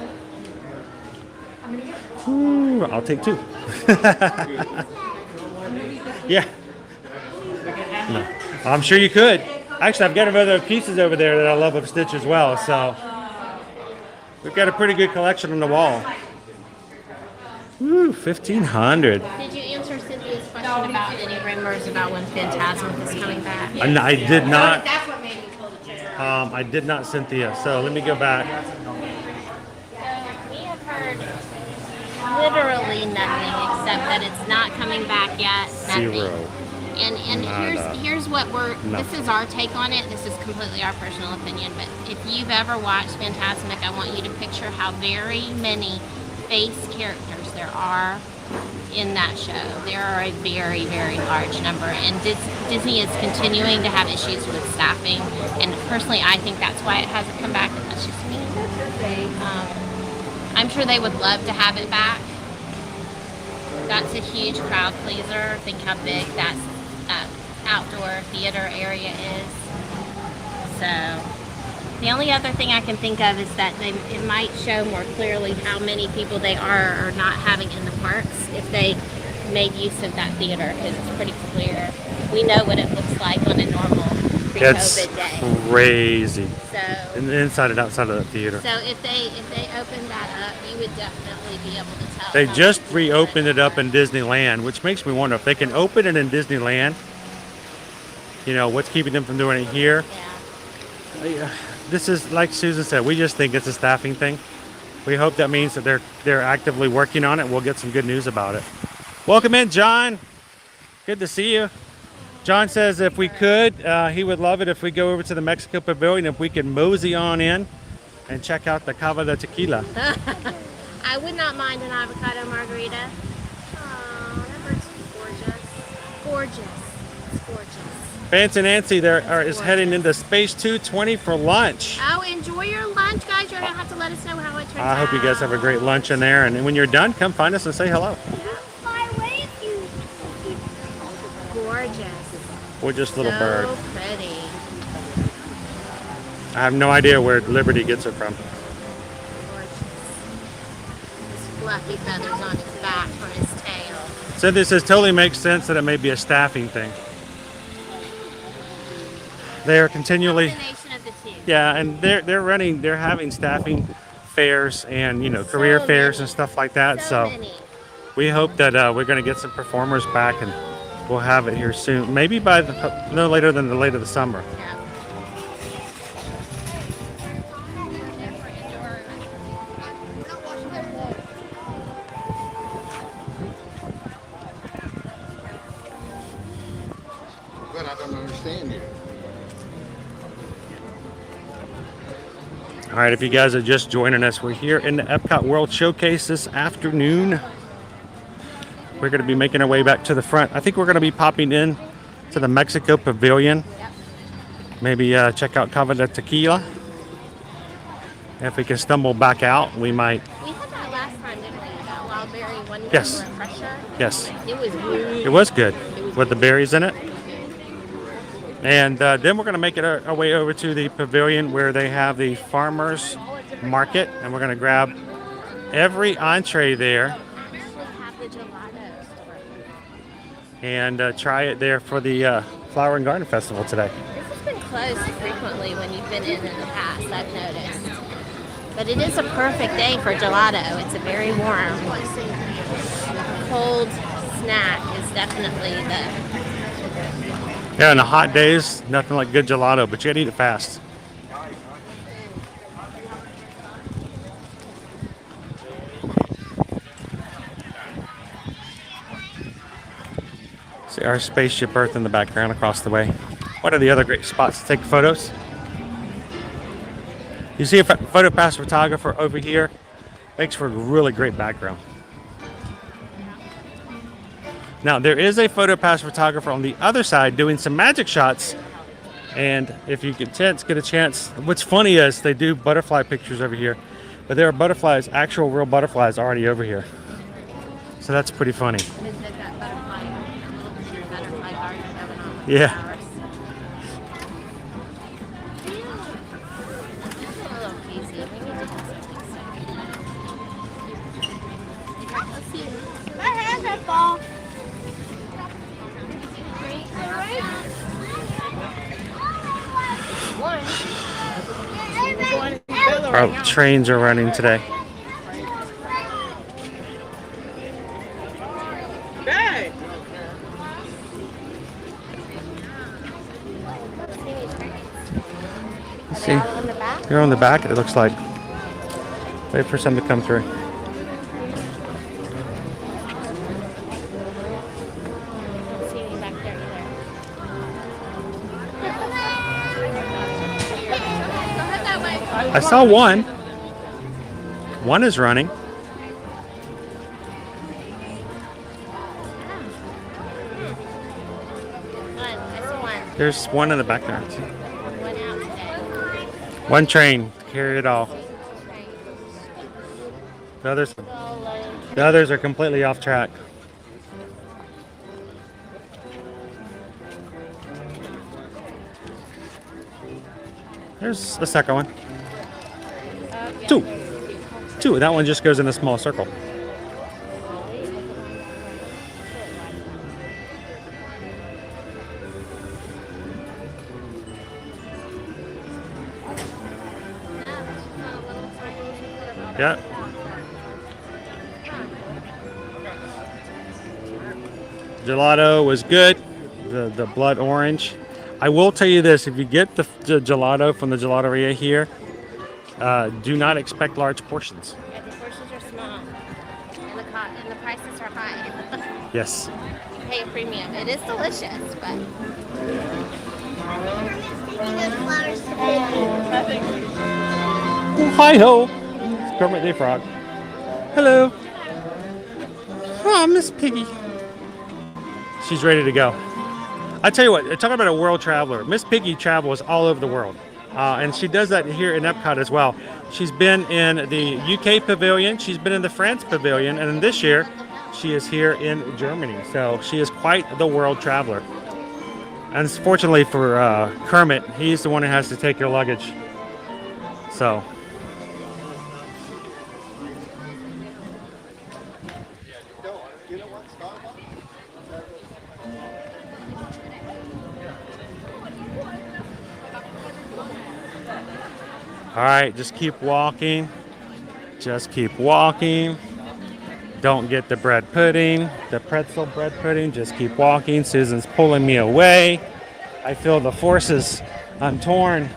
Ooh, I'll take 2. Yeah. No. I'm sure you could. Actually, I've got other pieces over there that I love of Stitch as well. So we've got a pretty good collection on the wall. Ooh, 1,500. Did you answer Cynthia's question about any rumors about when Phantasmic is coming back? I did not. That's what made me pull the trigger. I did not, Cynthia. So let me go back. We have heard literally nothing except that it's not coming back yet. Nothing. 0. And here's what this is our take on it. This is completely our personal opinion. But if you've ever watched Phantasmic, I want you to picture how very many face characters there are in that show. There are a very, very large number, and Disney is continuing to have issues with staffing. And personally, I think that's why it hasn't come back. And that's just me. I'm sure they would love to have it back. That's a huge crowd pleaser. Think how big that outdoor theater area is. So the only other thing I can think of is that it might show more clearly how many people they are or not having in the parks if they made use of that theater, because it's pretty clear. We know what it looks like on a normal pre-COVID day. Crazy. So Inside and outside of the theater. So if they opened that up, you would definitely be able to tell. They just reopened it up in Disneyland, which makes me wonder if they can open it in Disneyland. You know, what's keeping them from doing it here? Yeah. This is, like Susan said, we just think it's a staffing thing. We hope that means that they're actively working on it. We'll get some good news about it. Welcome in, John. Good to see you. John says if we could, he would love it if we go over to the Mexico Pavilion, if we could mosey on in and check out the Cava de Tequila. I would not mind an avocado margarita. Oh, that bird's gorgeous. Gorgeous. It's gorgeous. Fancy Nancy is heading into Space 220 for lunch. Oh, enjoy your lunch, guys. You're going to have to let us know how it turns out. I hope you guys have a great lunch in there. And when you're done, come find us and say hello. Gorgeous. Gorgeous little So bird. pretty. I have no idea where Liberty gets it from. Gorgeous. His fluffy feathers on his back for his tail. So this totally makes sense that it may be a staffing thing. They are continually, Combination of the two. yeah, and they're having staffing fairs and career fairs and stuff like that. So many. we hope that we're going to get some performers back, and we'll have it here soon. Maybe by no later than the late of the summer. Yeah. But I don't understand you. All right, if you guys are just joining us, we're here in the Epcot World Showcase this afternoon. We're going to be making our way back to the front. I think we're going to be popping in to the Mexico Pavilion. Maybe check out Cava de Tequila. If we can stumble back out, we might. We had that last time, didn't we? That wild berry one Yes. refresher. Yes. It was good. It was good with the berries in it. And then we're going to make it our way over to the pavilion where they have the farmers market, and we're going to grab every entree there Have the gelato store. and try it there for the Flower and Garden Festival today. This has been closed frequently when you've been in the past, I've noticed. But it is a perfect day for gelato. It's a very warm, cold snack is definitely the... Yeah, on the hot days, nothing like good gelato, but you gotta eat it fast. See our spaceship Earth in the background across the way. What are the other great spots to take photos? You see a photo pass photographer over here. Makes for a really great background. Now there is a photo pass photographer on the other side doing some magic shots. And if you get a chance, what's funny is they do butterfly pictures over here, but there are butterflies, actual real butterflies already over here. So that's pretty funny. Yeah. Our trains are running today. See, you're on the back, it looks like. Wait for some to come through. I saw one. One is running. There's one in the back there. One train, carry it all. The others are completely off track. There's the second one. Two. That one just goes in a small circle. Yeah. Gelato was good. The blood orange. I will tell you this: if you get the gelato from the gelateria here, do not expect large portions. Yeah, the portions are small, and the prices are high. Yes. You pay a premium. It is delicious, but. Oh, hi ho! It's Kermit the Frog. Hello. Oh, Miss Piggy. She's ready to go. I tell you what, talking about a world traveler, Miss Piggy travels all over the world. And she does that here in Epcot as well. She's been in the UK pavilion, she's been in the France pavilion, and this year she is here in Germany. So she is quite the world traveler. And fortunately for Kermit, he's the one who has to take your luggage. So. All right, just keep walking. Just keep walking. Don't get the bread pudding, the pretzel bread pudding. Just keep walking. Susan's pulling me away. I feel the forces. I'm torn.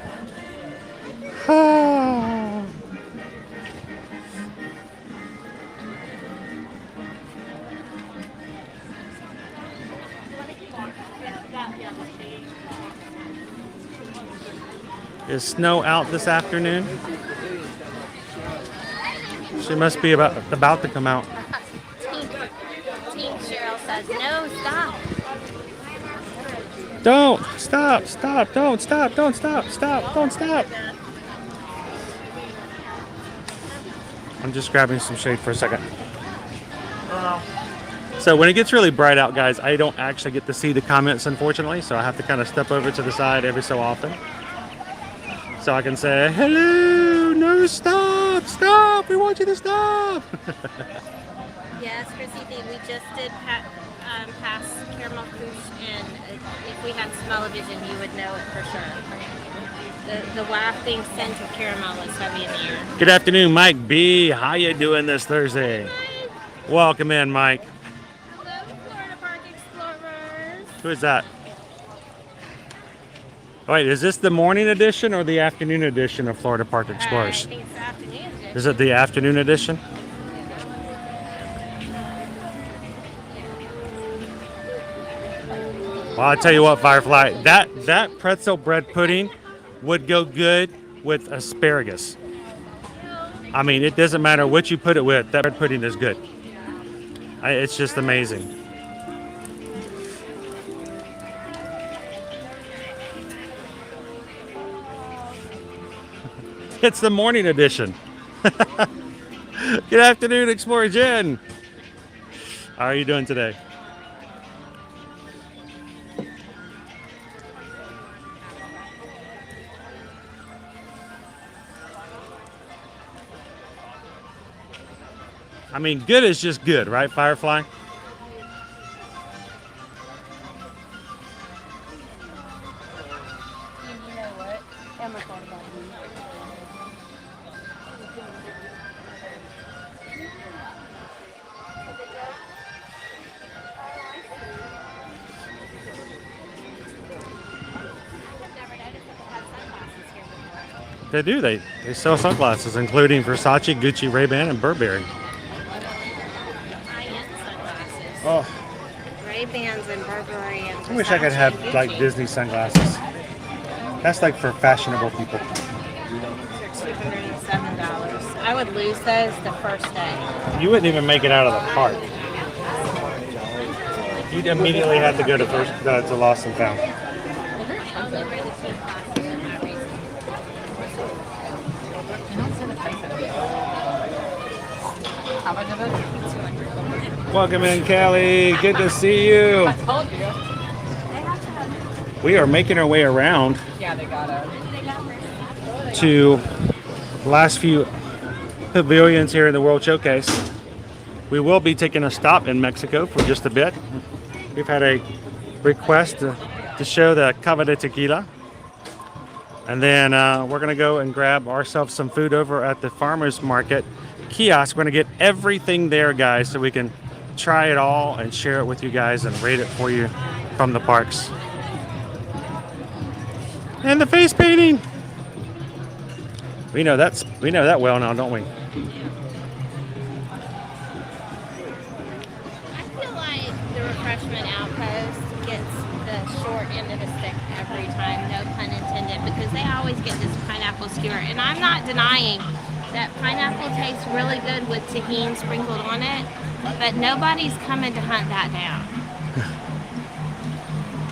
Is snow out this afternoon? She must be about to come out. Team Cheryl says, no, stop. Don't stop, don't stop. I'm just grabbing some shade for a second. So when it gets really bright out, guys, I don't actually get to see the comments, unfortunately, so I have to kind of step over to the side every so often. So I can say, hello, no, stop, we want you to stop. Yes, Chrissy D, we just did pass Caramel Couche, and if we had smell-o-vision, you would know it for sure. The wafting scent of caramel is heavy in the air. Good afternoon, Mike B. How you doing this Thursday? Welcome in, Mike. Hello, Florida Park Explorers. Who is that? Wait, is this the morning edition or the afternoon edition of Florida Park Explorers? I think it's the afternoon edition. Is it the afternoon edition? Well, I'll tell you what, Firefly, that pretzel bread pudding would go good with asparagus. I mean, it doesn't matter what you put it with, that bread pudding is good. It's just amazing. It's the morning edition. Good afternoon, Explorer Jen. How are you doing today? I mean, good is just good, right, Firefly? They do. They sell sunglasses, including Versace, Gucci, Ray-Ban, and Burberry. High-end sunglasses. Oh, Ray-Bans and Burberry and I wish I could have like Disney sunglasses. That's like for fashionable people. $207. I would lose those the first day. You wouldn't even make it out of the park. You'd immediately have to go to Lost and Found. Welcome in, Kelly. Good to see you. We are making our way around to the last few pavilions here in the World Showcase. We will be taking a stop in Mexico for just a bit. We've had a request to show the Cava de Tequila. And then we're going to go and grab ourselves some food over at the farmer's market kiosk. We're going to get everything there, guys, so we can try it all and share it with you guys and rate it for you from the parks. And the face painting. We know that well now, don't we? I feel like the refreshment outpost gets the short end of the stick every time, no pun intended, because they always get this pineapple skewer. And I'm not denying that pineapple tastes really good with tahini sprinkled on it, but nobody's coming to hunt that down.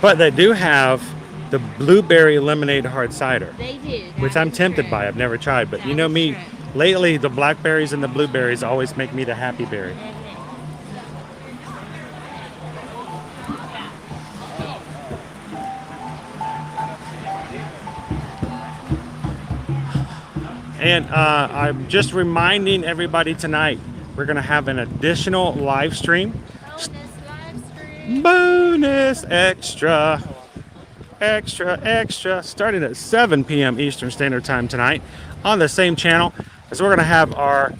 But they do have the blueberry lemonade hard cider. They do. Which I'm tempted by. I've never tried, but you know me, lately the blackberries and the blueberries always make me the happy berry. And I'm just reminding everybody tonight, we're going to have an additional live stream. Bonus extra. Extra. Starting at 7 p.m. Eastern Standard Time tonight on the same channel. So we're going to have our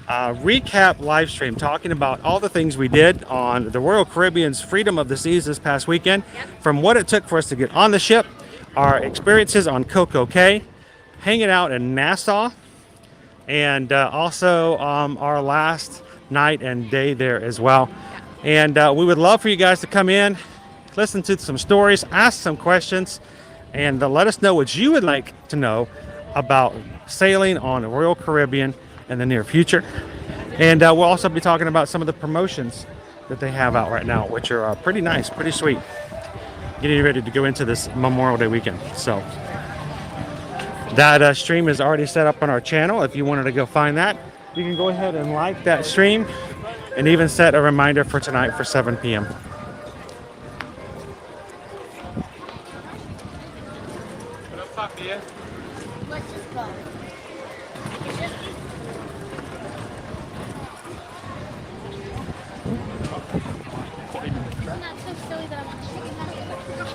recap live stream talking about all the things we did on the Royal Caribbean's Freedom of the Seas this past weekend. From what it took for us to get on the ship, our experiences on Coco Cay, hanging out in Nassau, and also our last night and day there as well. And we would love for you guys to come in, listen to some stories, ask some questions, and let us know what you would like to know about sailing on the Royal Caribbean in the near future. And we'll also be talking about some of the promotions that they have out right now, which are pretty nice, pretty sweet. Getting ready to go into this Memorial Day weekend. So that stream is already set up on our channel. If you wanted to go find that, you can go ahead and like that stream and even set a reminder for tonight for 7 p.m. Let's just go.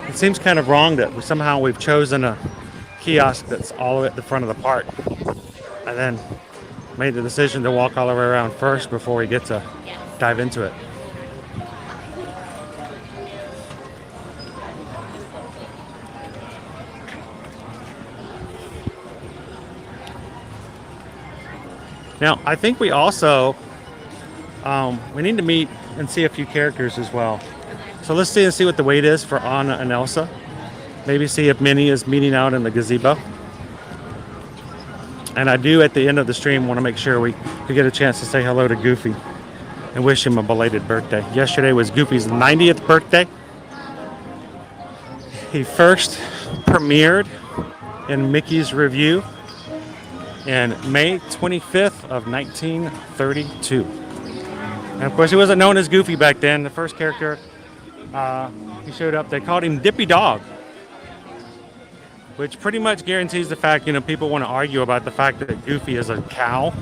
It seems kind of wrong that somehow we've chosen a kiosk that's all the way at the front of the park and then made the decision to walk all the way around first before we get to dive into it. Now, I think we also we need to meet and see a few characters as well. So let's see what the wait is for Anna and Elsa. Maybe see if Minnie is meeting out in the gazebo. And I do, at the end of the stream, want to make sure we get a chance to say hello to Goofy and wish him a belated birthday. Yesterday was Goofy's 90th birthday. He first premiered in Mickey's Review in May 25th of 1932. And of course, he wasn't known as Goofy back then. The first character he showed up, they called him Dippy Dog, which pretty much guarantees the fact, people want to argue about the fact that Goofy is a cow.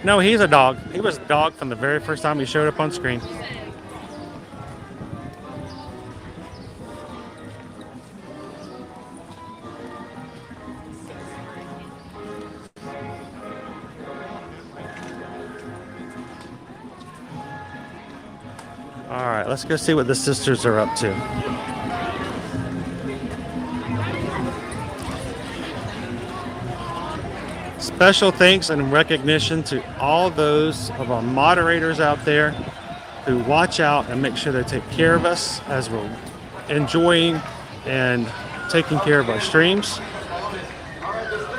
No, he's a dog. He was a dog from the very first time he showed up on screen. All right, let's go see what the sisters are up to. Special thanks and recognition to all those of our moderators out there who watch out and make sure they take care of us as we're enjoying and taking care of our streams.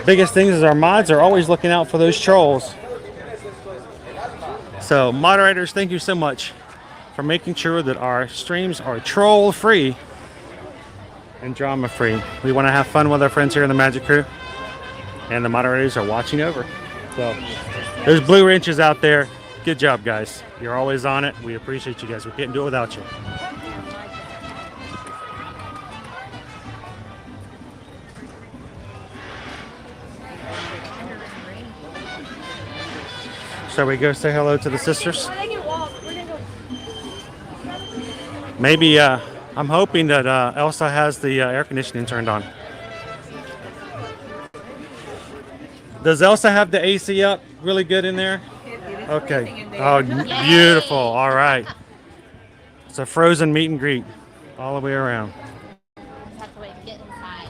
Biggest thing is our mods are always looking out for those trolls. So moderators, thank you so much for making sure that our streams are troll free and drama free. We want to have fun with our friends here in the Magic Crew, and the moderators are watching over. So there's blue wrenches out there. Good job, guys. You're always on it. We appreciate you guys. We couldn't do it without you. Shall we go say hello to the sisters? Maybe, I'm hoping that Elsa has the air conditioning turned on. Does Elsa have the AC up really good in there? Okay. Oh, beautiful. All right. It's a frozen meet and greet all the way around. Have to wait to get inside.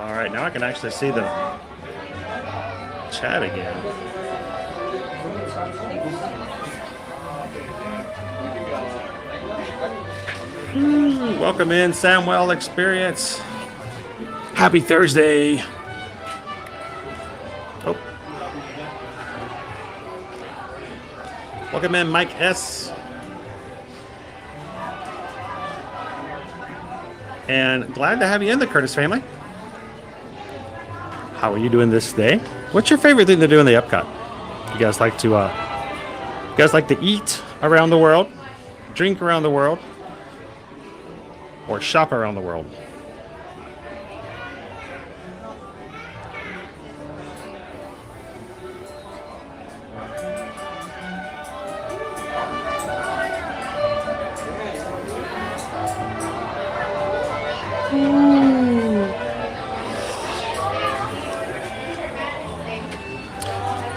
All right, now I can actually see the chat again. Welcome in, Samwell Experience. Happy Thursday. Oh. Welcome in, Mike S. And glad to have you in the Curtis family. How are you doing this day? What's your favorite thing to do in the Epcot? You guys like to eat around the world, drink around the world, or shop around the world?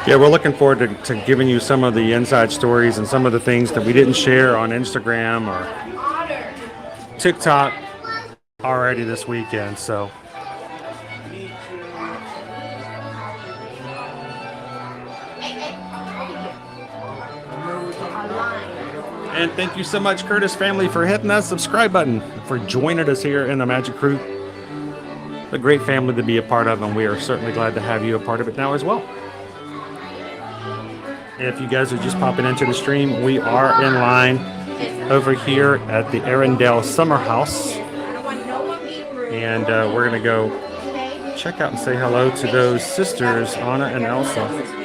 Yeah, we're looking forward to giving you some of the inside stories and some of the things that we didn't share on Instagram or TikTok already this weekend. So and thank you so much, Curtis family, for hitting that subscribe button, for joining us here in the Magic Crew. A great family to be a part of, and we are certainly glad to have you a part of it now as well. If you guys are just popping into the stream, we are in line over here at the Arendelle Summer House. And we're going to go check out and say hello to those sisters, Anna and Elsa.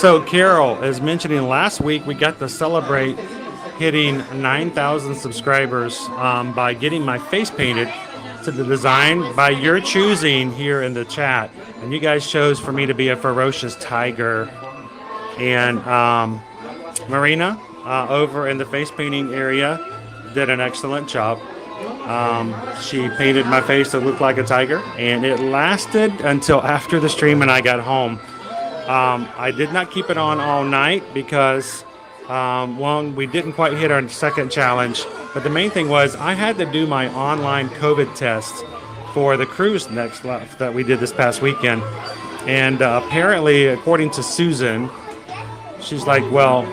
So Carol is mentioning last week we got to celebrate hitting 9,000 subscribers by getting my face painted to the design by your choosing here in the chat. And you guys chose for me to be a ferocious tiger. And Marina over in the face painting area did an excellent job. She painted my face to look like a tiger, and it lasted until after the stream and I got home. I did not keep it on all night because one, we didn't quite hit our second challenge, but the main thing was I had to do my online COVID test for the cruise next that we did this past weekend. And apparently, according to Susan, she's like, well,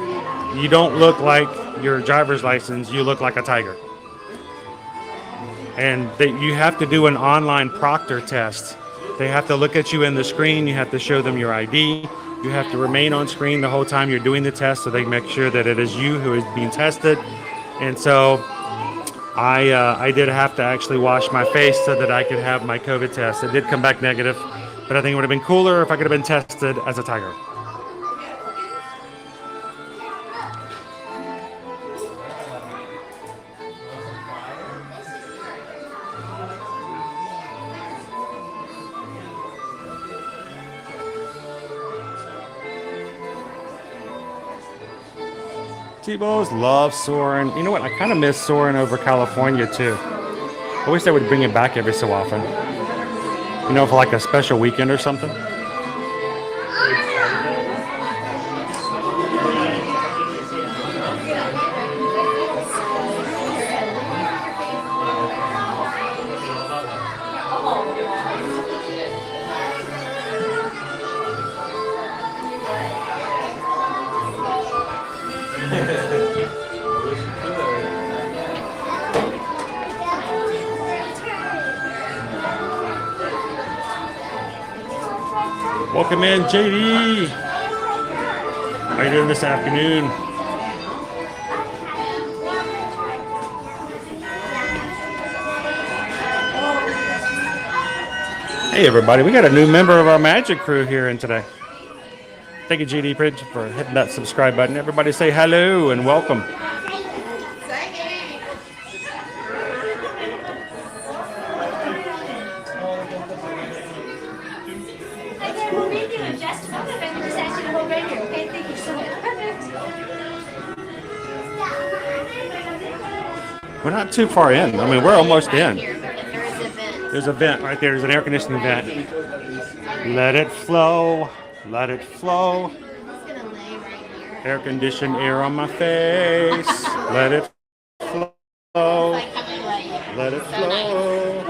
you don't look like your driver's license, you look like a tiger. And you have to do an online proctor test. They have to look at you in the screen, you have to show them your ID, you have to remain on screen the whole time you're doing the test so they make sure that it is you who is being tested. And so I did have to actually wash my face so that I could have my COVID test. It did come back negative, but I think it would have been cooler if I could have been tested as a tiger. T-Bows love soaring. You know what? I kind of miss soaring over California too. I wish they would bring it back every so often. You know, for like a special weekend or something. Welcome in, JD. How are you doing this afternoon? Hey, everybody. We got a new member of our magic crew here in today. Thank you, JD Bridge, for hitting that subscribe button. Everybody say hello and welcome. We're not too far in. I mean, we're almost in. There's a vent right there. There's an air conditioning vent. Let it flow. Let it flow. Air conditioned air on my face. Let it flow. Let it flow.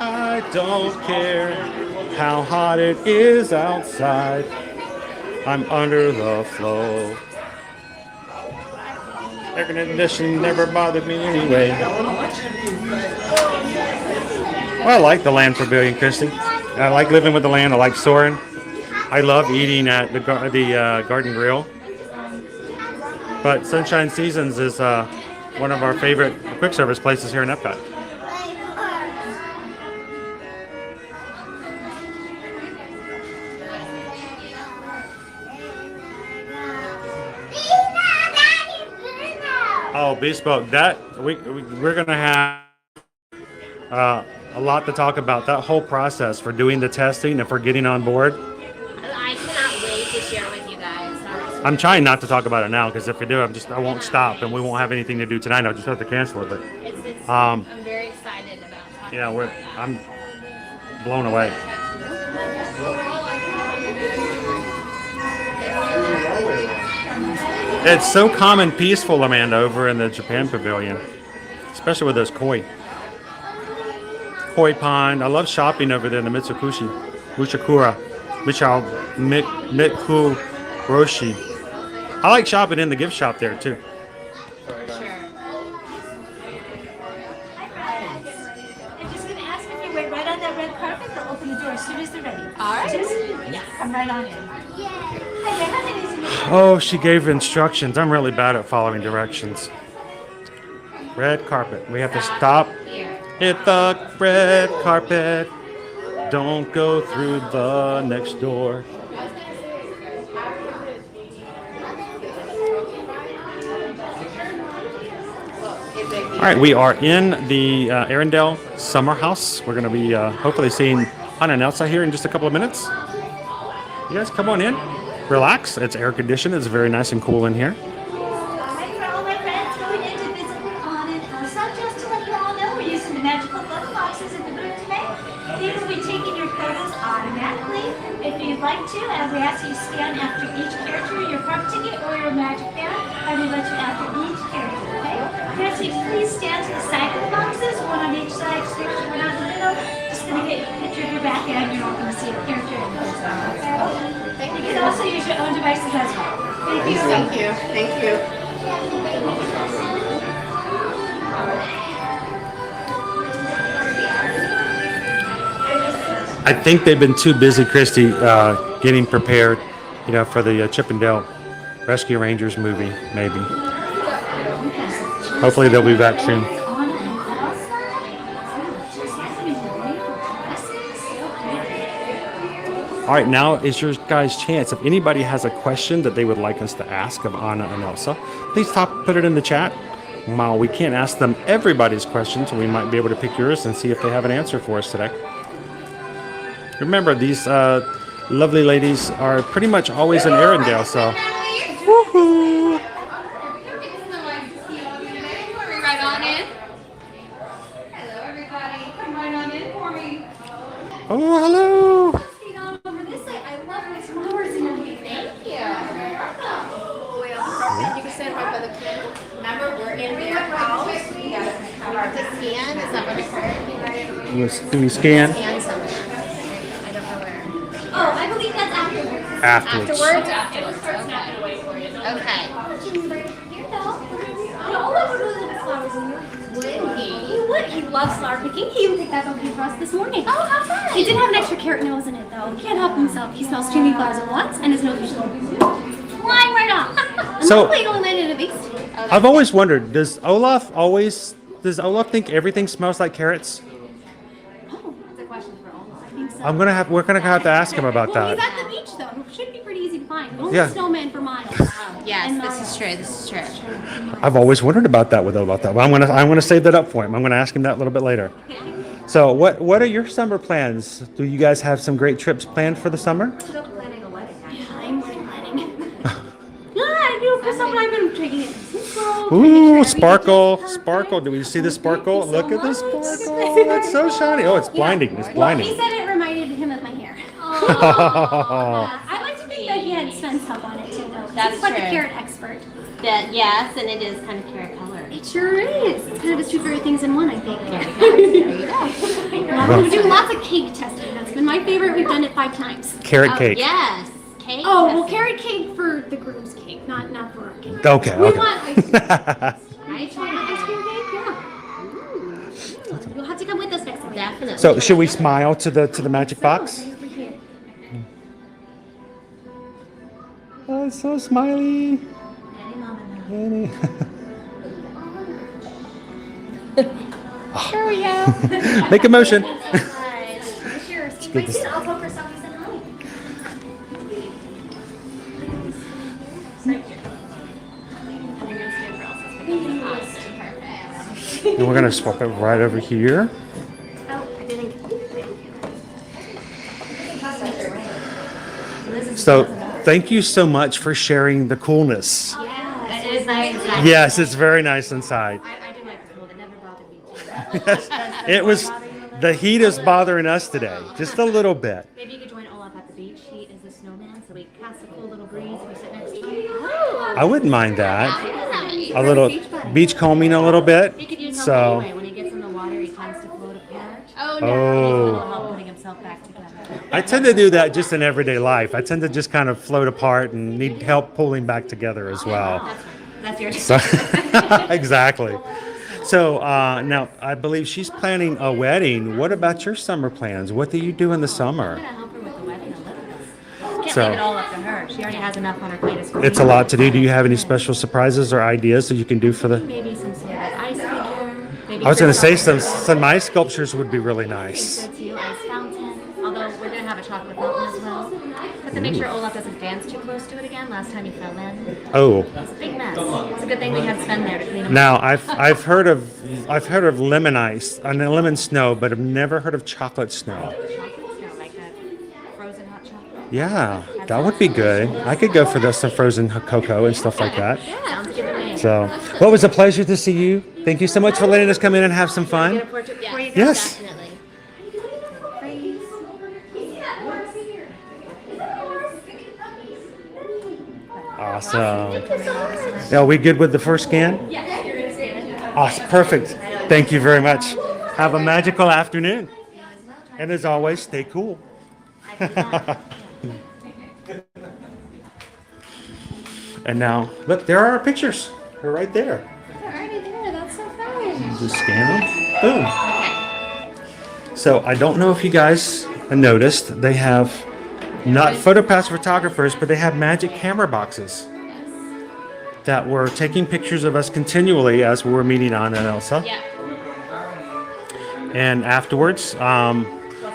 I don't care how hot it is outside. I'm under the flow. Air conditioning never bothered me anyway. Well, I like the land pavilion, Christy. I like living with the land. I like soaring. I love eating at the Garden Grill. But Sunshine Seasons is one of our favorite quick service places here in Epcot. Oh, Bespoke, that we're gonna have a lot to talk about. That whole process for doing the testing and for getting on board. I cannot wait to share with you guys. I'm trying not to talk about it now because if we do, I won't stop and we won't have anything to do tonight. I'll just have to cancel it. But I'm very excited about talking about that. I'm blown away. It's so calm and peaceful, Amanda, over in the Japan Pavilion, especially with those koi pond. I love shopping over there in the Michikuroshi. I like shopping in the gift shop there too. I'm just going to ask if you wait right on that red carpet. They'll open the door as soon as they're ready. All right. Just come right on in. Oh, she gave instructions. I'm really bad at following directions. Red carpet. We have to stop. Hit the red carpet. Don't go through the next door. All right, we are in the Arendelle Summer House. We're going to be hopefully seeing Anna and Elsa here in just a couple of minutes. You guys come on in, relax. It's air conditioned. It's very nice and cool in here. Hi for all my friends going in to visit Anna and Elsa. Just to let you all know, we're using the magical photo boxes in the booth today. These will be taking your photos automatically. If you'd like to, we ask you to stand after each character, your front ticket or your magic band, and we let you after each character, okay? We ask you to please stand to the side of the boxes, one on each side, so we're not in the middle. Just going to get a picture of your back end. You're not going to see a character in this one, okay? You can also use your own devices as well. Thank you. Thank you. Thank you. I think they've been too busy, Christy, getting prepared, for the Chippendale Rescue Rangers movie, maybe. Hopefully they'll be back soon. All right, now is your guys' chance. If anybody has a question that they would like us to ask of Anna and Elsa, please put it in the chat. While we can't ask them everybody's questions, we might be able to pick yours and see if they have an answer for us today. Remember, these lovely ladies are pretty much always in Arendelle, so. Woohoo! Right on in. Hello, everybody. Come right on in for me. Oh, hello! Over this side, I love these flowers and everything. Thank you. You can stand right by the kid. Remember, we're in their house. We gotta have our scan. Is that what it's Do we scan? Scan somewhere. I don't know where. Oh, I believe that's afterwards. Afterwards. Okay. Here, though. Oh, I would really put flowers in here. Would he? He would. He loves flower picking. He even picked that bouquet for us this morning. Oh, how fun. He did have an extra carrot nose in it, though. He can't help himself. He smells too many flowers at once, and his nose is flying right off. And So- hopefully it only landed in a big stick. I've always wondered, does Olaf think everything smells like carrots? Oh, that's a question for all. I think so. We're gonna have to ask him about Well, that. he's at the beach, though. It should be pretty easy to find. Only Yeah. snowman for miles. Yes, this is true. This is true. I've always wondered about that with Olaf. But I'm gonna save that up for him. I'm gonna ask him that a little bit later. So, what are your summer plans? Do you guys have some great trips planned for the summer? Still planning a wedding. Yeah, I'm planning. Yeah, I do. For some, I've been taking it to Cisco. Ooh, sparkle! Do we see the sparkle? Look at the sparkle! It's so shiny. Oh, it's blinding! It's Well, blinding. he said it reminded him of my hair. I like to think that he had Sven's help on it too, though. That's He's like true. a carrot expert. That yes, and it is kind of carrot color. It sure is. It's kind of just two very things in one, I think. There you go. We do lots of cake testing. That's been my favorite. We've done it 5 times. Carrot cake. Yes, cake. Oh, well, testing. carrot cake for the groom's cake, not for our cake. Okay. We Okay. want ice cream. I Ice cream cake, yeah. You'll have to come with us next time. Definitely. So, should we smile to the magic box? Over here. Oh, it's so smiley. Any- There we go. Make a motion. Sure. Steve, get this- I'll go for some. He said hi. And we're gonna swap it right over here. Oh, I didn't. So, thank you so much for sharing the coolness. Yeah, it is nice. Yes, it's very nice inside. I do like the cold. It never bothered me. Yes, it was. The heat is bothering us today, just a little bit. Maybe you could join Olaf at the beach. He is a snowman, so we cast a cool little breeze if we sit next to him. I wouldn't mind that. Yeah. A little beach combing a little bit. You could use him So, anyway. When he gets in the water, he tends to float apart. Oh He needs a oh, little help putting himself back together. I tend to do that just in everyday life. I tend to just kind of float apart and need help pulling back together as well. That's your So, exactly. So now I believe she's planning a wedding. What about your summer plans? What do you do in the summer? I'm gonna help her with the wedding a little bit. Can't So- leave it all up to her. She already has enough on her plate as It's a lot to do. Do you have any special surprises or ideas that you can do for the? Maybe some sort of ice figure. Maybe I was going to say some some ice sculptures would be really nice. so too, ice fountain. Although we're gonna have a chocolate fountain as well. But to make sure Olaf doesn't dance too close to it again. Last time he fell in. Oh, It's a big mess. It's a good thing we had Sven there to clean them. Now I've heard of lemon ice and lemon snow, but I've never heard of chocolate snow. Chocolate snow, like that frozen hot chocolate. Yeah, that would be good. I could go for this, some frozen cocoa and stuff like that. Sounds good to me. So, well, it was a pleasure to see you. Thank you so much for letting us come in and have some fun. Get a portrait before you go? Yes. Definitely. Awesome. Are we good with the first scan? Yeah, you're gonna scan it. Awesome. Perfect. Thank you very much. Have a magical afternoon. And as always, stay cool. And now, look, there are our pictures. They're right there. They're already there. That's so fun. Just scan them. Boom. So I don't know if you guys noticed, they have not PhotoPass photographers, but they have magic camera boxes that were taking pictures of us continually as we were meeting Anna and Elsa. Yeah. And afterwards, Was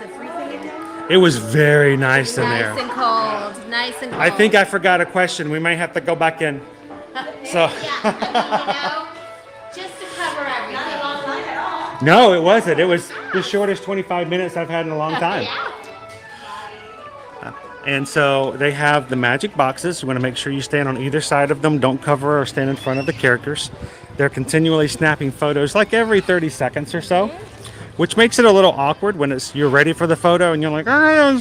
it freezing in there? it was very nice in there. Nice and cold. Nice and cold. I think I forgot a question. We might have to go back in. So. Yeah, I mean, you know, just to cover everything. No, it wasn't. It was the shortest 25 minutes I've had in a long time. Yeah. And so they have the magic boxes. You want to make sure you stand on either side of them. Don't cover or stand in front of the characters. They're continually snapping photos like every 30 seconds or so, which makes it a little awkward when you're ready for the photo and you're like, oh,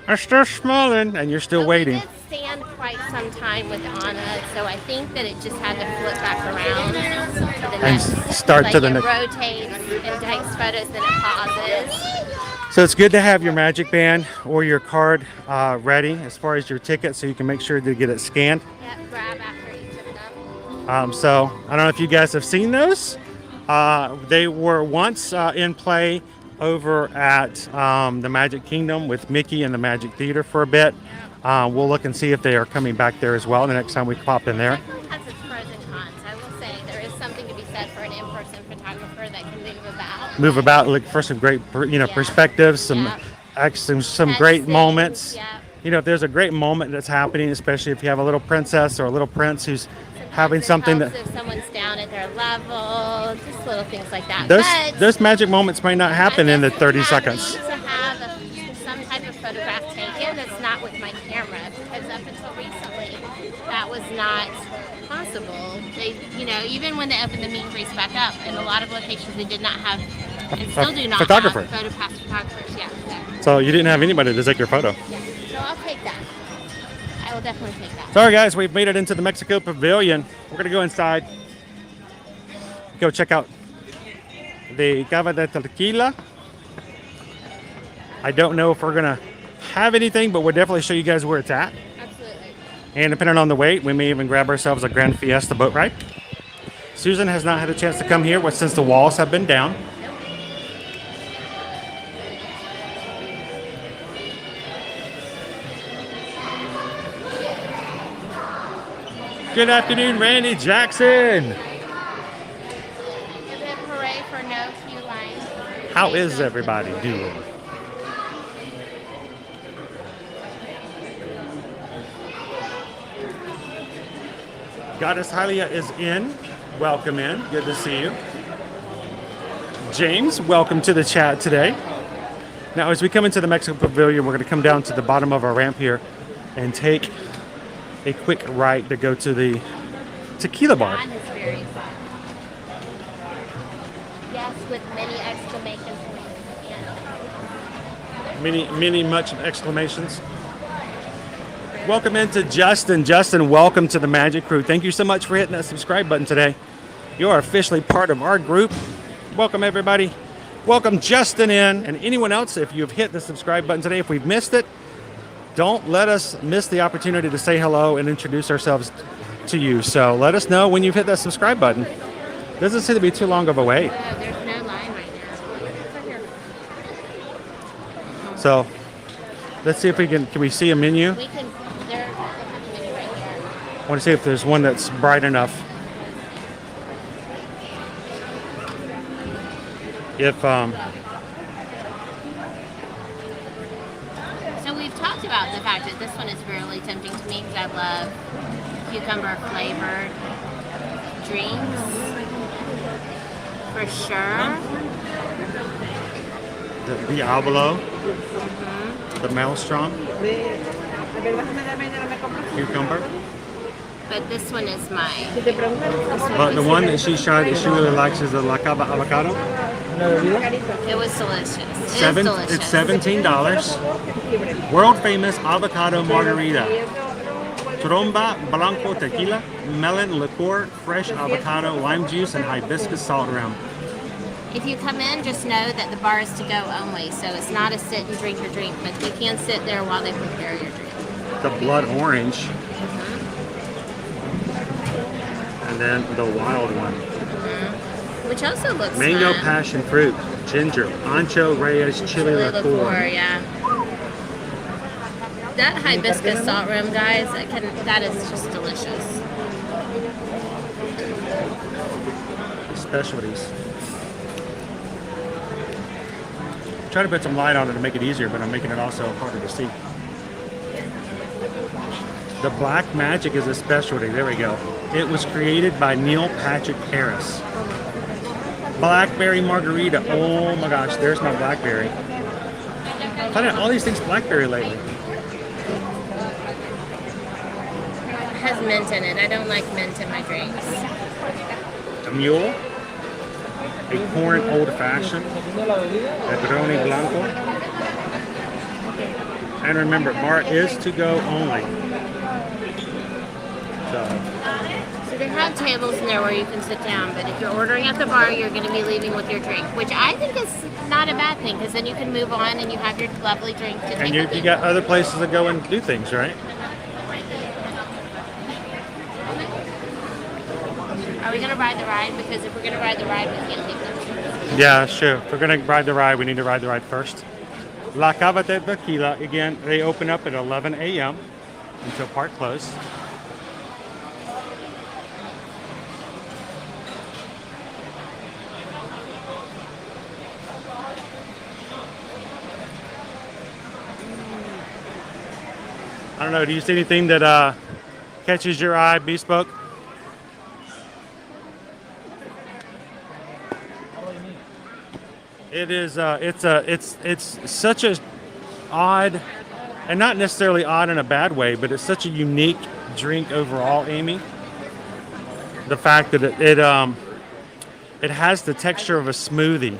I'm still smiling, and you're still waiting. We did stand quite some time with Anna, so I think that it just had to flip back around to the And next. start like to the it next. rotates and takes photos, then it pauses. So it's good to have your magic band or your card ready as far as your ticket, so you can make sure to get it scanned. Yep, grab after each of them. So I don't know if you guys have seen those. They were once in play over at the Magic Kingdom with Mickey and the Magic Theater for a bit. We'll look and see if they are coming back there as well the next time we pop in there. Definitely has its pros and cons. I will say there is something to be said for an in-person photographer that can Move about, look for some great, perspectives, some great moments. Yeah. You know, if there's a great moment that's happening, especially if you have a little princess or a little prince who's having something that if someone's down at their level, just little things like that. those magic moments might not happen in the 30 seconds. To have some type of photograph taken that's not with my camera, because up until recently that was not possible. They, even when they opened the meet and greets back up, in a lot of locations they did not have, and still do not photographer. have PhotoPass photographers. Yeah. So you didn't have anybody to take your photo. Yeah. So I'll take that. I will definitely take that. Sorry guys, we've made it into the Mexico Pavilion. We're gonna go inside, go check out the Cava de Tequila. I don't know if we're gonna have anything, but we'll definitely show you guys where it's at. Absolutely. And depending on the wait, we may even grab ourselves a Grand Fiesta boat ride. Susan has not had a chance to come here since the walls have been down. Good afternoon, Randy Jackson. Is it hooray for no queue line? How is everybody doing? Goddess Hylia is in. Welcome in. Good to see you. James, welcome to the chat today. Now, as we come into the Mexico Pavilion, we're going to come down to the bottom of our ramp here and take a quick right to go to the tequila bar. That is very fun. Yes, with many exclamation points. Many much exclamations. Welcome into Justin. Justin, welcome to the Magic Crew. Thank you so much for hitting that subscribe button today. You are officially part of our group. Welcome everybody. Welcome Justin in, and anyone else, if you've hit the subscribe button today, if we've missed it, don't let us miss the opportunity to say hello and introduce ourselves to you. So let us know when you've hit that subscribe button. Doesn't seem to be too long of a wait. There's no line right now. So let's see if we can we see a menu? We can, there's a menu right here. I want to see if there's one that's bright enough. If So we've talked about the fact that this one is really tempting to me because I love cucumber flavored drinks for sure. The Diablo, the Maelstrom, cucumber. But this one is mine. But the one that she tried that she really likes is the La Cava avocado. It was delicious. It's $17. World famous avocado margarita. Tromba, blanco tequila, melon liqueur, fresh avocado, lime juice, and hibiscus salt rum. If you come in, just know that the bar is to go only, so it's not a sit and drink your drink, but you can sit there while they prepare your drink. The blood orange. And then the wild one. Which also looks Mango fun. passion fruit, ginger, ancho reyes chili liqueur. Yeah. That hibiscus salt rum, guys, that is just delicious. Specialties. Try to put some light on it to make it easier, but I'm making it also harder to see. The Black Magic is a specialty. There we go. It was created by Neil Patrick Harris. Blackberry margarita. Oh my gosh, there's my blackberry. I find out all these things blackberry lately. It has mint in it. I don't like mint in my drinks. A mule. A corn old fashioned. A Brony Blanco. And remember, bar is to go only. So they have tables in there where you can sit down, but if you're ordering at the bar, you're going to be leaving with your drink, which I think is not a bad thing, because then you can move on and you have your lovely drink to take and with you got other places to go and do things, right? Are we going to ride the ride? Because if we're going to ride the ride, we can't leave them. Yeah, sure. If we're going to ride the ride, we need to ride the ride first. La Cava de Tequila, again, they open up at 11 a.m. until park close. I don't know, do you see anything that catches your eye, Bespoke? It is, it's such a odd, and not necessarily odd in a bad way, but it's such a unique drink overall, Amy. The fact that it has the texture of a smoothie.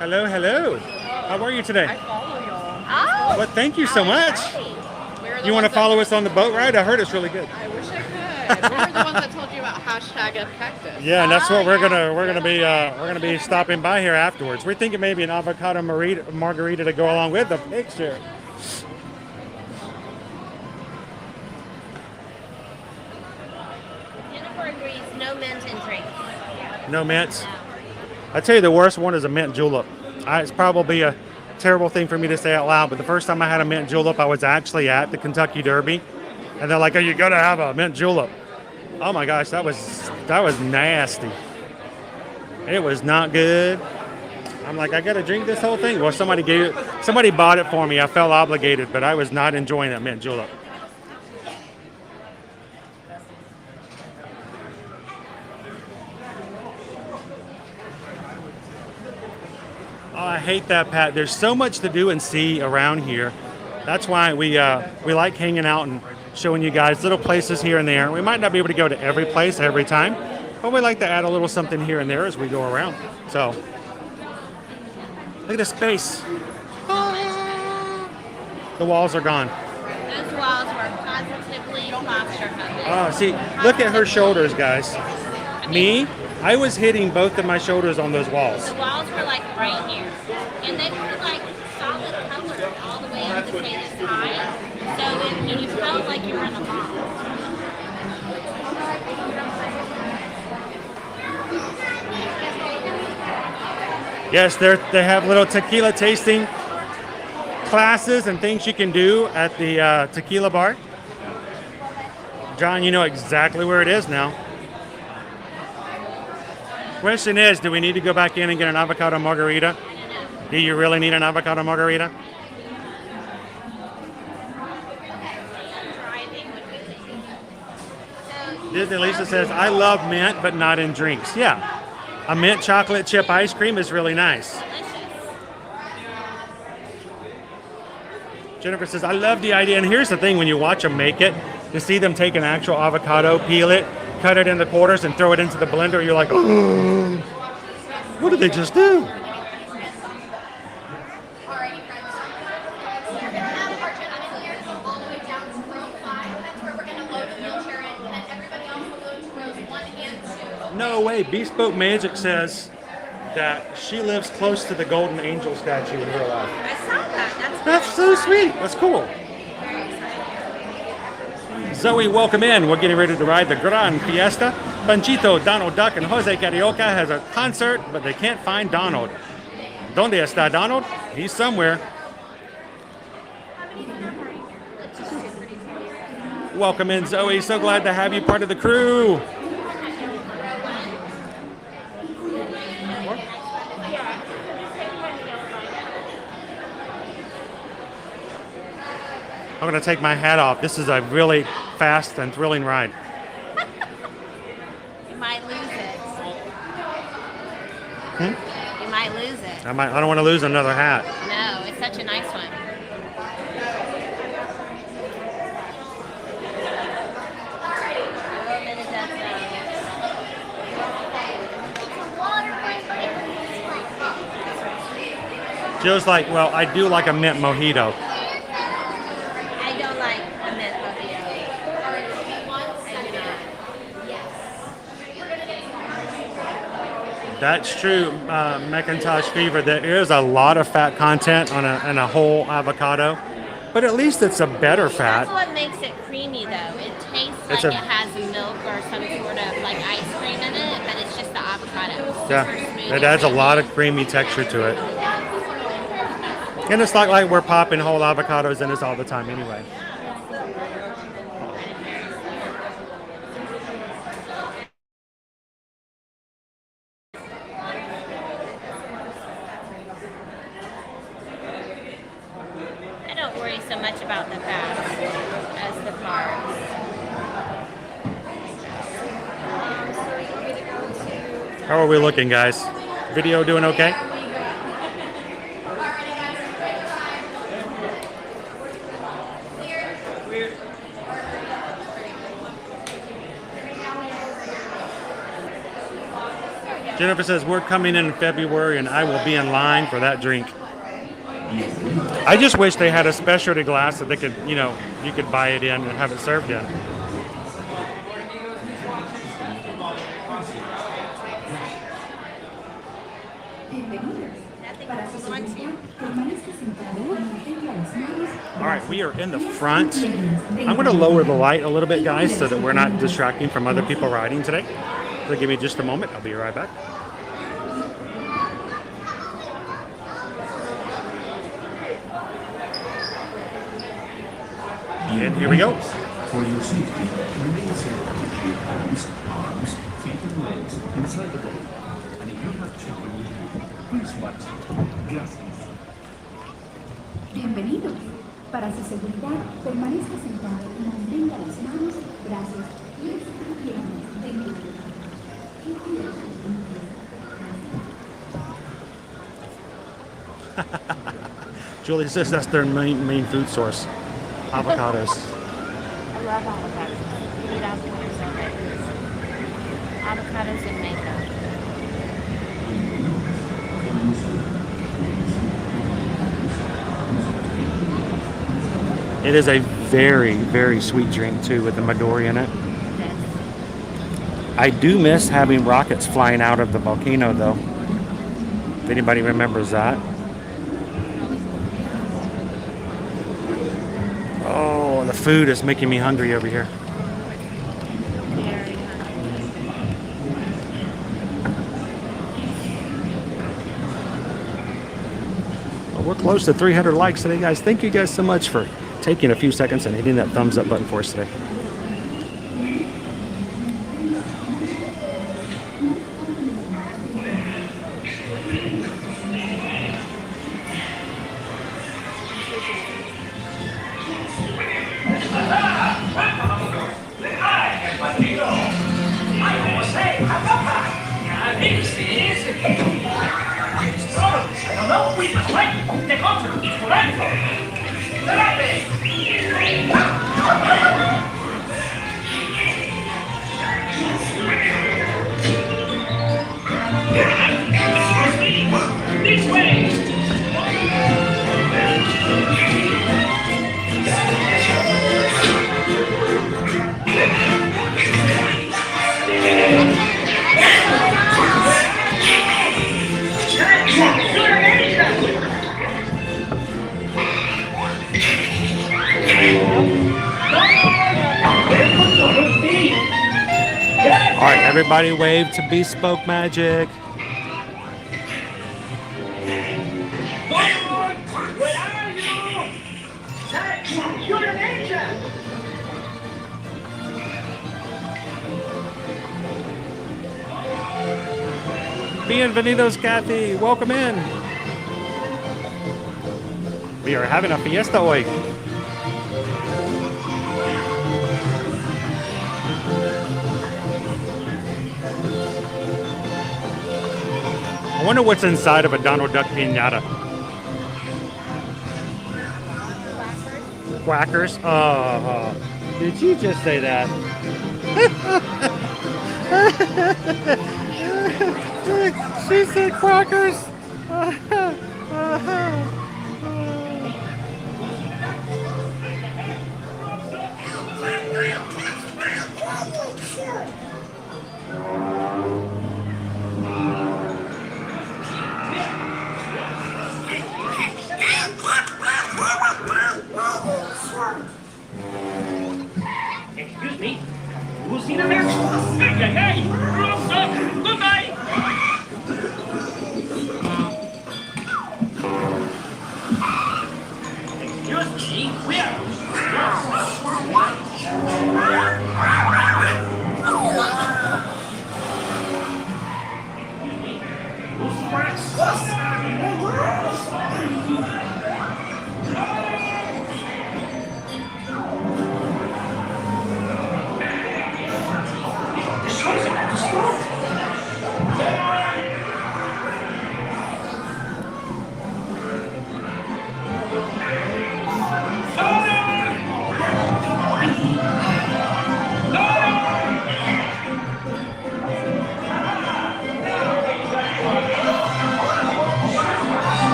Hello, hello. How are you today? I follow y'all. Oh. Well, thank you so much. You want to follow us on the boat ride? I heard it's really good. I wish I could. We were the ones that told you about #Cactus. Yeah, and that's what we're gonna be stopping by here afterwards. We're thinking maybe an avocado margarita to go along with the picture. Jennifer agrees, no mint in drinks. No mints. I tell you, the worst one is a mint julep. It's probably a terrible thing for me to say out loud, but the first time I had a mint julep, I was actually at the Kentucky Derby, and they're like, "Oh, you gotta have a mint julep." Oh my gosh, that was nasty. It was not good. I'm like, I gotta drink this whole thing. Well, somebody bought it for me. I felt obligated, but I was not enjoying that mint julep. Oh, I hate that, Pat. There's so much to do and see around here. That's why we like hanging out and showing you guys little places here and there. We might not be able to go to every place every time, but we like to add a little something here and there as we go around. So, look at the space. The walls are gone. Those walls were positively claustrophobic. Oh, see, look at her shoulders, guys. Me, I was hitting both of my shoulders on those walls. The walls were like right here. And they were like solid colored all the way up to say this high. So you felt like you were in a mall. Yes, they have little tequila tasting classes and things you can do at the tequila bar. John, you know exactly where it is now. Question is, do we need to go back in and get an avocado margarita? Do you really need an avocado margarita? Disney Lisa says, I love mint, but not in drinks. Yeah, a mint chocolate chip ice cream is really nice. Jennifer says, I love the idea. And here's the thing, when you watch them make it, to see them take an actual avocado, peel it, cut it into quarters, and throw it into the blender, you're like, oh, what did they just do? No way. Bespoke Magic says that she lives close to the Golden Angel statue in real life. I saw that. That's so sweet. That's cool. Zoe, welcome in. We're getting ready to ride the Gran Fiesta. Panchito, Donald Duck, and Jose Carioca has a concert, but they can't find Donald. ¿Dónde está Donald? He's somewhere. Welcome in, Zoe. So glad to have you part of the crew. I'm going to take my hat off. This is a really fast and thrilling ride. You might lose it. Hmm? You might lose it. I don't want to lose another hat. No, it's such a nice one. Jill's like, well, I do like a mint mojito. I don't like a mint mojito. I do not. That's true, Macintosh Fever. There is a lot of fat content on a whole avocado, but at least it's a better fat. That's what makes it creamy, though. It tastes like it has milk or some sort of like ice cream in it, but it's just the avocado. Yeah, it adds a lot of creamy texture to it. And it's not like we're popping whole avocados in this all the time anyway. I don't worry so much about the fats as the carbs. How are we looking, guys? Video doing okay? Jennifer says, we're coming in February and I will be in line for that drink. I just wish they had a specialty glass that they could, you know, you could buy it in and have it served in. All right, we are in the front. I'm going to lower the light a little bit, guys, so that we're not distracting from other people riding today. So give me just a moment. I'll be right back. And here we go. For your safety, remain safe with your hands, arms, feet, and legs inside the boat. And if you have children with you, please watch it. Gracias. Bienvenidos. Para su seguridad, permanezca sentado y mantenga las manos, brazos, pies y piernas dentro del bote. Julie says that's their main food source. Avocados. I love avocados. Eat avocados all day. Avocados and mango. It is a very, very sweet drink too with the Midori in it. I do miss having rockets flying out of the volcano though. If anybody remembers that. Oh, the food is making me hungry over here. We're close to 300 likes today, guys. Thank you guys so much for taking a few seconds and hitting that thumbs up button for us today. This way! All right, everybody wave to Bespoke Magic. Bienvenidos, Kathy. Welcome in. We are having a fiesta hoy. I wonder what's inside of a Donald Duck piñata. Quackers? Oh, did you just say that? She said quackers. Excuse me. Who's in there? Hey, hey! Goodbye! Excuse me, where?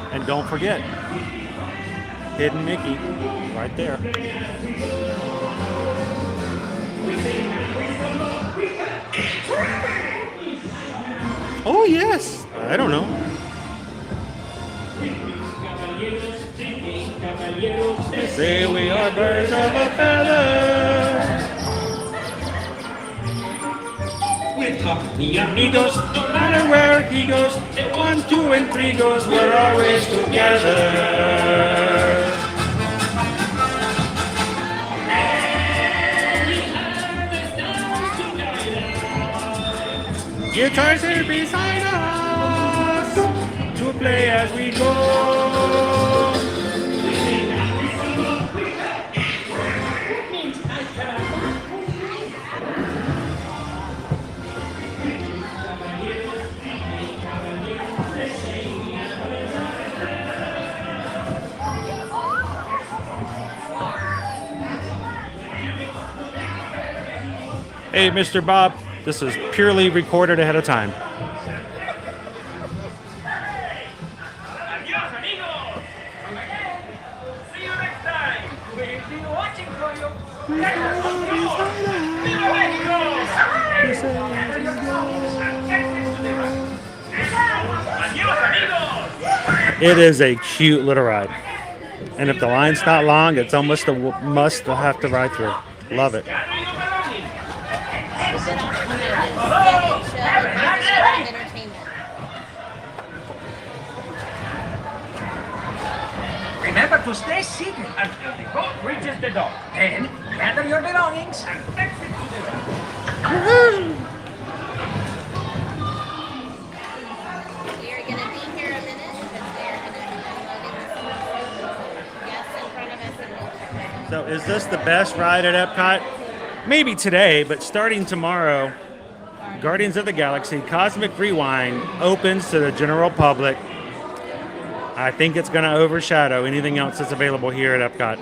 And don't forget, Hidden Mickey, right there. Oh yes, I don't know. They say we are birds of a feather. We're talking amigos, no matter where he goes. 1, 2, and 3 goes, we're always together. Guitars here beside us to play as we go. Hey, Mr. Bob, this is purely recorded ahead of time. Adios, amigos. See you next time. We'll be watching for you. Adios, amigos. It is a cute little ride. And if the line's not long, it's almost a must to have to ride through. Love it. Remember to stay seated until the boat reaches the dock. Then gather your belongings and exit to the dock. We're going to be here a minute because they're going to be unloading the guests in front of us and we'll So is this the best ride at Epcot? Maybe today, but starting tomorrow, Guardians of the Galaxy Cosmic Rewind opens to the general public. I think it's going to overshadow anything else that's available here at Epcot.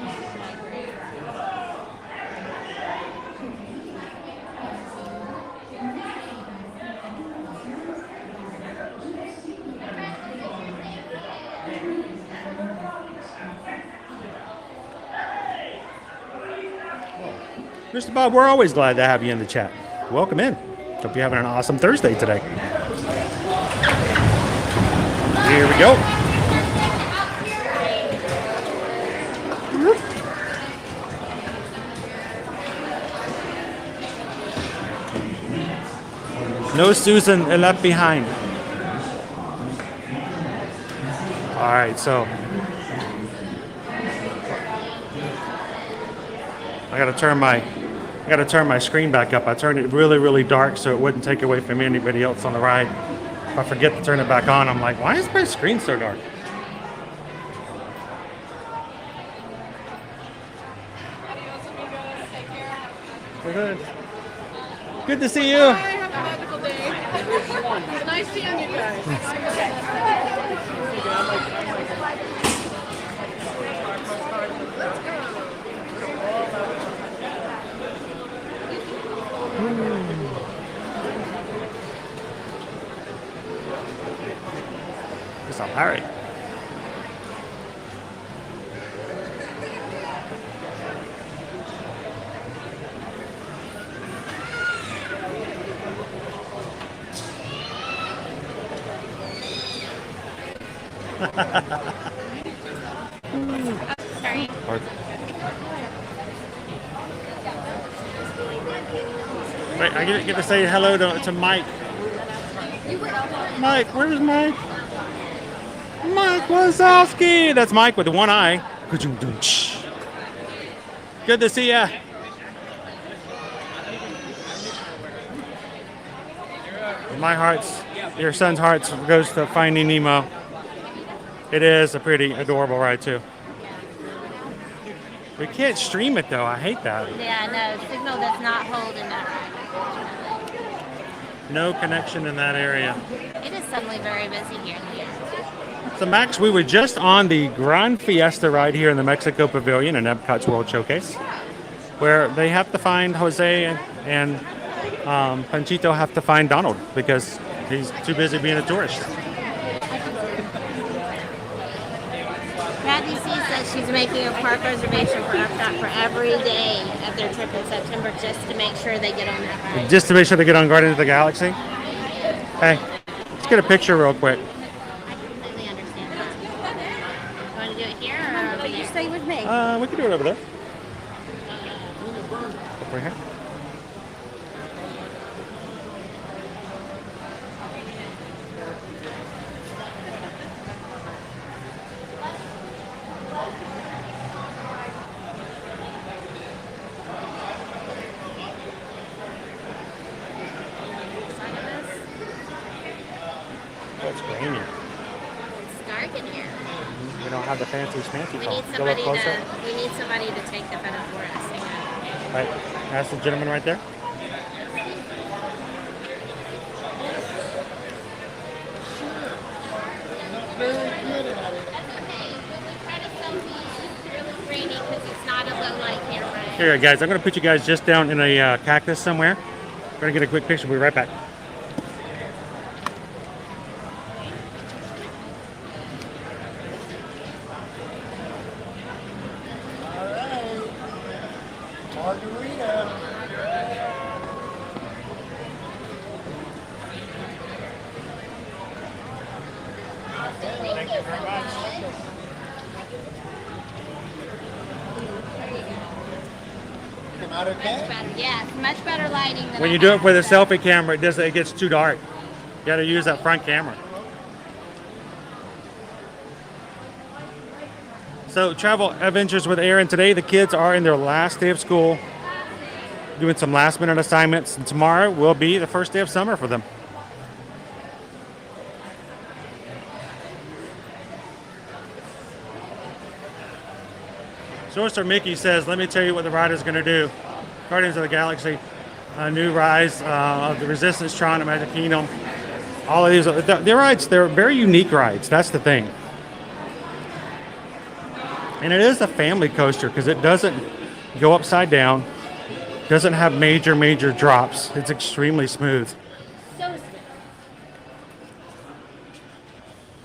Mr. Bob, we're always glad to have you in the chat. Welcome in. Hope you're having an awesome Thursday today. Here we go. No Susan left behind. All right, so I gotta turn my screen back up. I turned it really, really dark so it wouldn't take away from anybody else on the ride. If I forget to turn it back on, I'm like, why is my screen so dark? We're good. Good to see you. Have a magical day. It's nice seeing you guys. It's all right. Sorry. Wait, I get to say hello to Mike. Mike, where's Mike? Mike Wazowski. That's Mike with the one eye. Good to see ya. My heart's, your son's heart goes to Finding Nemo. It is a pretty adorable ride too. We can't stream it though. I hate that. Yeah, no, signal does not hold in that ride. No connection in that area. It is suddenly very busy here in the end. So Max, we were just on the Grand Fiesta ride here in the Mexico Pavilion in Epcot's World Showcase, where they have to find Jose and Panchito have to find Donald because he's too busy being a tourist. Patty C says she's making a park reservation for Epcot for every day of their trip in September just to make sure they get on that ride. Just to make sure they get on Guardians of the Galaxy. Hey, let's get a picture real quick. I completely understand that. You want to do it here or over there? Stay with me. We can do it over there. Over here. It's grainy. It's dark in here. We don't have the fancy schmancy We phone. need Go a little somebody closer. to take the photo for us. Hang on. Right. That's the gentleman right there. It's not a low light camera. Here, guys, I'm going to put you guys just down in a cactus somewhere. We're gonna get a quick picture. We'll be right back. Thank you very much. Come out okay? Much better, yes, much better lighting than When I you do had. it with a selfie camera, it gets too dark. You got to use that front camera. So, Travel Adventures with Aaron. Today, the kids are in their last day of school, doing some last minute assignments, and tomorrow will be the first day of summer for them. Sorcerer Mickey says, let me tell you what the ride is going to do. Guardians of the Galaxy, a new rise of the Resistance, Tron, and Magic Kingdom. All of these, the rides, they're very unique rides. That's the thing. And it is a family coaster because it doesn't go upside down, doesn't have major drops. It's extremely smooth. So smooth.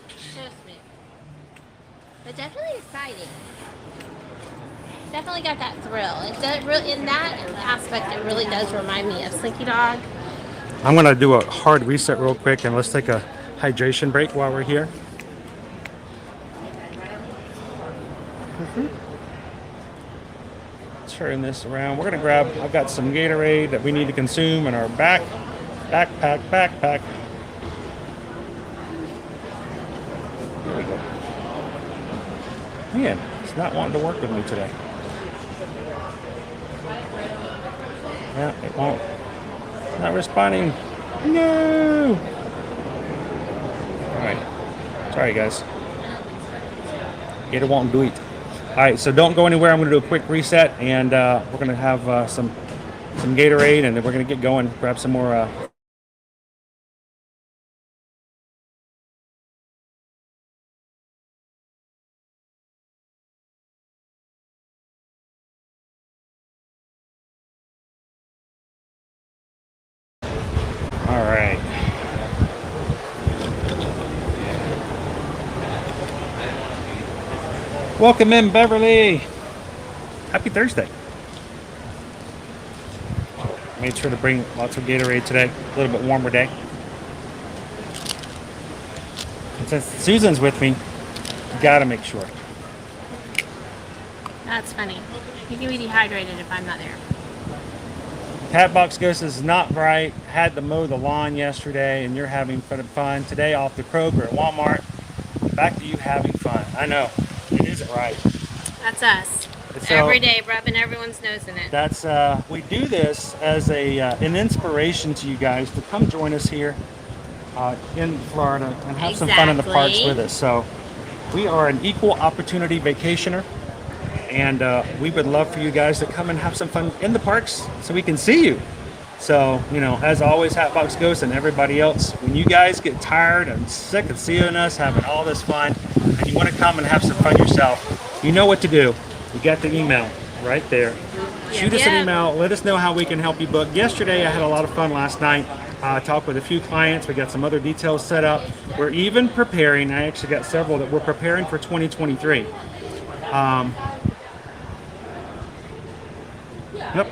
So smooth. But definitely exciting. Definitely got that thrill. It does, in that aspect, it really does remind me of Slinky Dog. I'm going to do a hard reset real quick and let's take a hydration break while we're here. Turn this around. We're going to grab, I've got some Gatorade that we need to consume in our backpack. Here we go. Man, it's not wanting to work with me today. Yeah, it won't. Not responding. No. All right. Sorry, guys. It won't do it. All right, so don't go anywhere. I'm going to do a quick reset, and we're going to have some Gatorade, and then we're going to get going. Grab some more. All right. Welcome in, Beverly. Happy Thursday. Made sure to bring lots of Gatorade today. A little bit warmer day. And since Susan's with me, gotta make sure. That's funny. You can be dehydrated if I'm not there. Hatbox Ghost is not bright. Had to mow the lawn yesterday, and you're having fun. Today off to Kroger at Walmart. Back to you having fun. I know. It isn't right. That's us. So, every day, rubbing everyone's nose in it. That's we do this as an inspiration to you guys to come join us here in Florida and have some fun in the parks with us. So we are an equal opportunity vacationer, and we would love for you guys to come and have some fun in the parks so we can see you. So, you know, as always, Hatbox Ghost and everybody else, when you guys get tired and sick of seeing us having all this fun and you want to come and have some fun yourself, you know what to do. You got the email right there. Shoot us an email. Let us know how we can help you book. Yesterday, I had a lot of fun last night. Talked with a few clients. We got some other details set up. We're even preparing. I actually got several that we're preparing for 2023. Yep.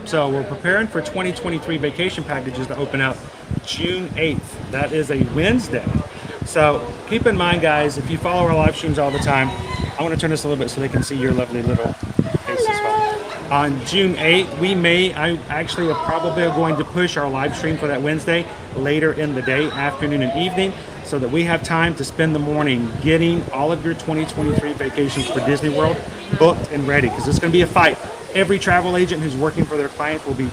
So we're preparing for 2023 vacation packages to open up June 8th. That is a Wednesday. So keep in mind, guys, if you follow our live streams all the time, I want to turn this a little bit so they can see your lovely little face as well. On June 8th, I actually are probably going to push our live stream for that Wednesday later in the day, afternoon and evening, so that we have time to spend the morning getting all of your 2023 vacations for Disney World booked and ready, because it's going to be a fight. Every travel agent who's working for their client will be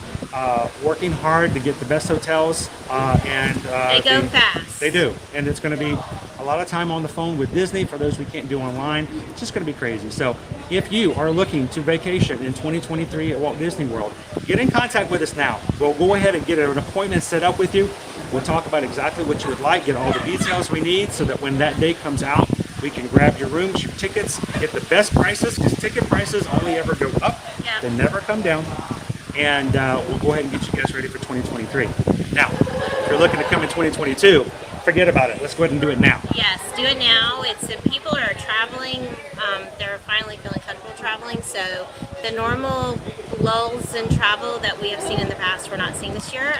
working hard to get the best hotels. They go fast. They do. And it's going to be a lot of time on the phone with Disney for those we can't do online. It's just going to be crazy. So if you are looking to vacation in 2023 at Walt Disney World, get in contact with us now. We'll go ahead and get an appointment set up with you. We'll talk about exactly what you would like, get all the details we need so that when that day comes out, we can grab your rooms, your tickets, get the best prices, because ticket prices only ever go up. They never come down. and we'll go ahead and get you guys ready for 2023. Now, if you're looking to come in 2022, forget about it. Let's go ahead and do it now. Yes, do it now. It's if people are traveling, they're finally feeling comfortable traveling. So the normal lulls in travel that we have seen in the past, we're not seeing this year.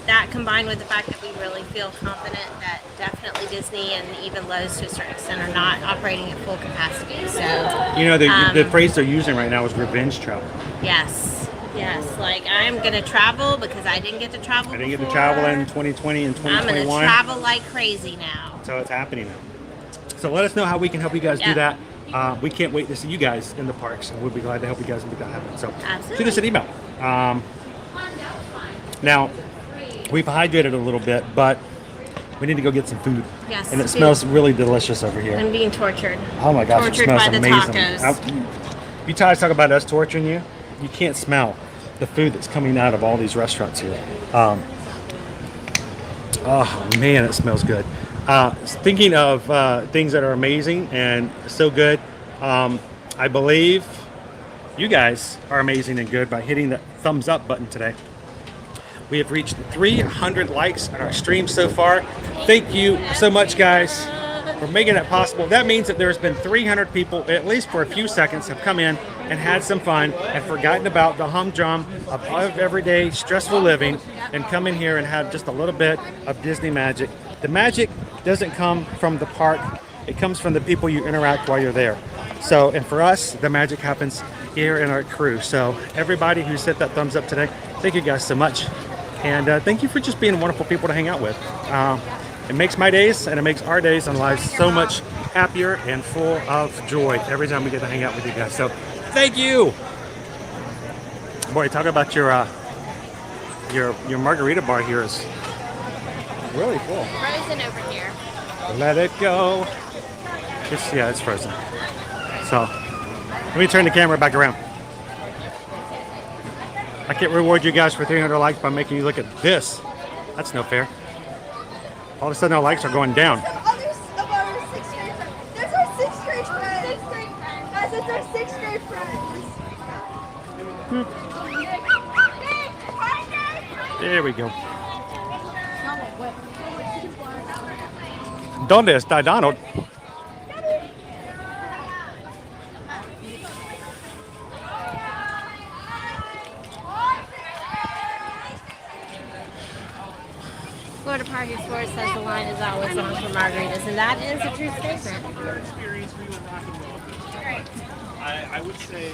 That combined with the fact that we really feel confident that definitely Disney and even Lowe's to a certain extent are not operating at full capacity. So You know, the phrase they're using right now is revenge travel. yes, like I'm gonna travel because I didn't get to travel. I didn't get to travel in 2020 and I'm 2021. gonna travel like crazy now. So it's happening now. So let us know how we can help you guys do that. We can't wait to see you guys in the parks, and we'll be glad to help you guys make that happen. So shoot us an email. Now, we've hydrated a little bit, but we need to go get some food. Yes, and it smells really delicious over here. I'm being tortured. Oh my gosh, tortured it smells by the amazing. tacos. You guys talk about us torturing you. You can't smell the food that's coming out of all these restaurants here. Oh man, it smells good. Thinking of things that are amazing and so good, I believe you guys are amazing and good by hitting the thumbs up button today. We have reached 300 likes on our stream so far. Thank you so much, guys, for making that possible. That means that there's been 300 people, at least for a few seconds, have come in and had some fun and forgotten about the humdrum of everyday stressful living and come in here and have just a little bit of Disney magic. The magic doesn't come from the park. It comes from the people you interact while you're there. So, and for us, the magic happens here in our crew. So everybody who's hit that thumbs up today, thank you guys so much. And thank you for just being wonderful people to hang out with. It makes my days and it makes our days on live so much happier and full of joy every time we get to hang out with you guys. So thank you. Boy, talk about your margarita bar here is really full. Frozen over here. Let it go. It's frozen. So let me turn the camera back around. I can't reward you guys for 300 likes by making you look at this. That's no fair. All of a sudden our likes are going down. Others of our sixth grade friends. There's our sixth grade friends. Guys, it's our sixth grade friends. There we go. ¿Dónde está Donald? Florida Park Explorers says the line is always on for margaritas, and that is a true statement. Experience we were rocking with. I would say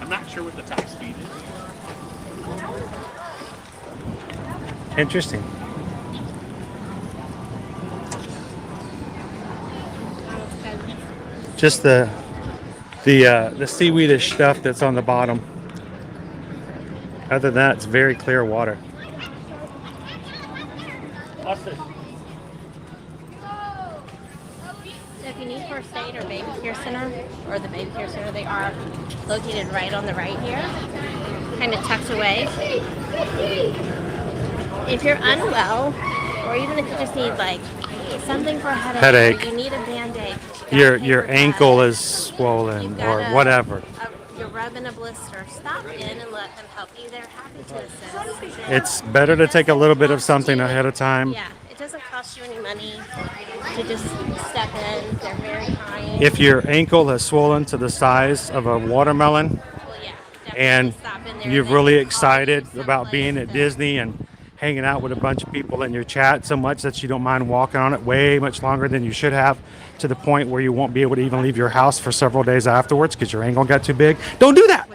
I'm not sure what the top speed is. Interesting. Just the seaweedish stuff that's on the bottom. Other than that, it's very clear water. If you need first aid or baby care center, or the baby care center, they are located right on the right here, kind of tucked away. If you're unwell, or even if you just need like something for a headache. Or you need a Band-Aid. Your ankle is swollen or whatever. You're rubbing a blister. Stop in and let them help you. They're happy to assist. It's better to take a little bit of something ahead of time. Yeah, it doesn't cost you any money to just step in. They're very kind. If your ankle has swollen to the size of a watermelon, and you're really excited about being at Disney and hanging out with a bunch of people in your chat so much that you don't mind walking on it way much longer than you should have, to the point where you won't be able to even leave your house for several days afterwards because your ankle got too big. Don't do that.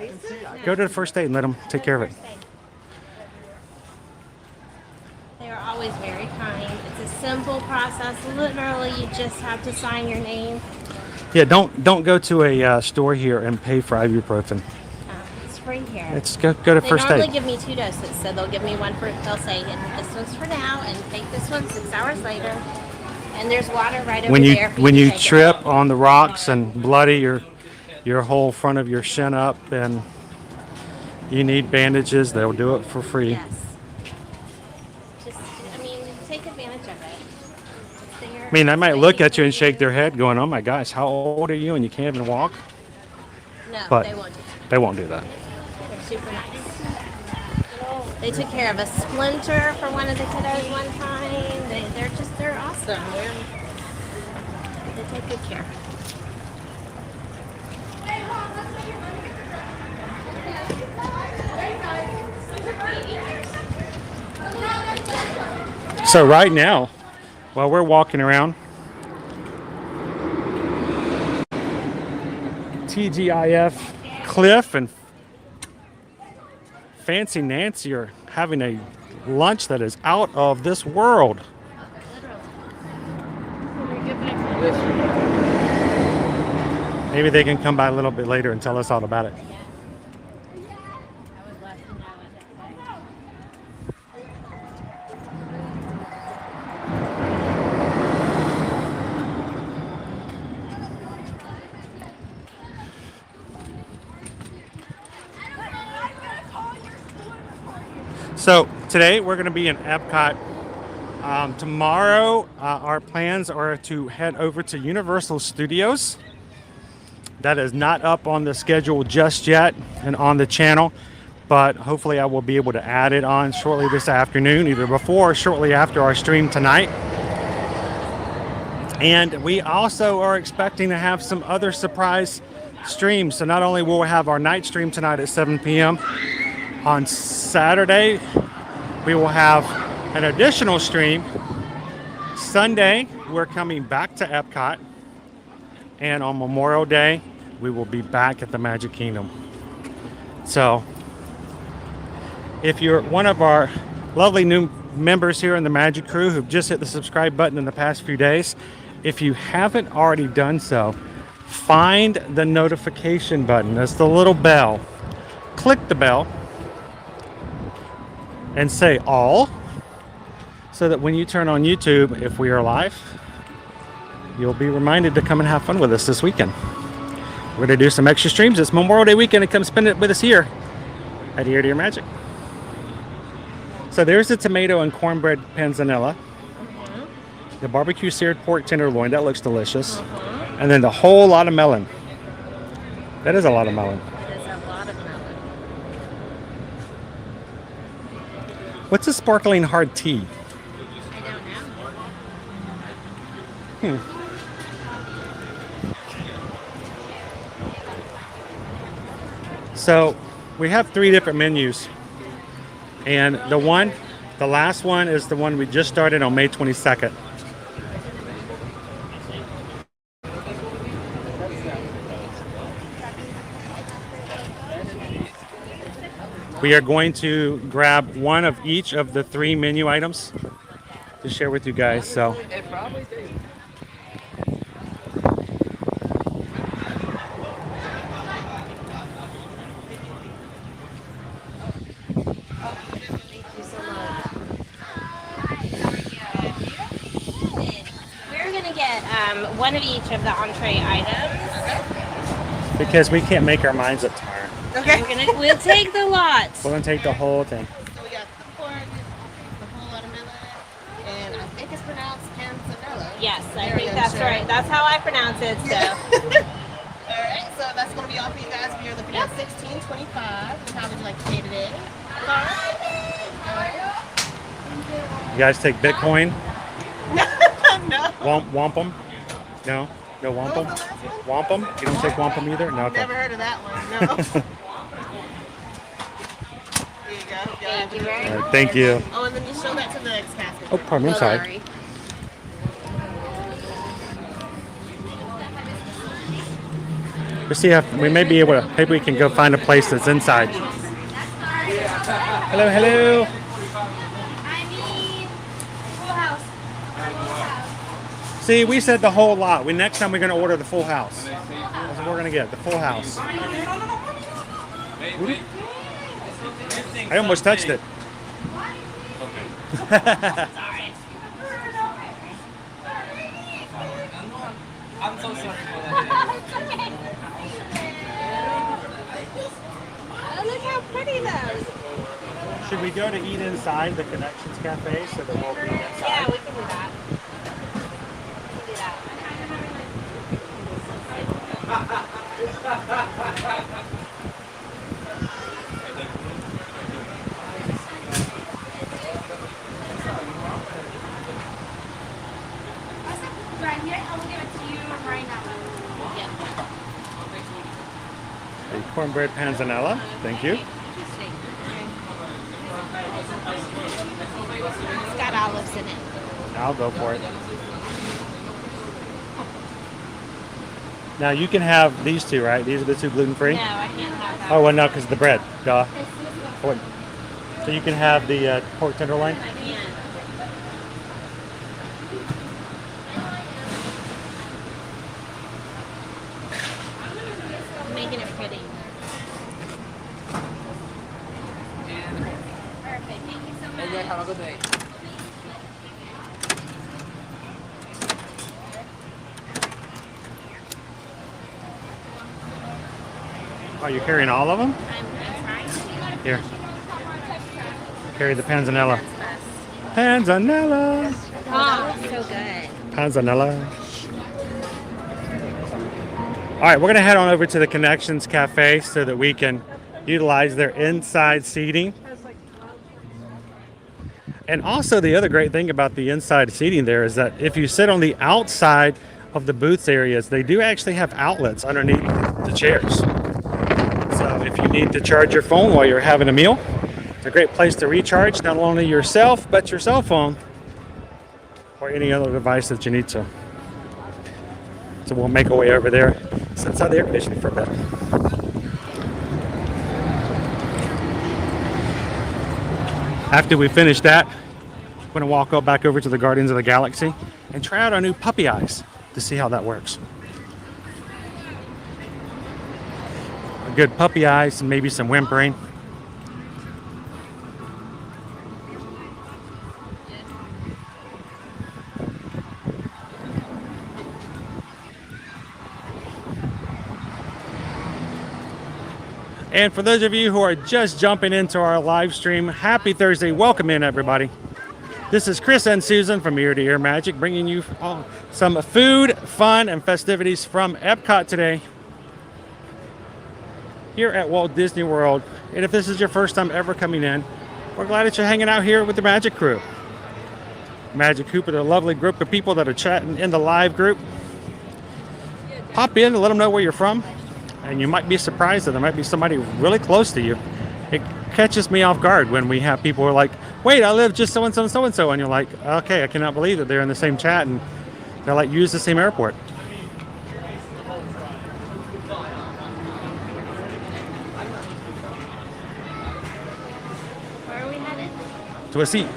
Go to the first aid and let them take care of it. They are always very kind. It's a simple process. Literally, you just have to sign your name. Yeah, don't go to a store here and pay for ibuprofen. It's free here. It's go to first They normally aid. give me 2 doses, so they'll give me one for. They'll say, "This one's for now, and take this one 6 hours later." And there's water right over there. When you trip on the rocks and bloody your whole front of your shin up, and you need bandages, they'll do it for free. Yes. Just, I mean, take advantage of it. I mean, they might look at you and shake their head, going, "Oh my gosh, how old are you and you can't even walk?" No, But they won't do that. they won't do that. They're super nice. They took care of a splinter for one of the kiddos one time. They're awesome. They take good care. So right now, while we're walking around, TGIF, Cliff, and Fancy Nancy are having a lunch that is out of this world. Maybe they can come by a little bit later and tell us all about it. So today we're going to be in Epcot. Tomorrow our plans are to head over to Universal Studios. That is not up on the schedule just yet and on the channel, but hopefully I will be able to add it on shortly this afternoon, either before or shortly after our stream tonight. And we also are expecting to have some other surprise streams. So not only will we have our night stream tonight at 7 p.m. on Saturday, we will have an additional stream. Sunday, we're coming back to Epcot. And on Memorial Day, we will be back at the Magic Kingdom. So, if you're one of our lovely new members here in the Magic Crew who've just hit the subscribe button in the past few days, if you haven't already done so, find the notification button. That's the little bell. Click the bell and say all, so that when you turn on YouTube, if we are live, you'll be reminded to come and have fun with us this weekend. We're going to do some extra streams. It's Memorial Day weekend, and come spend it with us here at Ear to Ear Magic. So there's the tomato and cornbread panzanella, the barbecue seared pork tenderloin. That looks delicious. And then the whole lot of melon. That is a lot of melon. It is a lot of melon. What's a sparkling hard tea? I don't know. So we have 3 different menus, and the last one is the one we just started on May 22nd. We are going to grab one of each of the 3 menu items to share with you guys. So We're gonna get one of each of the entree items. because we can't make our minds up tomorrow. Okay. We'll take the lot. We're gonna take the whole thing. So we got the pork, the whole watermelon, and I think it's pronounced panzanella. Yes, I think that's right. That's how I pronounce it. So. Alright, so that's going to be all for you guys. We are looking at $16.25. How would you like to pay today? You guys take Bitcoin? No. Wampum? No? No wampum? Wampum? You don't take wampum either? No. Okay. Never heard of that one. No. Here you go. Thank you very All much. right, thank you. Oh, and then you show that to the next basket. Oh, pardon me, I'm sorry. We'll see if we may be able to, maybe we can go find a place that's inside. Hello, hello. See, we said the whole lot. Next time we're going to order the full house. That's what we're going to get, the full house. I almost touched it. I'm so sorry. Oh, look how pretty those. Should we go to eat inside the Connections Cafe so that we'll be inside? Yeah, we can do that. The cornbread panzanella. Thank you. It's got olives in it. I'll go for it. Now you can have these two, right? These are the two gluten-free? No, I can't have that. Oh, well, no, because of the bread. Duh. Oh, so you can have the pork tenderloin? I can't. I'm making it pretty. Perfect. Thank you so much. Have a good day. Oh, you're carrying all of them? I'm trying to. Here. Carry the panzanella. Panzanella! Oh, so good. Panzanella. All right, we're going to head on over to the Connections Cafe so that we can utilize their inside seating. And also the other great thing about the inside seating there is that if you sit on the outside of the booths areas, they do actually have outlets underneath the chairs. So if you need to charge your phone while you're having a meal, it's a great place to recharge not only yourself, but your cell phone or any other device that you need to. So we'll make our way over there, sit inside the air conditioning for a bit. After we finish that, we're going to walk up back over to the Guardians of the Galaxy and try out our new puppy eyes to see how that works. A good puppy eyes and maybe some whimpering. And for those of you who are just jumping into our live stream, happy Thursday. Welcome in, everybody. This is Chris and Susan from Ear to Ear Magic, bringing you some food, fun, and festivities from Epcot today here at Walt Disney World. And if this is your first time ever coming in, we're glad that you're hanging out here with the Magic Crew. Magic Crew are a lovely group of people that are chatting in the live group. Pop in and let them know where you're from. And you might be surprised that there might be somebody really close to you. It catches me off guard when we have people who are like, wait, I live just so-and-so and so-and-so. And you're like, okay, I cannot believe that they're in the same chat and they're like, use the same airport. Where are we headed? To a seat.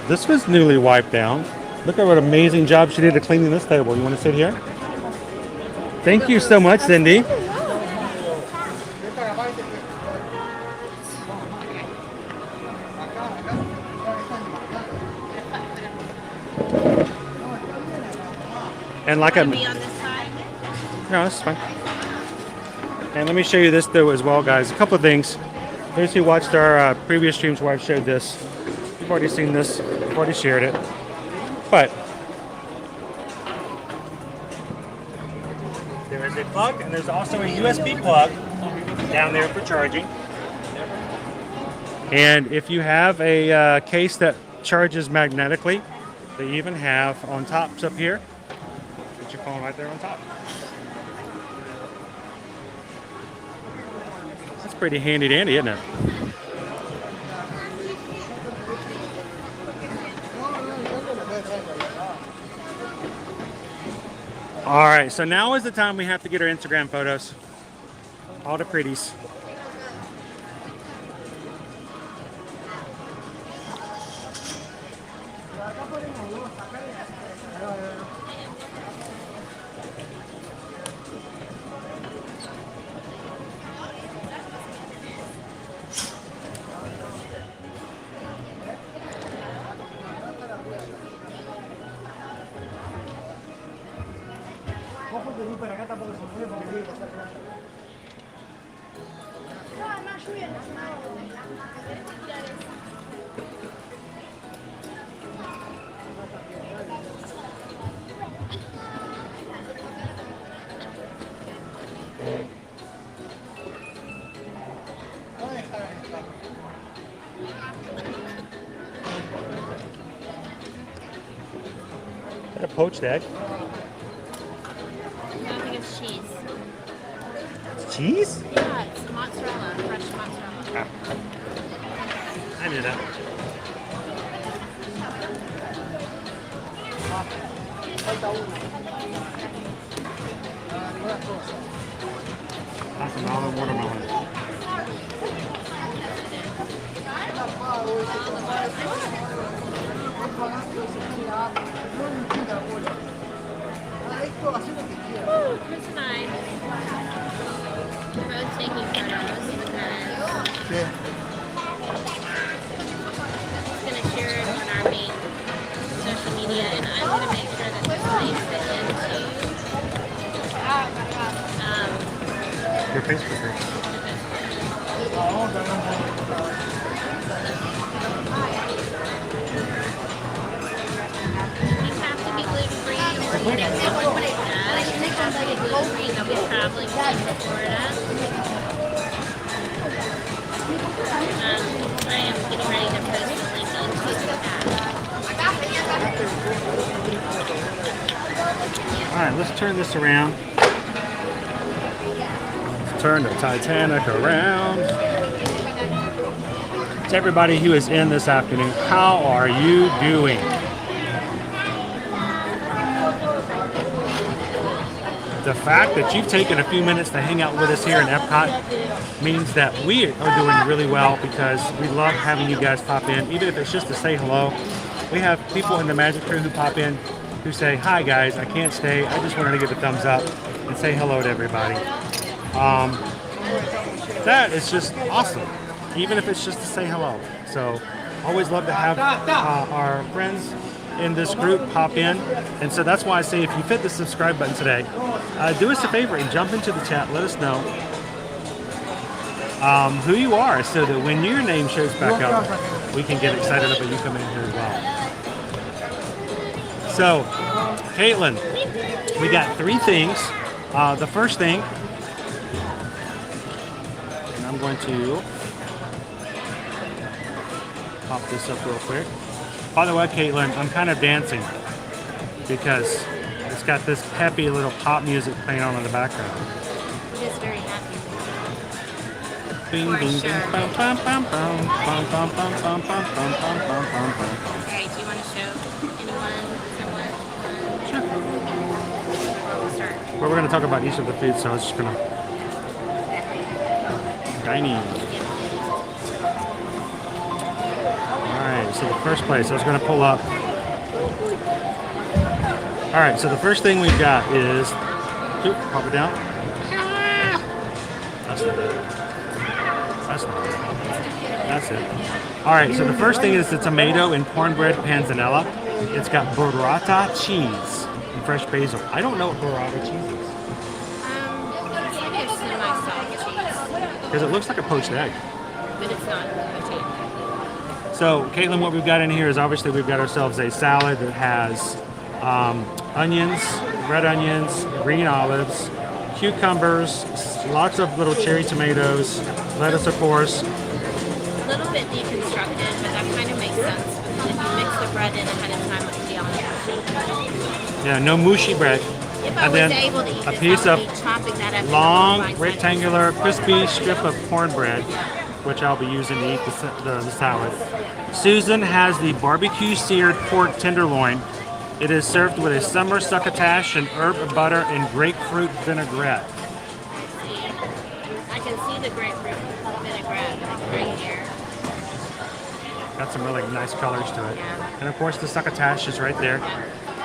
This was newly wiped down. Look at what amazing job she did of cleaning this table. You want to sit here? Thank you so much, Cindy. And like I'm... Be on this side. No, that's fine. And let me show you this though as well, guys. A couple of things. Those who watched our previous streams where I've showed this, you've already seen this, you've already shared it. But there is a plug and there's also a USB plug down there for charging. And if you have a case that charges magnetically, they even have on tops up here, put your phone right there on top. That's pretty handy dandy, isn't it? All right, so now is the time we have to get our Instagram photos. All the pretties. a poached egg? I think it's cheese. It's cheese? Yeah, it's mozzarella, fresh mozzarella. I knew that. That's an olive watermelon. Woo, Chris and I are both taking photos because I'm going to share it on our main social media, and I'm going to make sure that this makes it into Your Facebook page. These have to be gluten-free or you get someone like that. They have to be gluten-free. They'll be traveling to Florida. I am getting ready to post the link into that. All right, let's turn this around. Let's turn the Titanic around. To everybody who is in this afternoon, how are you doing? The fact that you've taken a few minutes to hang out with us here in Epcot means that we are doing really well because we love having you guys pop in, even if it's just to say hello. We have people in the Magic Crew who pop in who say, hi guys, I can't stay. I just wanted to give a thumbs up and say hello to everybody. That is just awesome, even if it's just to say hello. So always love to have our friends in this group pop in, and so that's why I say if you hit the subscribe button today, do us a favor and jump into the chat. Let us know who you are, so that when your name shows back up, we can get excited about you coming in here as well. So, Caitlin, we got 3 things. The first thing, and I'm going to pop this up real quick. By the way, Caitlin, I'm kind of dancing because it's got this peppy little pop music playing on in the background. It is very happy. Bing, bing, bing, bum, bum, bum, bum, bum, bum, bum, bum, bum, bum, bum, bum, bum, bum. Alright, do you want to show anyone, someone? Sure. We'll start. Well, we're going to talk about each of the foods, so I was just going to... Dining. Alright, so the first place I was going to pull up. Alright, so the first thing we've got is... Oop, pop it down. That's not it. That's not it. That's it. Alright, so the first thing is the tomato and cornbread panzanella. It's got burrata cheese and fresh basil. I don't know what burrata cheese is. It's like a semi-soft cheese. Because it looks like a poached egg. But it's not poached. So, Caitlin, what we've got in here is obviously we've got ourselves a salad that has onions, red onions, green olives, cucumbers, lots of little cherry tomatoes, lettuce, of course. A little bit deconstructed, but that kind of makes sense. Because if you mix the bread in ahead of time, it would be on the Yeah, no mushy bread. If I And was then able to eat a this, piece I of would be chopping that up into long, little bite-sized rectangular, crispy strip of cornbread, which I'll be using to eat the salad. Susan has the barbecue seared pork tenderloin. It is served with a summer succotash and herb butter and grapefruit vinaigrette. I can see the grapefruit vinaigrette like right here. Got some really nice colors to it. Yeah. And of course the succotash is right there.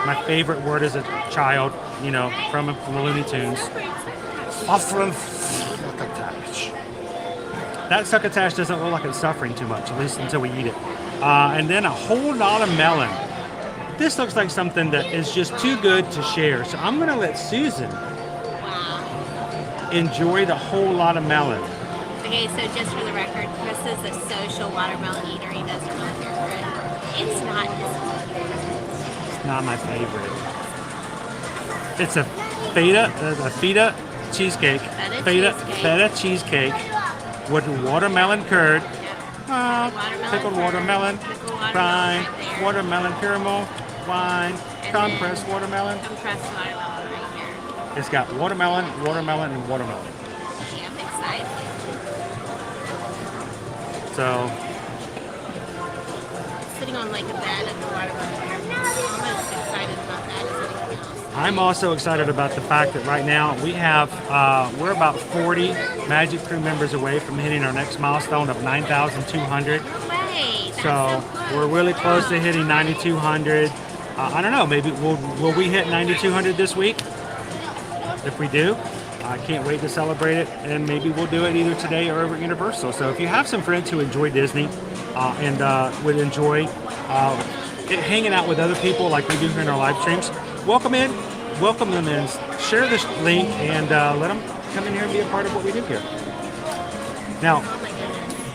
My favorite word as a child, you know, from the Looney Tunes. Suffering succotash. That succotash doesn't look like it's suffering too much, at least until we eat it. And then a whole lot of melon. This looks like something that is just too good to share. So I'm gonna let Susan enjoy the whole lot of melon. Okay, so just for the record, Chris is a social watermelon eater. He doesn't really care for it. It's not his favorite. It's not my favorite. It's a feta cheesecake. Feta cheesecake with watermelon curd. Pickled watermelon, wine, watermelon caramel, wine, compressed watermelon? Compressed watermelon right here. It's got watermelon, watermelon, and watermelon. Yeah, I'm excited. So, Sitting on like a bed at the watermelon. I'm as excited about that as anything else. I'm also excited about the fact that right now we have, we're about 40 Magic Crew members away from hitting our next milestone of 9,200. No way. That's So cool. we're really close to hitting 9,200. I don't know, maybe will we hit 9,200 this week? If we do, I can't wait to celebrate it, and maybe we'll do it either today or over at Universal. So if you have some friends who enjoy Disney and would enjoy hanging out with other people like we do here in our live streams, welcome them in, share this link, and let them come in here and be a part of what we do here. Now,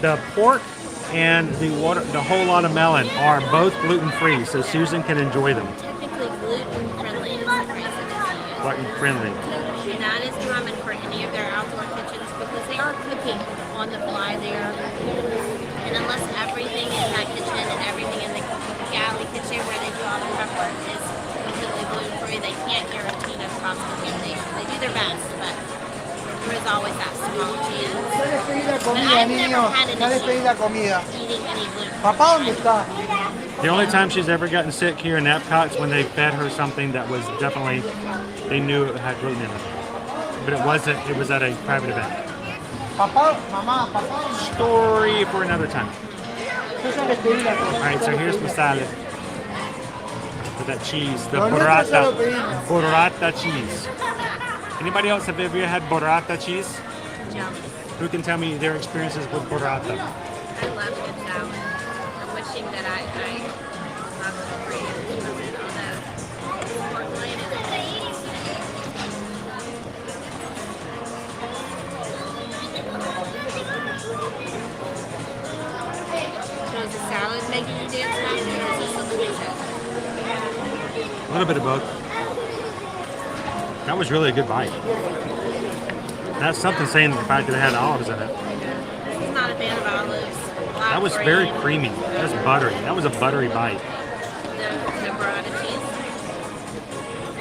the pork and the whole lot of melon are both gluten-free, so Susan can enjoy them. Technically gluten-friendly is the phrase that is used. Gluten-friendly. Not as common for any of their outdoor kitchens because they are cooking on the fly there. And unless everything in that kitchen and everything in the galley kitchen where they do all the prep work is completely gluten-free, they can't guarantee no cross-contamination. They do their best, but there is always that small chance. But I've never had an issue eating any gluten-free. Papá, ¿dónde está? The only time she's ever gotten sick here in Epcot is when they fed her something that was definitely, they knew it had gluten in it. But it was at a private event. Papá, mamá, papá. Story for another time. Alright, so here's the salad. With that cheese, the burrata cheese. Anybody else have ever had burrata cheese? Yummy. Who can tell me their experiences with burrata? I love good salad. I'm wishing that I love the ingredients from it, although pork loin is So is the salad making you dance now, or is this a delicious? A little bit of both. That was really a good bite. That's something saying the fact that it had olives in it. He's not a fan of olives. That was very creamy. That was buttery. That was a buttery bite. The burrata cheese.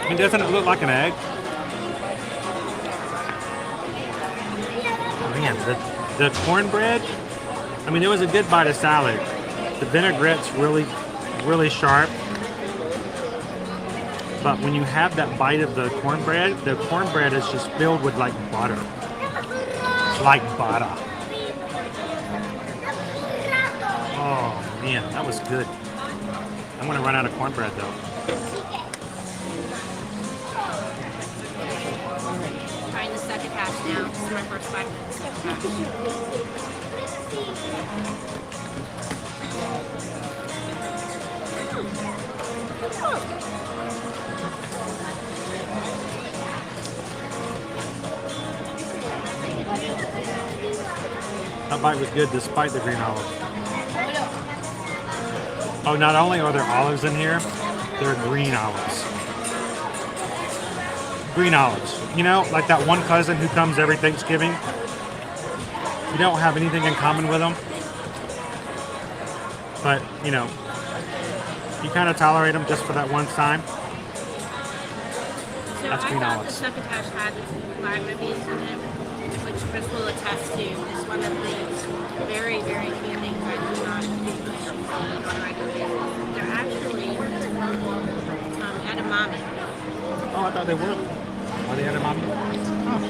I mean, doesn't it look like an egg? Man, the cornbread, I mean, it was a good bite of salad. The vinaigrette's really, really sharp. But when you have that bite of the cornbread is just filled with like butter. Like butter. Oh man, that was good. I'm gonna run out of cornbread though. Trying the second hash now. This is my first 5 minutes. That bite was good despite the green olives. Oh, not only are there olives in here, there are green olives. Green olives. You know, like that one cousin who comes every Thanksgiving. You don't have anything in common with them. But, you know, you kind of tolerate them just for that one time. So That's I green thought olives. the succotash had lima beans in it, which Chris will attest to is one of the very, very few things I do not do on a regular basis. They're actually edamame. Oh, I thought they were. Are they edamame? Oh.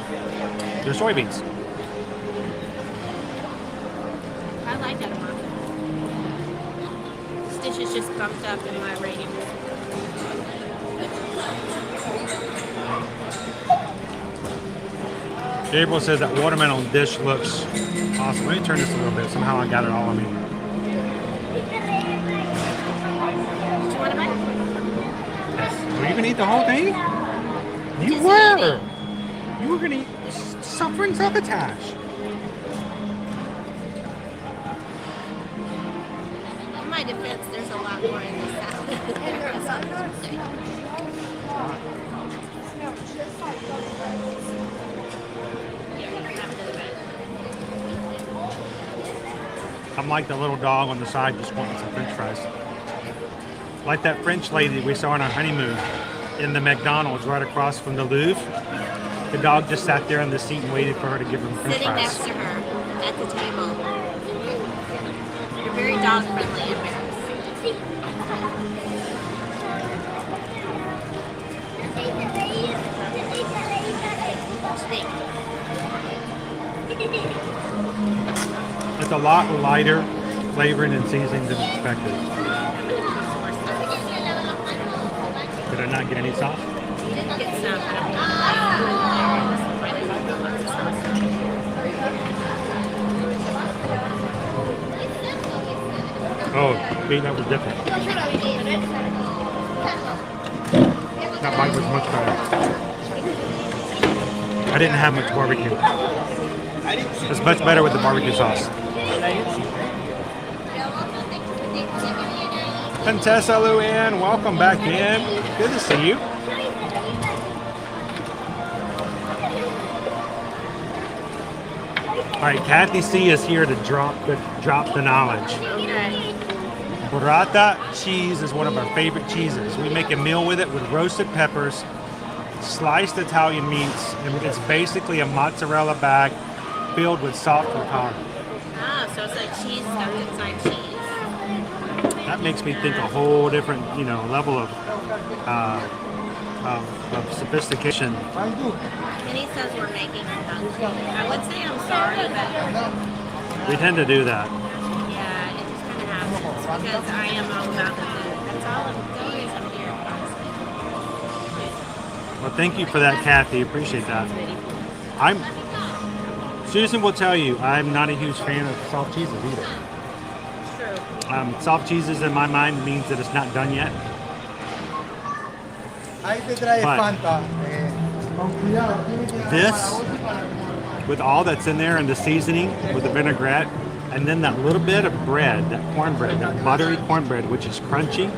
They're soybeans. I like edamame. This dish is just bumped up in my rating. Gabriel says that watermelon dish looks awesome. Let me turn this a little bit. Somehow I got it all on me. Do you want to bite? Were you gonna eat the whole thing? You were. You were gonna eat suffering succotash. In my defense, there's a lot more in this salad than there is on this thing. I'm like the little dog on the side just wanting some french fries. Like that French lady we saw on our honeymoon in the McDonald's right across from the Louvre. The dog just sat there in the seat and waited for her to give him french Sitting fries. next to her at the table. You're very dog friendly in Paris. It's a lot lighter flavoring and seasoning than expected. Did I not get any sauce? You didn't get some. Oh, see, that was different. That bite was much better. I didn't have much barbecue. It's much better with the barbecue sauce. Contessa Luann, welcome back in. Good to see you. All right, Kathy C is here to drop the knowledge. Okay. Burrata cheese is one of our favorite cheeses. We make a meal with it with roasted peppers, sliced Italian meats, and it's basically a mozzarella bag filled with soft ricotta. Ah, so it's like cheese stuffed inside cheese. That makes me think a whole different, level of sophistication. Kenny says we're making him hungry. I would say I'm sorry, but We tend to do that. yeah, it just kind of happens because I am all about the food. That's all I'm doing. I'm here, honestly. Well, thank you for that, Kathy. Appreciate that. Susan will tell you, I'm not a huge fan of soft cheeses either. Soft cheeses in my mind means that it's not done yet. But this, with all that's in there and the seasoning with the vinaigrette, and then that little bit of bread, that cornbread, that buttery cornbread, which is crunchy.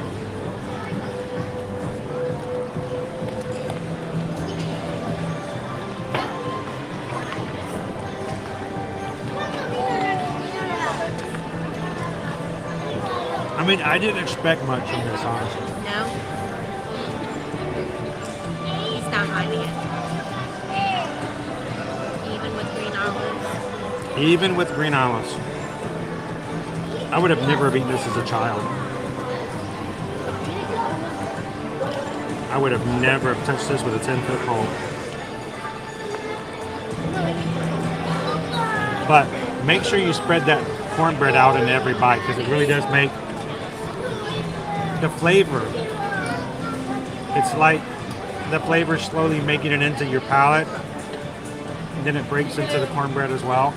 I mean, I didn't expect much from this, honestly. No? He's not hiding it. Even with green olives. Even with green olives. I would have never eaten this as a child. I would have never touched this with a 10-foot pole. But make sure you spread that cornbread out in every bite because it really does make the flavor. It's like the flavor slowly making it into your palate, and then it breaks into the cornbread as well.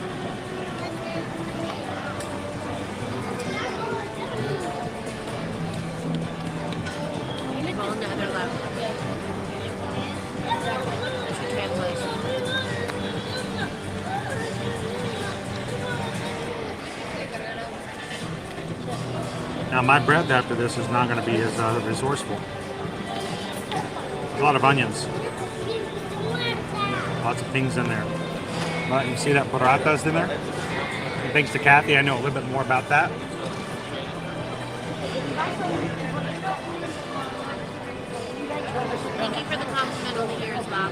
Whole nother level. It's a translation. Now my breath after this is not going to be as resourceful. A lot of onions. Lots of things in there. But you see that burrata's in there? And thanks to Kathy, I know a little bit more about that. Thank you for the compliment over here as well.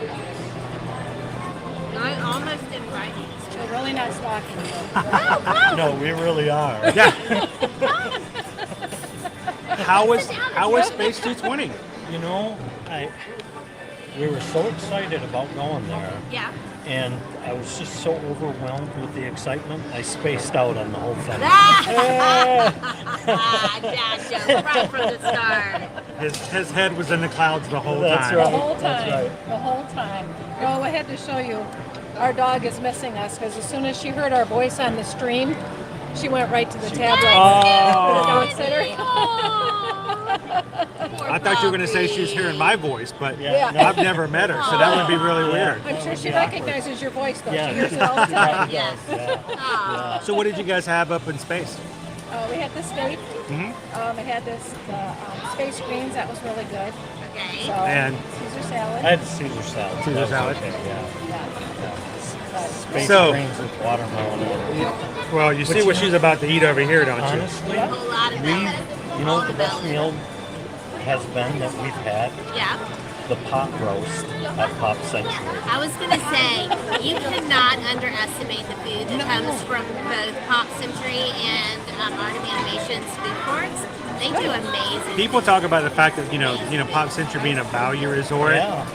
I almost did right. It's a really nice walking. No, we really are. Yeah. How was Space 220? You know, we were so excited about going there. Yeah. And I was just so overwhelmed with the excitement, I spaced out on the whole thing. Dad joke right from the start. His head was in the clouds the whole That's time. right. The whole time. That's right. The whole time. Well, I had to show you. Our dog is missing us because as soon as she heard our voice on the stream, she went right to the tablet. Oh. The dog sitter. I thought you were going to say she was hearing my voice, but Yeah. I've never met her, so that would be really weird. I'm sure she recognizes your voice though. Yeah. She hears it all the time. Yes. So what did you guys have up in space? We had the steak. Mhm. I had this space greens. That was really good. Okay. So, And- Caesar salad. I had Caesar salad. Caesar That was salad. okay, yeah. Space So- greens with watermelon. Well, you see what she's about to eat over here, don't you? Honestly, A whole lot of that. you know what the best meal has been that we've had Yeah. the pot roast at Pop Century. I was gonna say, you cannot underestimate the food that comes from both Pop Century and Art of Animation's food courts. They do amazing. People talk about the fact that Pop Century being a value resort. Yeah.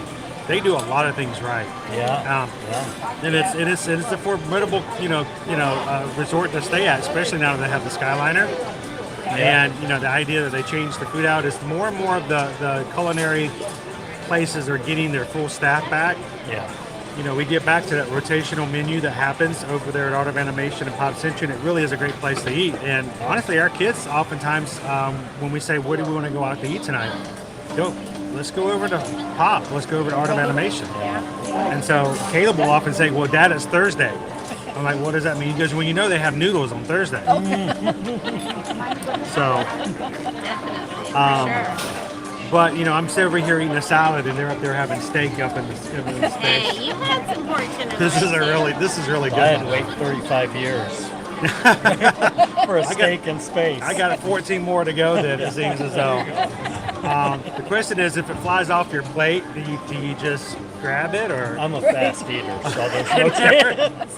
They do a lot of things right. Yeah. And it's a formidable resort to stay at, especially now that they have the Skyliner. Yeah. And the idea that they changed the food out is more and more of the culinary places are getting their full staff back. Yeah. We get back to that rotational menu that happens over there at Art of Animation and Pop Century, and it really is a great place to eat. And honestly, our kids oftentimes, when we say, "What do we want to go out to eat tonight?" Let's go over to Pop. Let's go over to Art of Animation. And so Caleb will often say, "Well, Dad, it's Thursday." I'm like, "What does that mean?" He goes, "Well, they have noodles on Thursday." So, but I'm still over here eating a salad, and they're up there having steak up in the space. Hey, you had some portion of This is really good. I had to wait 35 years for a steak in space. I got 14 more to go. Then it seems as though. The question is, if it flies off your plate, do you just grab it, or? I'm a fast eater, so there's no chance.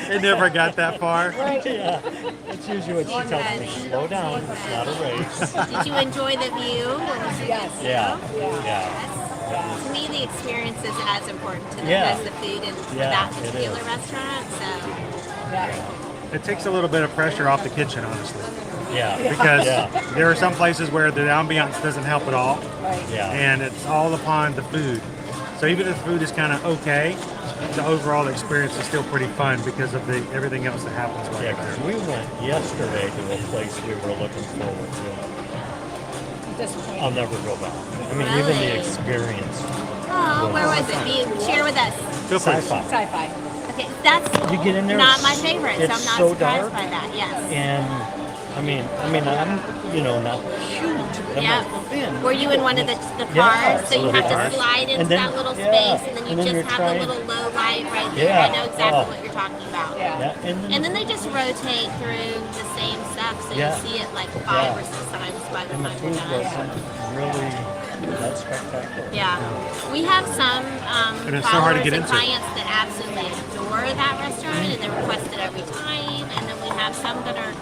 It never got that far. Right. Yeah. That's usually what she tells me. Slow down. It's not a race. Did you enjoy the view? Yes. Yeah. To me, the experience is as important to them Yeah. as the food in Yeah, that it particular is. restaurant. So, It takes a little bit of pressure off the kitchen, honestly. Yeah. Because there are some places where the ambiance doesn't help at all. Right. Yeah. And it's all upon the food. So even if the food is kind of okay, the overall experience is still pretty fun because of everything else that happens right Yeah, there. because we went yesterday to a place we were looking forward to. Disappointing. I'll never go back. I mean, even the experience. oh, where was it? Share with us. Sci-fi. Sci-fi. Okay, that's You get in there, not my favorite, so I'm it's not so surprised dark. by that. Yes. And I mean, I'm not huge. But I'm Yeah. not thin. Were you in one of the Yeah, cars? So you little have to cars. slide into And then- that little yeah, space, and then you and then just you're have trying- the little low light right there. Yeah. I know exactly Oh. what you're talking about. Yeah. And then they just rotate through the same stuff, so Yeah. you see it like 5 or Yeah. 6 times by the And the time food you're done. wasn't really that spectacular. Yeah. We have some And it's so hard to followers get and into. clients that absolutely adore that restaurant, and they request it every time. And then we have some that are,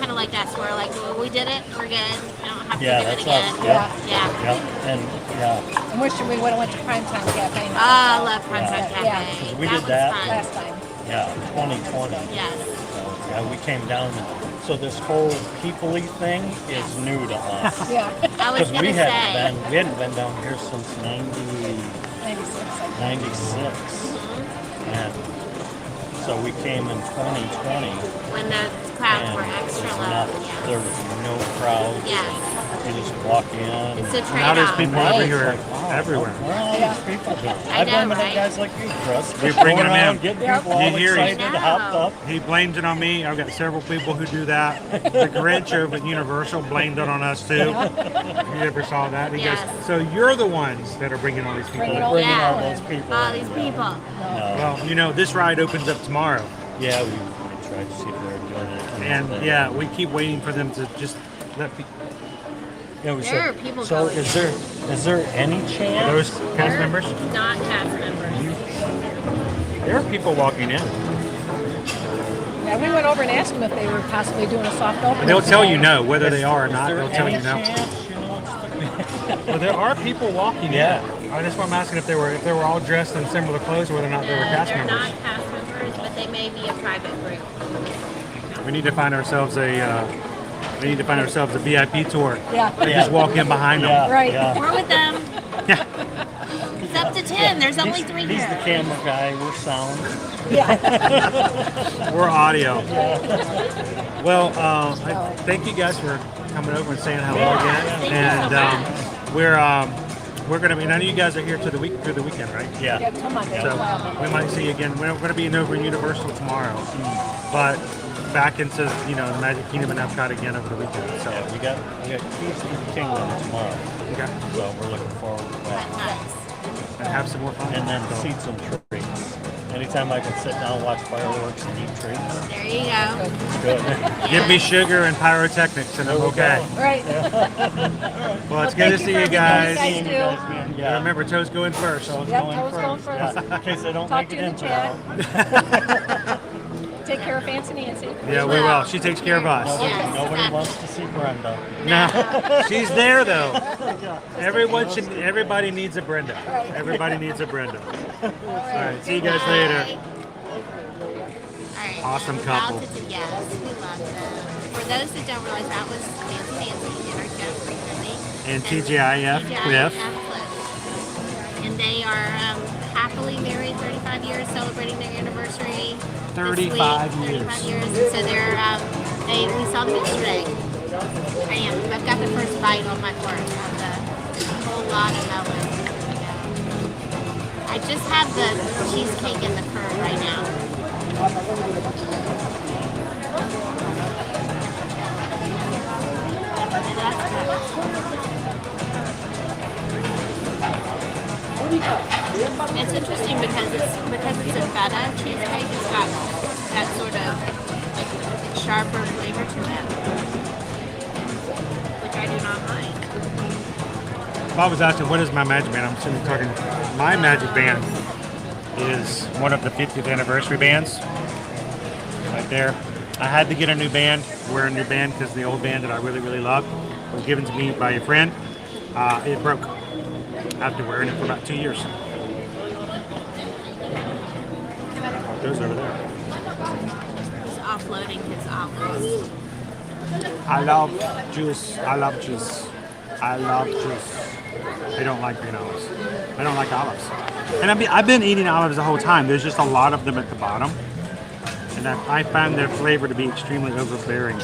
kind of like us, where like, well, we did it, we're good. We don't have Yeah, to do it that's again. us. Yeah. Yeah. Yeah. And yeah. I'm wishing we would have went to Primetime Cafe. Oh, I love Primetime Yeah. Cafe. Yeah. We that did was that. fun. Last time. Yeah, 2020. Yes. So, yeah, we came down. So this whole people-y thing is new to us. Yeah. I was Because gonna we say. hadn't been down here since 96. And so we came in 2020. When the crowds and were extra there's low. not- there was no crowds. Yes. You just walk in. It's a Now there's trade-off. people Now it's everywhere. like, wow, Everywhere. Where are all these people doing? I I've know, been right? guys like you, Chris. We're bringing going them around, in. Getting Yep. people all You hear it. excited, hopped up. He blames it on me. I've got several people who do that. The Grinch over at Universal blamed it on us too. You ever saw that? He Yes. goes, "So you're the ones that are bringing all these people." Bringing in." all- Bringing Yeah. all those people. All these people. No. Well, this ride opens up tomorrow, Yeah, we tried to see if they were doing it. and yeah, we keep waiting for them to just let people. Yeah, we There are said, people so going. is there any chance? Those cast They're members. Not cast members. There are people walking in, Yeah, we went over and asked them if they were possibly doing a soft opening. and they'll tell you today. no, whether they are or Is not. there They'll tell any you no. chance, Well, there are people walking Yeah. in. I just want to asking if they were all dressed in similar clothes, whether or not they were cast They're members. not cast members, but they may be a private group. We need to find ourselves a VIP tour. Yeah. And just walk in behind them. Yeah, Right. yeah. We're with them. It's up to 10. There's only 3 He's the here. camera guy. We're sound. We're audio. Well, thank you guys for coming over and saying hello again. Thank you And so we're gonna be. I know you guys are here through the weekend, right? Yeah. Yeah, come on, So we might see you again. We're gonna be over in Universal tomorrow, but back into the Magic Kingdom and Epcot again over the weekend. So Yeah, we got Keys to the Kingdom tomorrow. okay, So we're looking forward to that. Nice. and have some more fun. And then So, seats and treats. Anytime I can sit down, watch fireworks, and eat treats. There you go. It's good. Give me sugar and pyrotechnics, and I'm okay. Right. Well, it's good to see you guys. Thank you guys too. Yeah. Remember, Toe's going first. Yep, Toe's going first. Yeah, in case I don't Talk make to it you in the in chat. Take care of Fancy Nancy. Yeah, we will. She takes care of us. Nobody wants to see Brenda. No, she's there though. Everybody needs a Brenda. Everybody needs a Brenda. All right, see you guys later. Alright, Awesome couple. Yes, we love them. For those that don't realize, that was Fancy Nancy and our guest recently. And TGIF Cliff. And they are happily married, 35 years, celebrating their anniversary. 35 this week, years. 35 years. And so they're, we saw them yesterday. I've got the first bite on my fork of the whole lot of melon. I just have the cheesecake and the curd right now. And that's It's interesting because it's a feta cheesecake. It's got that sort of sharper flavor to it, which I do not mind. Bob was asking, what is my magic band? I'm sitting talking. My magic band is one of the 50th anniversary bands. Right there. I had to get a new band, wear a new band, because the old band that I really, really loved was given to me by a friend. It broke after wearing it for about 2 years. Goes over there. He's offloading his olives. I love juice. I love juice. I love juice. They don't like green olives. I don't like olives. And I've been eating olives the whole time. There's just a lot of them at the bottom. And I find their flavor to be extremely overbearing.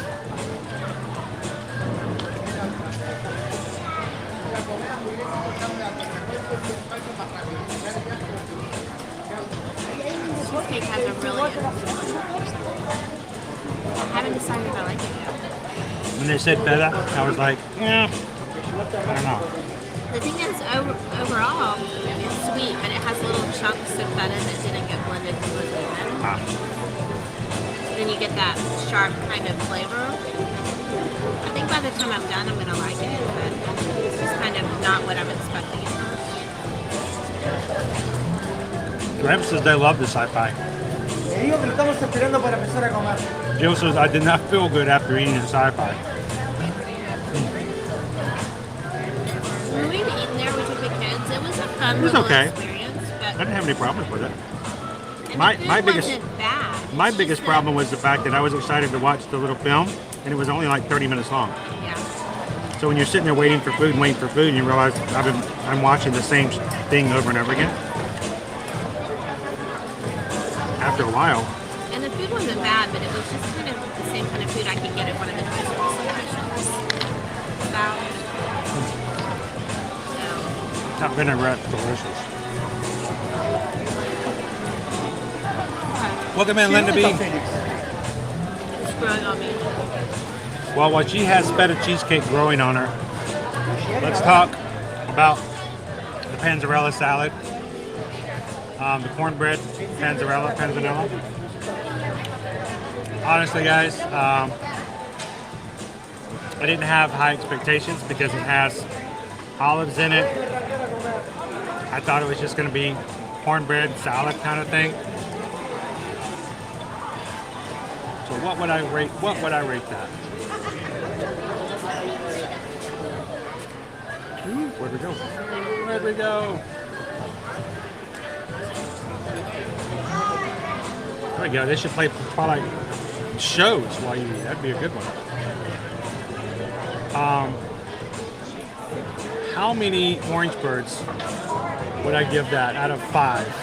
Cheesecake has a really good I haven't decided if I like it yet. When they said feta, I was like, yeah, I don't know. The thing is, overall, it's sweet, but it has little chunks of feta that didn't get blended with the lemon. Then you get that sharp kind of flavor. I think by the time I'm done, I'm going to like it, but it's just kind of not what I'm expecting at first. Graham says they love the sci-fi. Jill says I did not feel good after eating the sci-fi. When we were eating there with the kids, it was a fun It was little okay. experience. But I didn't have any problems with it. and My the food biggest wasn't bad. my biggest problem was the fact that I was excited to watch the little film, and it was only like 30 minutes long. Yeah. So when you're sitting there waiting for food, and you realize I'm watching the same thing over and over again. After a while, And the food wasn't bad, but it was just kind of the same kind of food I could get at one of the Christmas locations. that vinaigrette delicious. Welcome in, Linda B. It's growing on me. Well, while she has feta cheesecake growing on her, let's talk about the panzarella salad, the cornbread, panzanella. Honestly, guys, I didn't have high expectations because it has olives in it. I thought it was just going to be cornbread salad kind of thing. So what would I rate? What would I rate that? Where'd we go? Where'd we go? There we go. They should play probably shows while you eat. That'd be a good one. How many orange birds would I give that out of 5?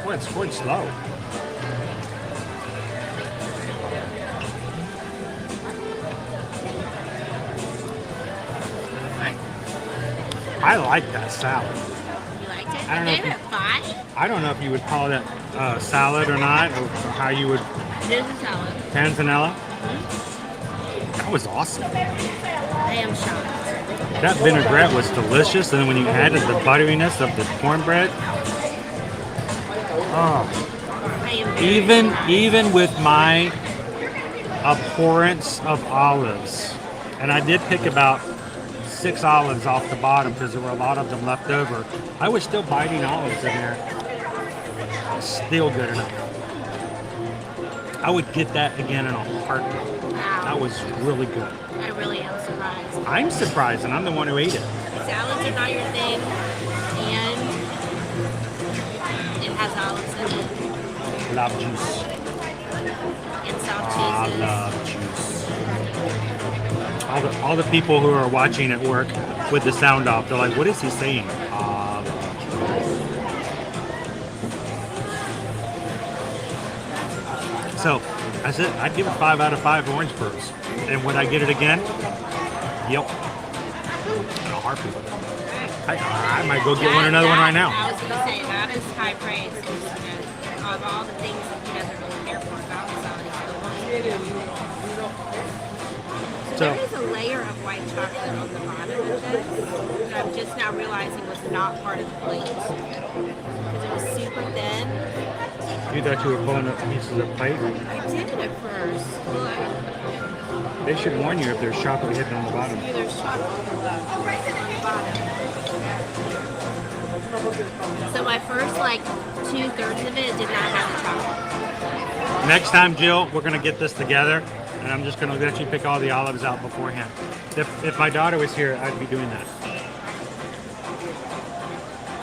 Boy, it's going slow. I like that salad. You liked it? I don't know I if gave you- it 5. I don't know if you would call that salad or not, or how you would There's a salad. panzanella. That was awesome. I am shocked. That vinaigrette was delicious, and then when you added the butteriness of the cornbread, oh, I am very even with my abhorrence of olives, and I did pick about 6 olives off the bottom because there were a lot of them left over, I was still biting olives in there. Still good enough. I would get that again in a heartbeat. That was really good. I really am surprised. I'm surprised, and I'm the one who ate it. Salads are not your thing, and it has olives in it. Love juice. And soft I cheeses. love juice. All the people who are watching at work with the sound off, they're like, what is he saying? So, I said I'd give it 5 out of 5 orange pearls. And would I get it again? Yep. In a heartbeat. I might go get another one right now. I was going to say, that is high praise. Of all the things that he doesn't really care for about the salad, So, there is a layer of white chocolate on the bottom of this that I'm just now realizing was not part of the plate. Because it was super thin. you thought you were pulling up pieces of plate? I did it at first. Look. They should warn you if there's chocolate hidden on the bottom. See, there's chocolate on the bottom. So my first, like, 2/3 of it did not have the chocolate. Next time, Jill, we're going to get this together, and I'm just going to let you pick all the olives out beforehand. If my daughter was here, I'd be doing that.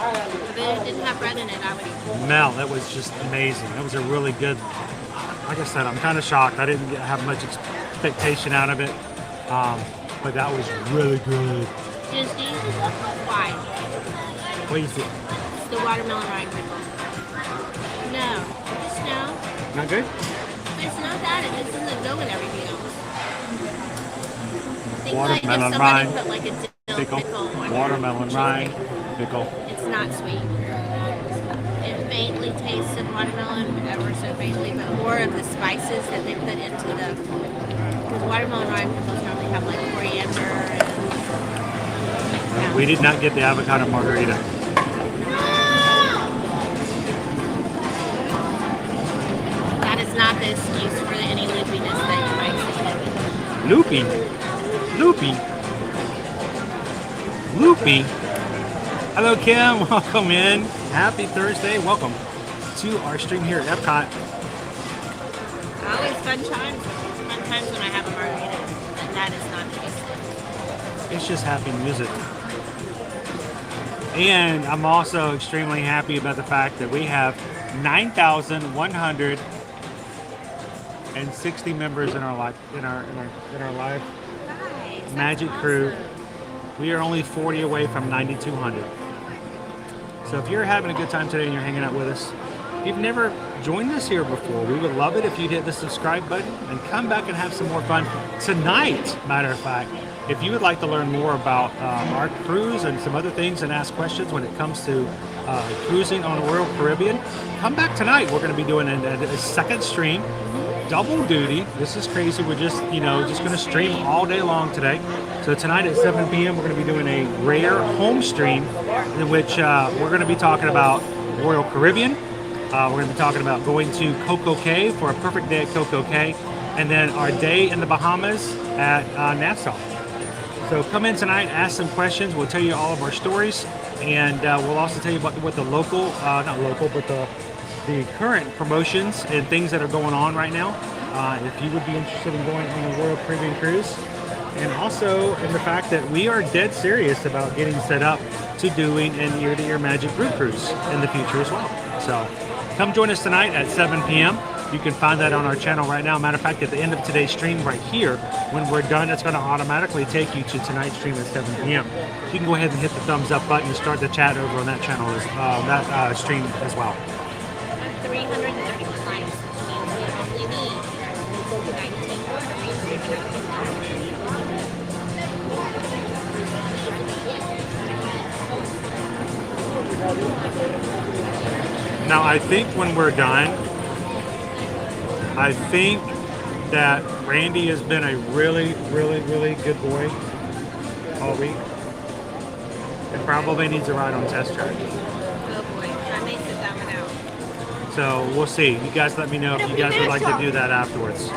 If it didn't have bread in it, I would eat it. Mel, that was just amazing. That was a really good, like I said, I'm kind of shocked. I didn't have much expectation out of it, but that was really good. Disney, why? What do you think? It's the watermelon rind pickle. No. Just no. Not good? But it's not that. It just doesn't go with everything else. Think Watermelon like if rind somebody put like a dill pickle on Watermelon rind pickle. It's not sweet. It faintly tastes of watermelon, ever so faintly, but more of the spices that they put into the. Because watermelon rind pickles normally have like coriander and. We did not get the avocado margarita. That is not the excuse for any loopiness that you might see. Loopy. Loopy. Loopy. Hello, Kim. Welcome in. Happy Thursday. Welcome to our stream here at Epcot. Always fun times. Fun times when I have a margarita. And that is not the case. It's just happy music. And I'm also extremely happy about the fact that we have 9,160 members in our live Magic crew. We are only 40 away from 9,200. So if you're having a good time today and you're hanging out with us, if you've never joined us here before, we would love it if you'd hit the subscribe button and come back and have some more fun tonight. Matter of fact, if you would like to learn more about our cruise and some other things and ask questions when it comes to cruising on the Royal Caribbean, come back tonight. We're going to be doing a second stream, double duty. This is crazy. We're just, just going to stream all day long today. So tonight at 7 p.m. we're going to be doing a rare home stream in which we're going to be talking about Royal Caribbean. We're going to be talking about going to Coco Cay for a perfect day at Coco Cay, and then our day in the Bahamas at Nassau. So come in tonight, ask some questions. We'll tell you all of our stories, and we'll also tell you about what the local, not local, but the current promotions and things that are going on right now. If you would be interested in going on a Royal Caribbean cruise, and also in the fact that we are dead serious about getting set up to doing an ear-to-ear Magic group cruise in the future as well. So come join us tonight at 7 p.m. You can find that on our channel right now. Matter of fact, at the end of today's stream right here, when we're done, it's going to automatically take you to tonight's stream at 7 p.m. You can go ahead and hit the thumbs up button and start the chat over on that channel, that stream as well. 331 likes, which means we only need 19 more to reach 300. Now I think when we're done, I think that Randy has been a really, really, really good boy all week. It probably needs a ride on test track. Oh boy, I may sit that one out. So we'll see. You guys let me know if you guys would like to do that afterwards.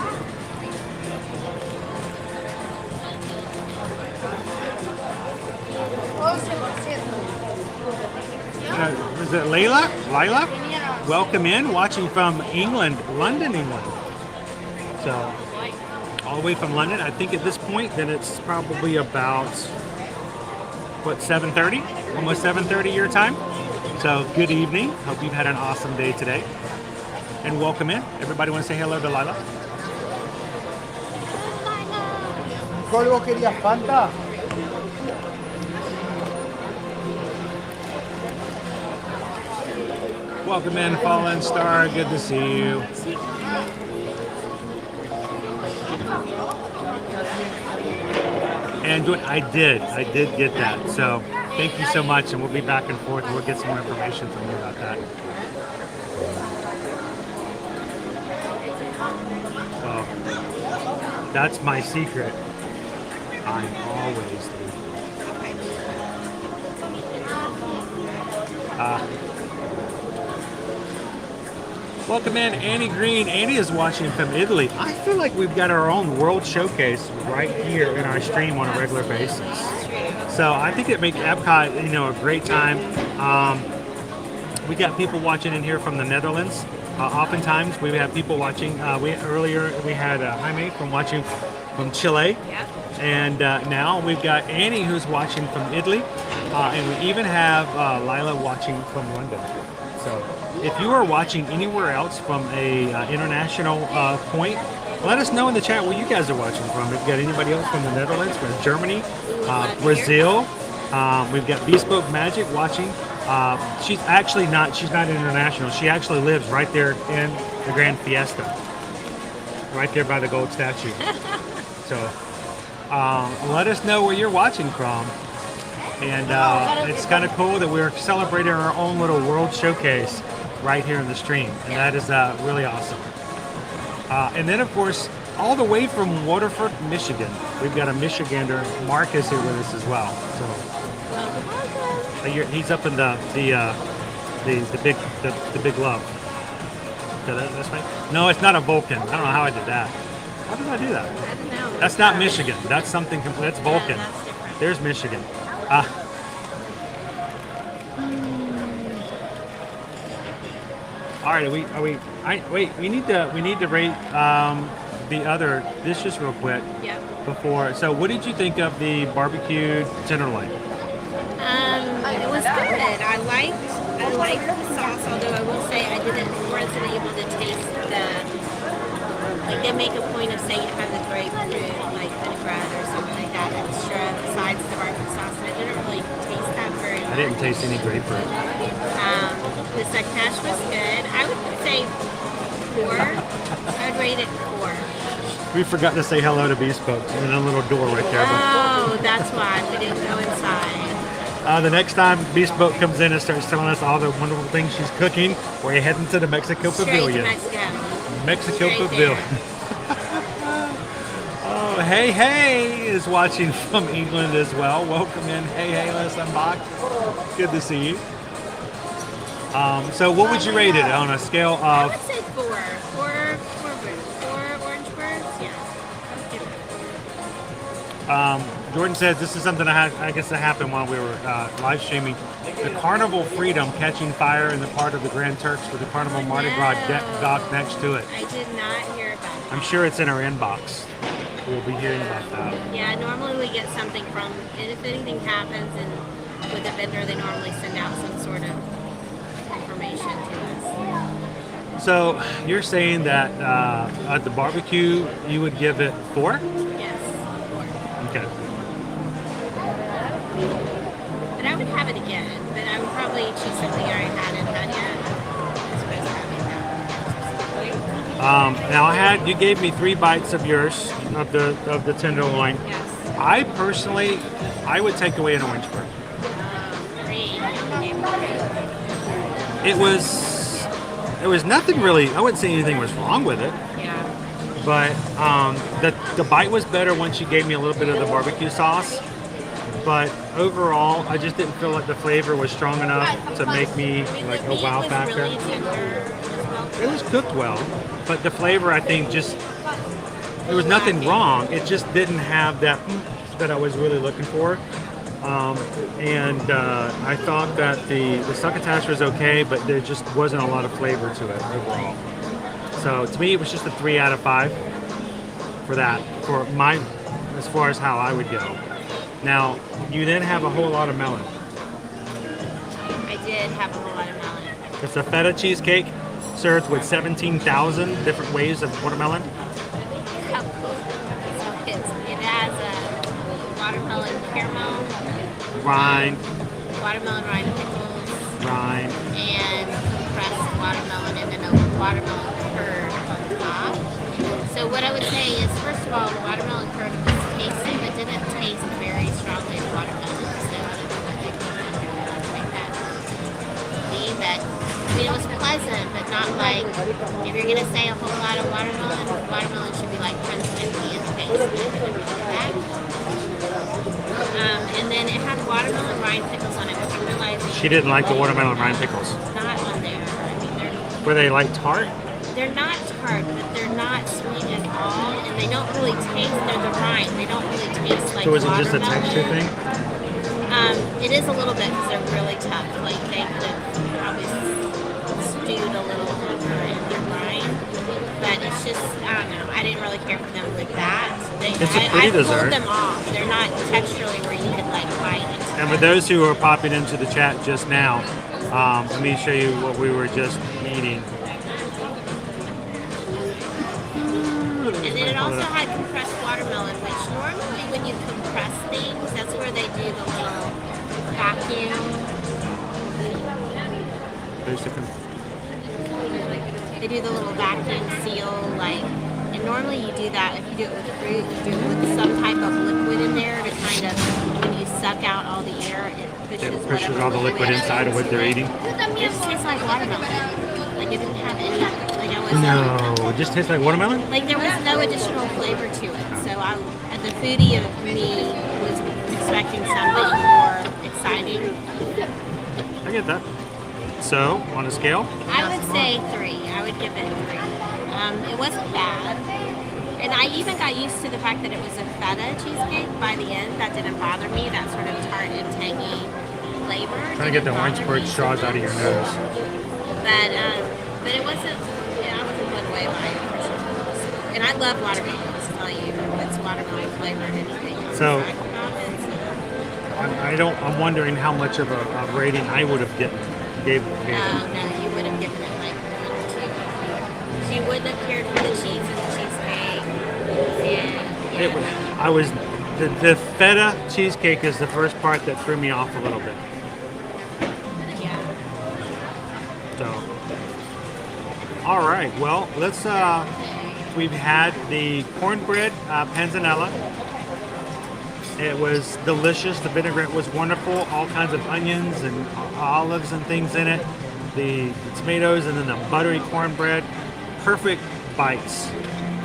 Is it Layla? Lila? Welcome in, watching from England, London, England. So, all the way from London. I think at this point that it's probably about, what, 7:30? Almost 7:30 your time. So, good evening. Hope you've had an awesome day today. And welcome in. Everybody want to say hello to Lila? ¿Cómo querías Fanta? Welcome in, Fallen Star. Good to see you. And I did get that. So thank you so much, and we'll be back and forth, and we'll get some more information from you about that. So that's my secret. I'm always welcome in, Annie Green. Annie is watching from Italy. I feel like we've got our own world showcase right here in our stream on a regular basis. So I think it makes Epcot, a great time. We got people watching in here from the Netherlands. Oftentimes we have people watching. Earlier we had Jaime watching from Chile. Yeah. And now we've got Annie who's watching from Italy. And we even have Lila watching from London. So if you are watching anywhere else from a international point, let us know in the chat where you guys are watching from. We've got anybody else from the Netherlands, from Germany, Brazil. We've got Bespoke Magic watching. She's not international. She actually lives right there in the Grand Fiesta, right there by the gold statue. So let us know where you're watching from. And it's kind of cool that we're celebrating our own little world showcase right here in the stream. And that is really awesome. And then, of course, all the way from Waterford, Michigan, we've got a Michigander. Mark is here with us as well. So he's up in the big love. That's right. No, it's not a Vulcan. I don't know how I did that. How did I do that? I don't know. That's not Michigan. That's something complete. That's Vulcan. Yeah, that's different. There's Michigan. All right. We need to rate the other dishes real quick. Yeah. Before. So, what did you think of the barbecued tenderloin? It was good. I liked the sauce, although I will say I wasn't able to taste they make a point of saying it has a grapefruit, vinaigrette or something like that extra besides the barbecue sauce, and I didn't really taste that very much. I didn't taste any grapefruit. The succotash was good. I would say 4. I would rate it 4. We forgot to say hello to Bespoke in a little door right there. Oh, that's why we didn't go inside. The next time Bespoke comes in and starts telling us all the wonderful things she's cooking, we're heading to the Mexico Pavilion. Mexico Pavilion. Oh, Hey is watching from England as well. Welcome in. Hey, let's unbox. Good to see you. So what would you rate it on a scale of? I would say 4. 4 orange birds. Yeah. Jordan says this is something I guess that happened while we were live streaming. The Carnival Freedom catching fire in the part of the Grand Turks with the Carnival Mardi Gras dock next to it. I did not hear about that. I'm sure it's in our inbox. We'll be hearing about that. Yeah, normally we get something from, and if anything happens and with a vendor, they normally send out some sort of information to us. So you're saying that at the barbecue, you would give it 4? Yes, 4. Okay. But I would have it again, but I would probably choose something I hadn't had yet. Now you gave me 3 bites of yours, of the tenderloin. Yes. I would take away an orange bird. It was There was nothing really. I wouldn't say anything was wrong with it. Yeah. But the bite was better once you gave me a little bit of the barbecue sauce. But overall, I just didn't feel like the flavor was strong enough to make me like a wow factor. It was cooked well, but the flavor, I think, just there was nothing wrong. It just didn't have that that I was really looking for. I thought that the succotash was okay, but there just wasn't a lot of flavor to it overall. So to me, it was just a 3 out of 5 for that, for my, as far as how I would go. Now, you then have a whole lot of melon. I did have a whole lot of melon. It's a feta cheesecake served with 17,000 different waves of watermelon. So it has a watermelon caramel, Rind, watermelon rind pickles, rind. and compressed watermelon, and then a watermelon curd on top. So what I would say is, first of all, the watermelon curd was tasty, but didn't taste very strongly of watermelon. So I think make that mean that, I mean, it was pleasant, but not like, if you're gonna say a whole lot of watermelon should be like Prince 50 in the face. And then it had watermelon rind pickles on it, which I realized She didn't like the watermelon rind pickles. not on there. I mean, Were they like tart? they're not tart, but they're not sweet at all, and they don't really taste. They're the rind. They don't really taste like. So is it just a watermelon. texture thing? It is a little bit because they're really tough. Like they could have probably stewed a little longer in their rind, but it's just I don't know. I didn't really care for them like that. It's a pretty I dessert. pulled them off. They're not texturally where you could like bite it. And for those who are popping into the chat just now, let me show you what we were just eating. And then it also had compressed watermelon, which normally when you compress things, that's where they do the little vacuum. There's the They do the little vacuum seal, like, and normally you do that if you do it with fruit, you do it with some type of liquid in there to kind of, when you suck out all the air, it pushes all the liquid inside of what they're eating. It just tastes like watermelon. Like it didn't have any, like I was No, it just tastes like watermelon? like there was no additional flavor to it. So the foodie of me was expecting something more exciting. I get that. So, on a scale? I would say 3. I would give it 3. It wasn't bad. And I even got used to the fact that it was a feta cheesecake by the end. That didn't bother me. That sort of tart and tangy flavor. Trying to get the orange squirt straws out of your nose. But it wasn't, I wasn't blown away by it. And I love watermelon. I'll tell you, it's watermelon flavored anything. So, I'm wondering how much of a rating I would have gave it. No, you would have given it like 1 or 2. You wouldn't have cared for the cheese and the cheesecake. And The feta cheesecake is the first part that threw me off a little bit. yeah. So, all right. Well, let's. We've had the cornbread panzanella. It was delicious. The vinaigrette was wonderful. All kinds of onions and olives and things in it. The tomatoes and then the buttery cornbread. Perfect bites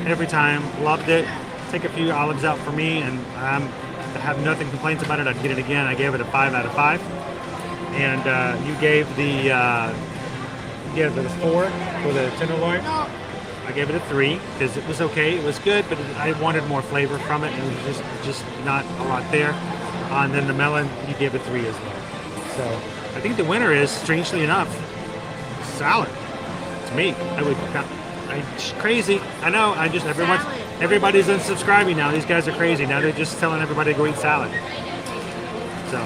every time. Loved it. Take a few olives out for me, and I have nothing complaints about it. I'd get it again. I gave it a 5 out of 5. And you gave the 4 for the tenderloin. I gave it a 3 because it was okay. It was good, but I wanted more flavor from it. It was just not a lot there. And then the melon, you gave it 3 as well. So I think the winner is, strangely enough, salad. It's me. Crazy. I know. Everybody's unsubscribing now. These guys are crazy. Now they're just telling everybody to go eat salad. So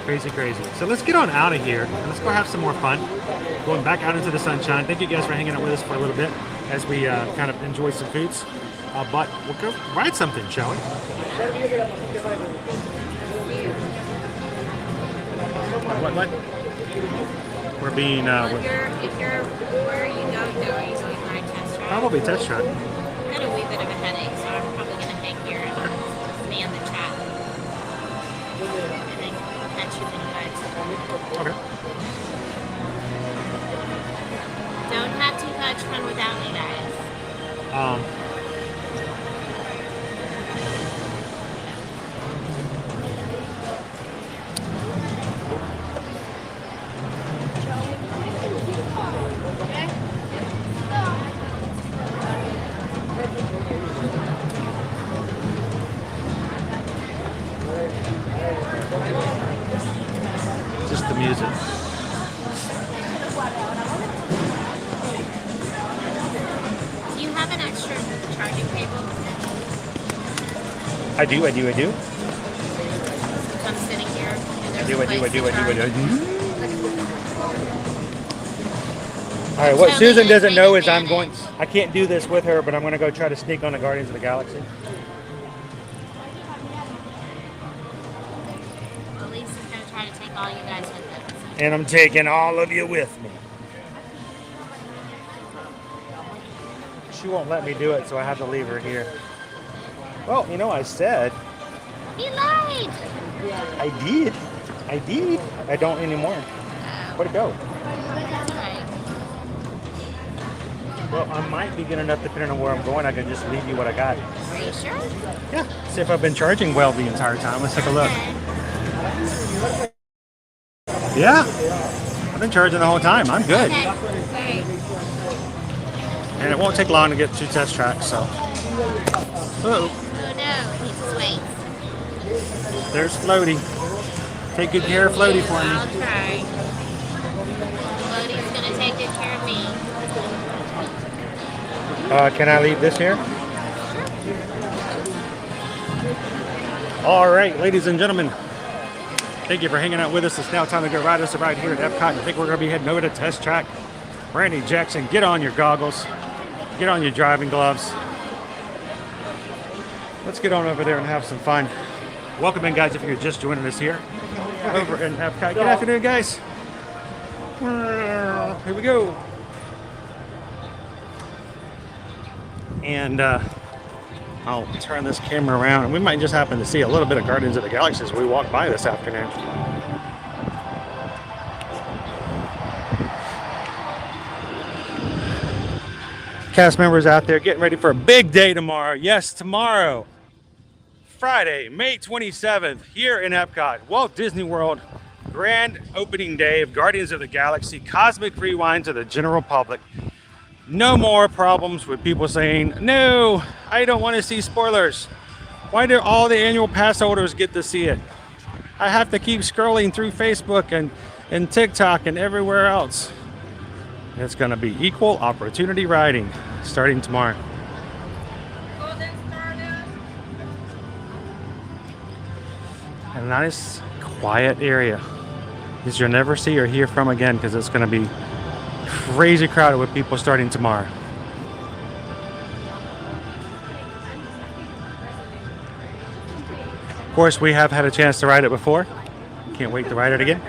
crazy. So let's get on out of here and let's go have some more fun. Going back out into the sunshine. Thank you guys for hanging out with us for a little bit as we kind of enjoy some foods. But we'll go ride something, shall we? What? We're being. If you're where you go, are you going to ride test drive? Probably test drive. I've got a wee bit of a headache, so I'm probably going to hang here and man the chat. And then catch you when you guys. Okay. Don't much fun without you guys. Just the music. Do you have an extra charging cable? I do. I'm sitting here. And I there's do. a place to charge. All right, what Tell me Susan the doesn't great know is advantage. I can't do this with her, but I'm going to go try to sneak on the Guardians of the Galaxy. Well, Lisa's going to try to take all you guys with us. And I'm taking all of you with me. She won't let me do it, so I have to leave her here. Well, you know, I said. He lied! I did. I don't anymore. Where'd it go? That's right. Well, I might be good enough, depending on where I'm going. I can just leave you what I got. Are you sure? Yeah. See if I've been charging well the entire time. Let's take a look. Yeah. I've been charging the whole time. I'm good. Okay. All right. And it won't take long to get 2 test tracks, so. Uh-oh. Oh no, he just waits. There's Floaty. Take good care of Floaty for me. I'll try. Floaty's gonna take good care of me. Can I leave this here? All right, ladies and gentlemen. Thank you for hanging out with us. It's now time to go ride us right here at Epcot. I think we're going to be heading over to Test Track. Randy Jackson, get on your goggles. Get on your driving gloves. Let's get on over there and have some fun. Welcome in, guys, if you're just joining us here over in Epcot. Good afternoon, guys. Here we go. And I'll turn this camera around, and we might just happen to see a little bit of Guardians of the Galaxy as we walk by this afternoon. Cast members out there getting ready for a big day tomorrow. Yes, tomorrow, Friday, May 27th, here in Epcot, Walt Disney World, grand opening day of Guardians of the Galaxy, Cosmic Rewind to the general public. No more problems with people saying, no, I don't want to see spoilers. Why do all the annual pass holders get to see it? I have to keep scrolling through Facebook and TikTok and everywhere else. It's going to be equal opportunity riding starting tomorrow. A nice, quiet area that you'll never see or hear from again, because it's going to be crazy crowded with people starting tomorrow. Of course, we have had a chance to ride it before. Can't wait to ride it again.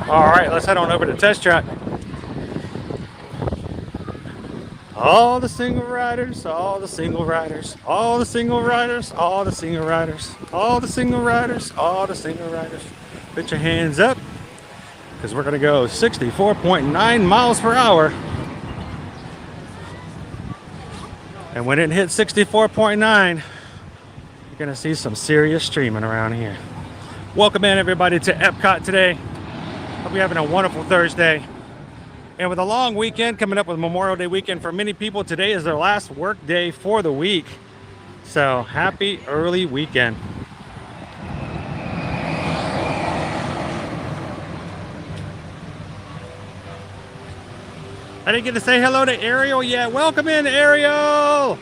All right, let's head on over to Test Track. All the single riders, all the single riders, all the single riders, all the single riders, all the single riders, all the single riders. Put your hands up, because we're going to go 64.9 miles per hour. And when it hits 64.9, you're going to see some serious streaming around here. Welcome in, everybody, to Epcot today. Hope you're having a wonderful Thursday. And with a long weekend coming up with Memorial Day weekend for many people, today is their last work day for the week. So happy early weekend. I didn't get to say hello to Ariel yet. Welcome in, Ariel.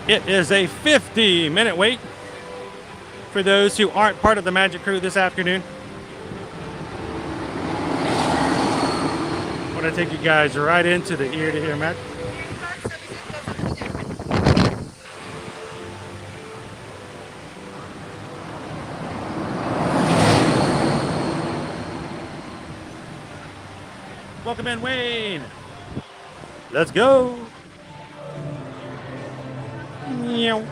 It is a 50-minute wait for those who aren't part of the Magic Crew this afternoon. gonna take you guys right into the ear-to-ear magic. Welcome in, Wayne. Let's go. Meow.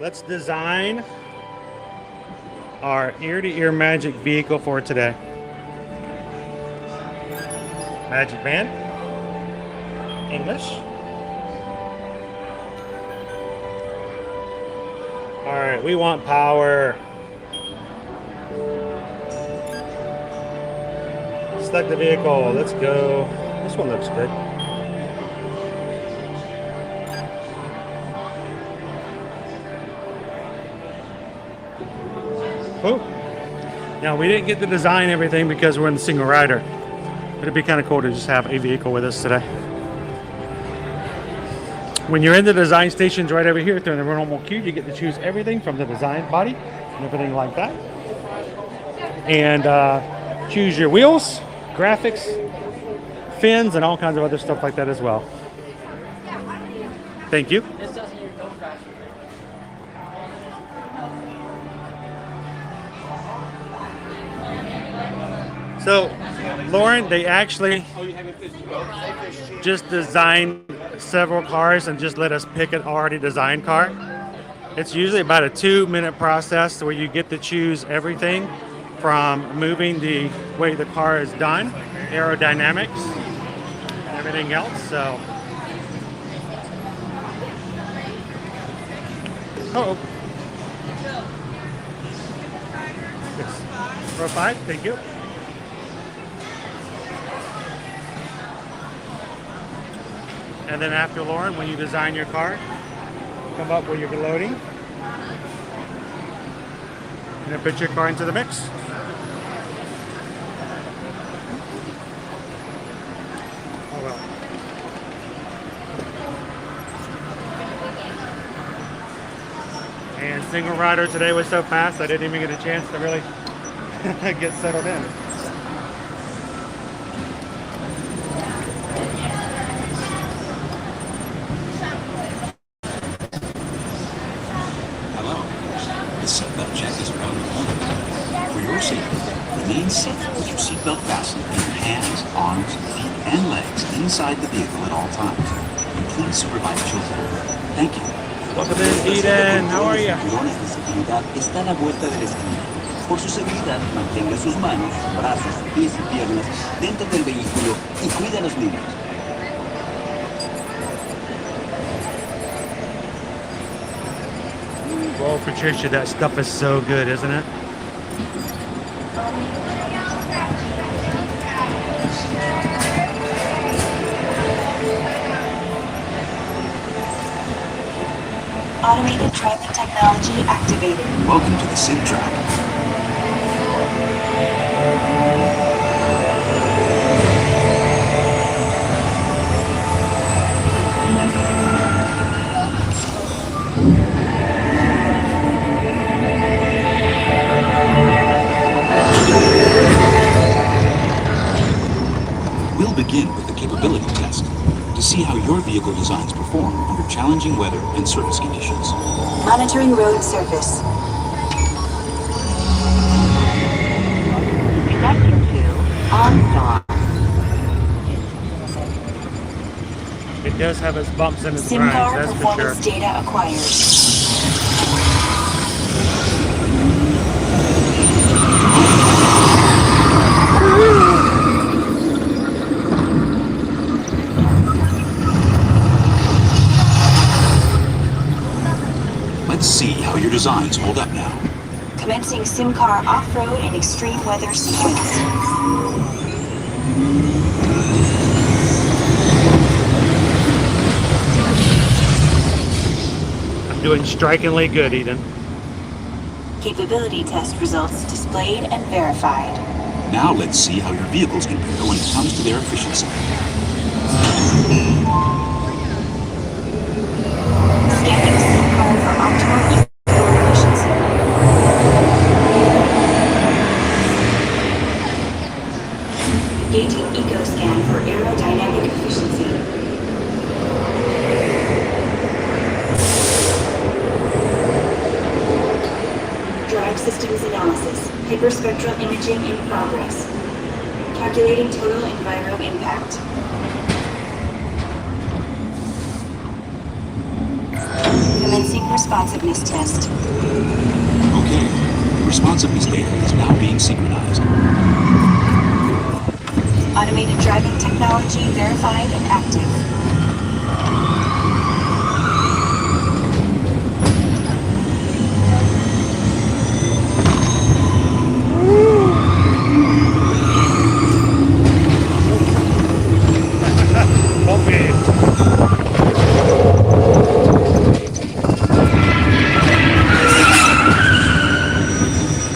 Let's design our ear-to-ear magic vehicle for today. Magic band. English. All right, we want power. Select the vehicle. Let's go. This one looks good. Oh, now we didn't get to design everything because we're in the single rider. But it'd be kind of cool to just have a vehicle with us today. When you're in the design stations right over here, through the normal queue, you get to choose everything from the design body and everything like that. And choose your wheels, graphics, fins, and all kinds of other stuff like that as well. Thank you. So, Lauren, they actually just designed several cars and just let us pick an already designed car. It's usually about a 2-minute process where you get to choose everything from moving the way the car is done, aerodynamics, and everything else. So, Row 5, thank you. And then after Lauren, when you design your car, come up with your loading. And then put your car into the mix. Oh well. And single rider today was so fast I didn't even get a chance to really get settled in. Seatbelt check is around the corner. For your safety, remain seated with your seatbelt fastened and your hands, arms, feet, and legs inside the vehicle at all times. And please supervise children. Thank you. Welcome in, Eden. How are you? Cinturones de seguridad está a la vuelta de la esquina. Por su seguridad, mantenga sus manos, brazos, pies y piernas dentro del vehículo y cuide a los niños. Well, Patricia, that stuff is so good, isn't it? Automated driving technology activated. Welcome to the Sim Track. We'll begin with the capability test to see how your vehicle designs perform under challenging weather and surface conditions. Monitoring road surface. Connecting to OnStar. It does have its bumps and its SIM grinds, card that's for sure. performance data acquired. Let's see how your designs hold up now. Commencing SIM car off-road and extreme weather sequence. I'm doing strikingly good, Eden. Capability test results displayed and verified. Now let's see how your vehicles compare when it comes to their efficiency. Scanning SIM card for optimal efficiency. Gauging EcoScan for aerodynamic efficiency. Drive systems analysis. Hyperspectral imaging in progress. Calculating total enviro impact. Commencing responsiveness test. Okay, the responsiveness data is now being synchronized. Automated driving technology verified and active.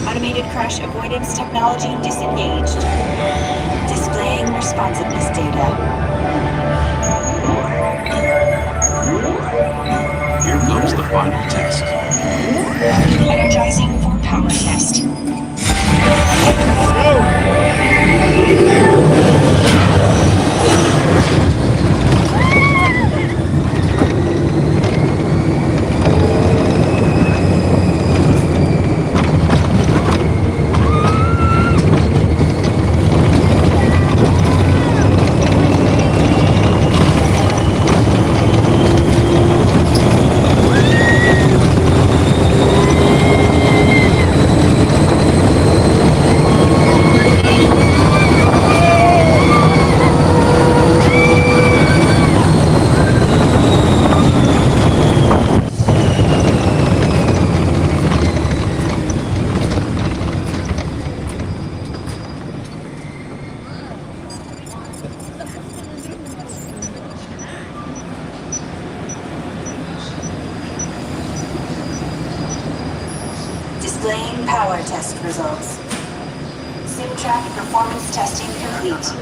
Automated crash avoidance technology disengaged. Displaying responsiveness data. Here comes the final test. Energizing for power test. Displaying power test results. SimTrack performance testing complete.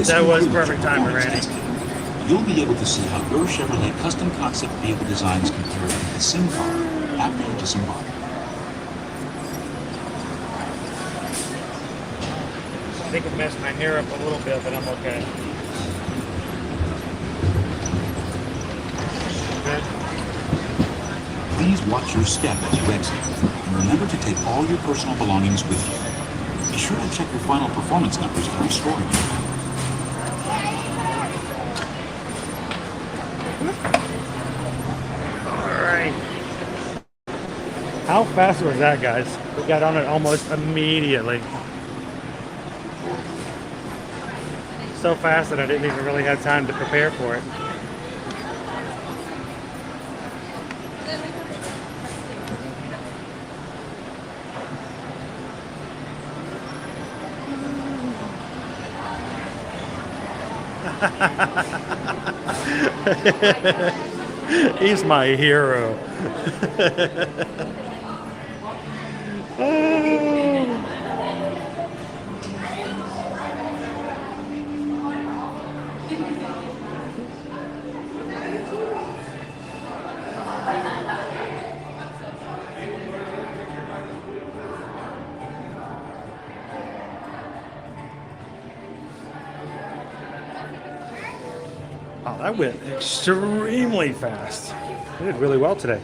That was perfect timing, Randy. Testing. You'll be able to see how your Chevrolet custom concept vehicle designs compare with the sim car after you disembark. I think it messed my hair up a little bit, but I'm okay. Good. Please watch your step as you exit, and remember to take all your personal belongings with you. Be sure to check your final performance numbers before storing them. Alright. How fast was that, guys? We got on it almost immediately. So fast that I didn't even really have time to prepare for it. He's my hero. Oh, that went extremely fast. We did really well today.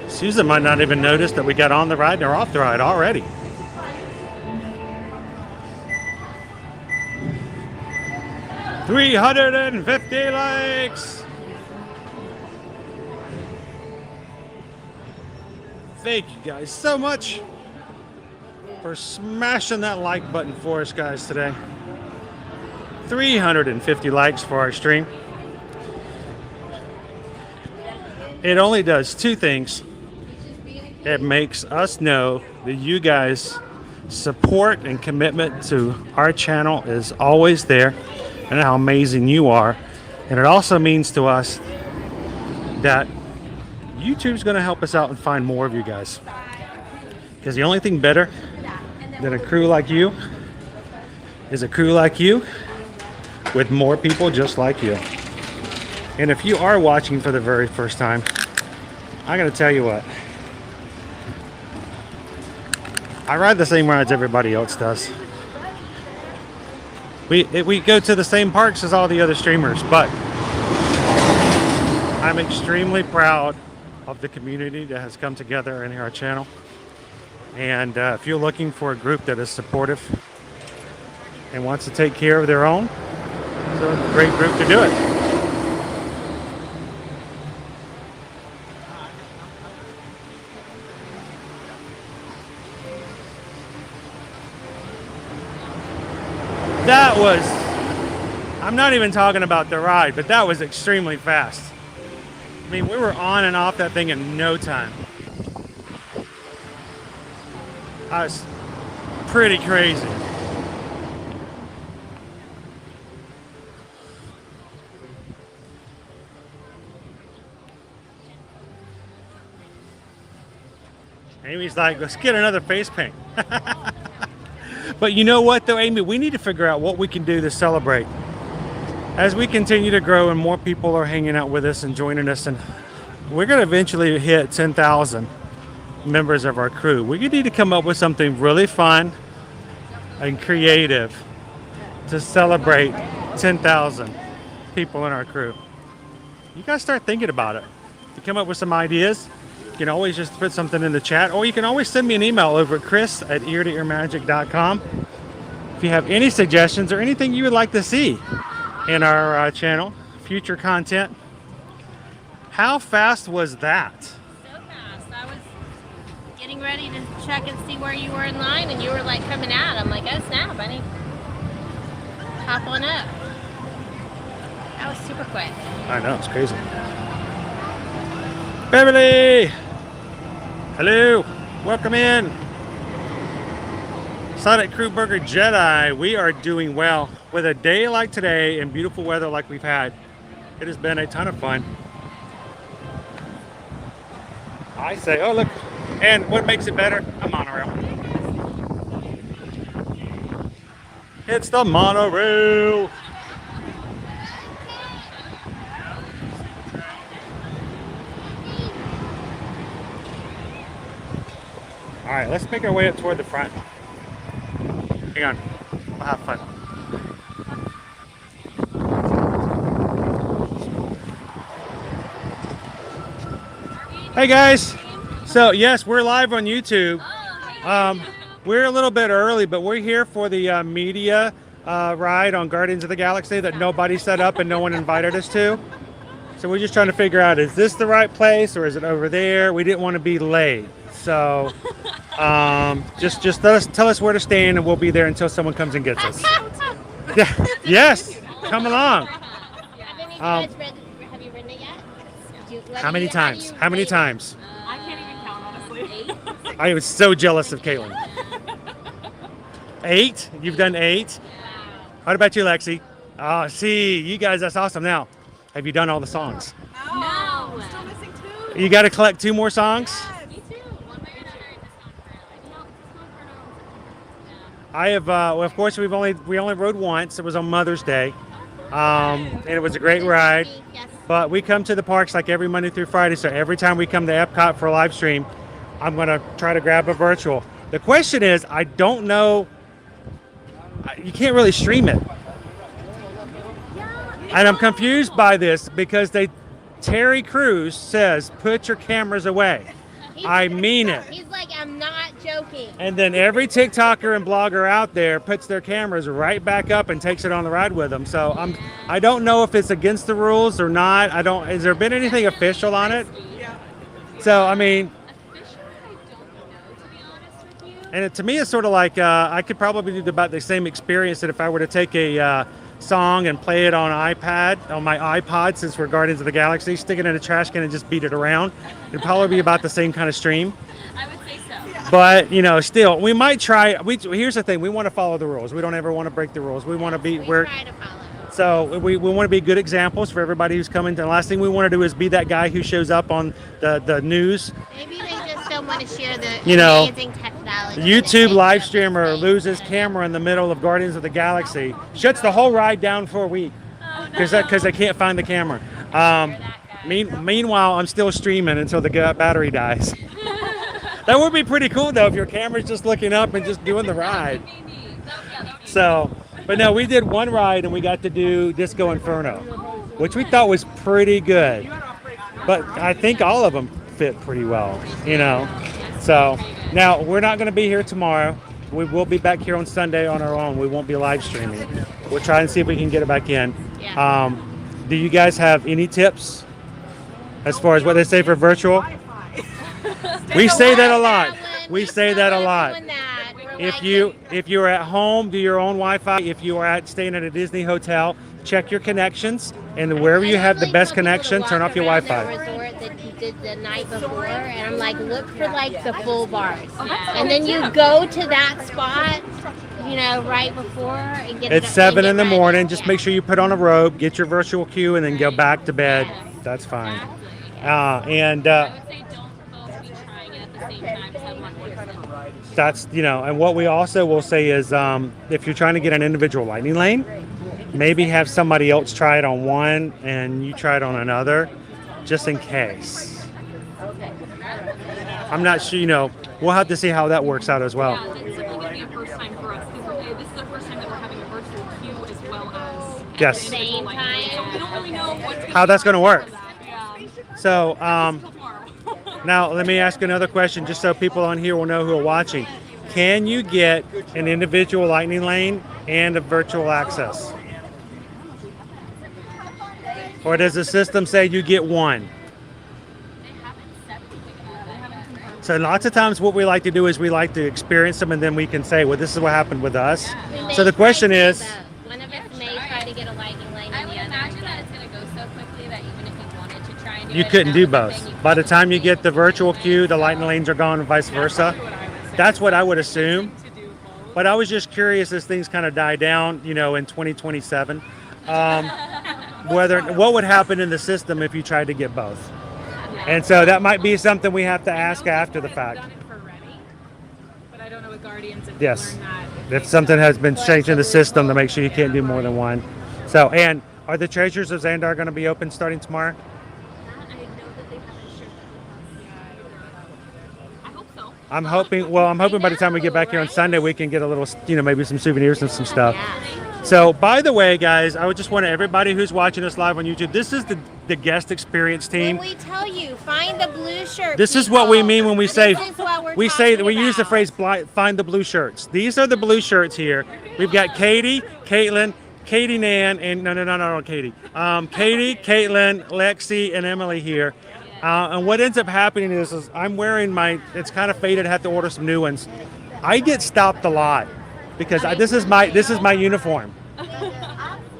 Susan might not even notice that we got on the ride or off the ride already. $350 likes. Thank you guys so much for smashing that like button for us, guys, today. 350 likes for our stream. It only does two things. It makes us know that you guys support and commitment to our channel is always there, and how amazing you are. And it also means to us that YouTube's going to help us out and find more of you guys. Because the only thing better than a crew like you is a crew like you with more people just like you. And if you are watching for the very first time, I'm going to tell you what. I ride the same rides everybody else does. We go to the same parks as all the other streamers, but I'm extremely proud of the community that has come together in our channel. And if you're looking for a group that is supportive and wants to take care of their own, it's a great group to do it. That was, I'm not even talking about the ride, but that was extremely fast. I mean, we were on and off that thing in no time. That was pretty crazy. Amy's like, let's get another face paint. But you know what though, Amy, we need to figure out what we can do to celebrate. As we continue to grow and more people are hanging out with us and joining us, and we're going to eventually hit 10,000 members of our crew. We need to come up with something really fun and creative to celebrate 10,000 people in our crew. You guys start thinking about it. To come up with some ideas, you can always just put something in the chat, or you can always send me an email over at chris@eartoearmagic.com if you have any suggestions or anything you would like to see in our channel, future content. How fast was that? So fast. I was getting ready to check and see where you were in line, and you were like coming out. I'm like, oh snap, buddy. Hop on up. That was super quick. I know, it's crazy. Beverly! Hello, welcome in. Sonic Crew Burger Jedi, we are doing well. With a day like today and beautiful weather like we've had, it has been a ton of fun. I say, oh look, and what makes it better? A monorail. It's the monorail. All right, let's make our way up toward the front. Hang on, we'll have fun. Hey guys, so yes, we're live on YouTube. We're a little bit early, but we're here for the media ride on Guardians of the Galaxy that nobody set up and no one invited us to. So we're just trying to figure out, is this the right place or is it over there? We didn't want to be late. So just tell us where to stand and we'll be there until someone comes and gets us. Yeah, yes, come along. Have you ridden it yet? How many times? How many times? I can't even count, honestly. I was so jealous of Caitlin. 8? You've done 8? What about you, Lexi? Oh, see, you guys, that's awesome. Now, have you done all the songs? No, we're still missing 2. You got to collect 2 more songs? Me too. I have, well, of course, we only rode once. It was on Mother's Day, and it was a great ride. But we come to the parks like every Monday through Friday, so every time we come to Epcot for a live stream, I'm going to try to grab a virtual. The question is, I don't know, you can't really stream it. And I'm confused by this because Terry Crews says, put your cameras away. I mean it. He's like, I'm not joking. And then every TikToker and blogger out there puts their cameras right back up and takes it on the ride with them. So I don't know if it's against the rules or not. Has there been anything official on it? So, I mean, and to me, it's sort of like I could probably do about the same experience that if I were to take a song and play it on my iPod, since we're Guardians of the Galaxy, stick it in a trash can and just beat it around. It'd probably be about the same kind of stream. I would say so. But you know, still, we might try. Here's the thing: we want to follow the rules. We don't ever want to break the rules. We want to be So we want to be good examples for everybody who's coming. The last thing we want to do is be that guy who shows up on the news. Maybe they just don't want to share the You know, amazing technology. YouTube live streamer loses camera in the middle of Guardians of the Galaxy, shuts the whole ride down for a week because they can't find the camera. Meanwhile, I'm still streaming until the battery dies. That would be pretty cool though if your camera's just looking up and just doing the ride. So, but no, we did one ride and we got to do Disco Inferno, which we thought was pretty good. But I think all of them fit pretty well, you know. So now we're not going to be here tomorrow. We will be back here on Sunday on our own. We won't be live streaming. We'll try and see if we can get it back in. Do you guys have any tips as far as what they say for virtual? We say that a lot. We say that a lot. If you're at home, do your own Wi-Fi. If you are staying at a Disney hotel, check your connections, and wherever you have the best connection, turn off your Wi-Fi. Resort that you did the night before, and I'm like, look for like the full bars, and then you go to that spot, you know, right before and get. It's 7 in the morning. Just make sure you put on a robe, get your virtual queue, and then go back to bed. That's fine. That's, you know, and what we also will say is if you're trying to get an individual lightning lane, maybe have somebody else try it on one and you try it on another, just in case. I'm not sure, you know, we'll have to see how that works out as well. Yeah, it's definitely going to be a first time for us because this is the first time that we're having a virtual queue as well as Yes. same time. So we don't really know How that's going to work. Yeah. So now let me ask another question just so people on here will know who are watching. Can you get an individual lightning lane and a virtual access? Or does the system say you get one? So lots of times what we like to do is we like to experience them and then we can say, well, this is what happened with us. So the question is, one of us may try to get a lightning lane. I would imagine that it's going to go so quickly that even if you wanted to try and do you it, couldn't do both. By the time you get the virtual queue, the lightning lanes are gone and vice versa. That's what I would assume. But I was just curious as things kind of die down, you know, in 2027, what would happen in the system if you tried to get both. And so that might be something we have to ask after the fact. But I don't know with Guardians if Yes. If something has been changed in the system to make sure you can't do more than one. So, and are the Treasures of Xandar going to be open starting tomorrow? I'm hoping by the time we get back here on Sunday, we can get a little, you know, maybe some souvenirs and some stuff. So, by the way, guys, I would just want everybody who's watching us live on YouTube, this is the guest experience team. When we tell you, find the blue shirt. This is what we mean when we say, This is what we're we say that we talking use the about. phrase find the blue shirts. These are the blue shirts here. We've got Katie, Caitlin, Katie Nan, and no, Katie. Katie, Caitlin, Lexi, and Emily here. And what ends up happening is I'm wearing it's kind of faded. I have to order some new ones. I get stopped a lot because this is my uniform,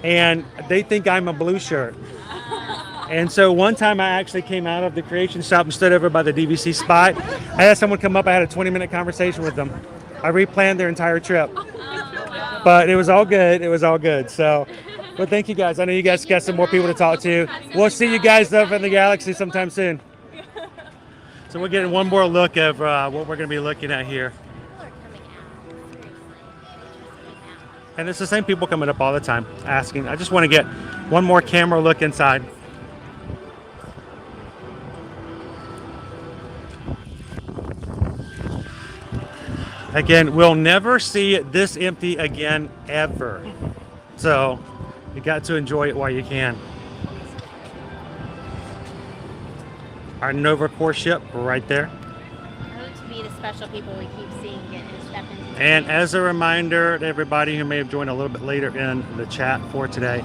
and they think I'm a blue shirt. And so one time I actually came out of the creation shop and stood over by the DVC spot. I had someone come up. I had a 20-minute conversation with them. I replanned their entire trip, but it was all good. It was all good. So. But thank you guys. I know you guys got some more people to talk to. We'll see you guys up in the galaxy sometime soon. So we're getting one more look of what we're going to be looking at here. And it's the same people coming up all the time asking. I just want to get one more camera look inside. Again, we'll never see it this empty again, ever. So you got to enjoy it while you can. Our Nova Core ship right there. I hope to be the special people we keep seeing get and step into. And as a reminder to everybody who may have joined a little bit later in the chat for today,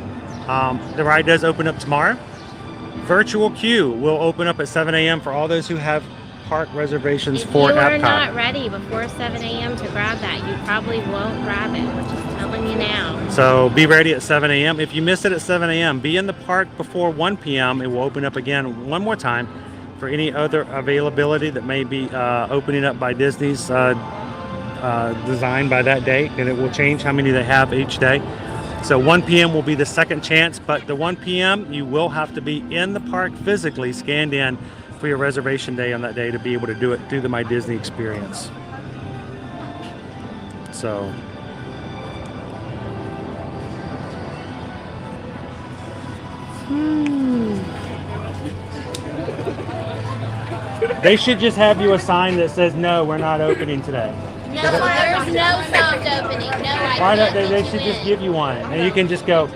the ride does open up tomorrow. Virtual queue will open up at 7 a.m. for all those who have park reservations for Epcot. If you are not ready before 7 a.m. to grab that, you probably won't grab it. We're just telling you now. So be ready at 7 a.m. If you miss it at 7 a.m., be in the park before 1 p.m. It will open up again one more time for any other availability that may be opening up by Disney's design by that date, and it will change how many they have each day. So 1 p.m. will be the second chance, but the 1 p.m. you will have to be in the park physically scanned in for your reservation day on that day to be able to do it through the My Disney experience. So they should just have you a sign that says, no, we're not opening today. No, there's no soft opening. No, Why don't they should just give you one, and you can just go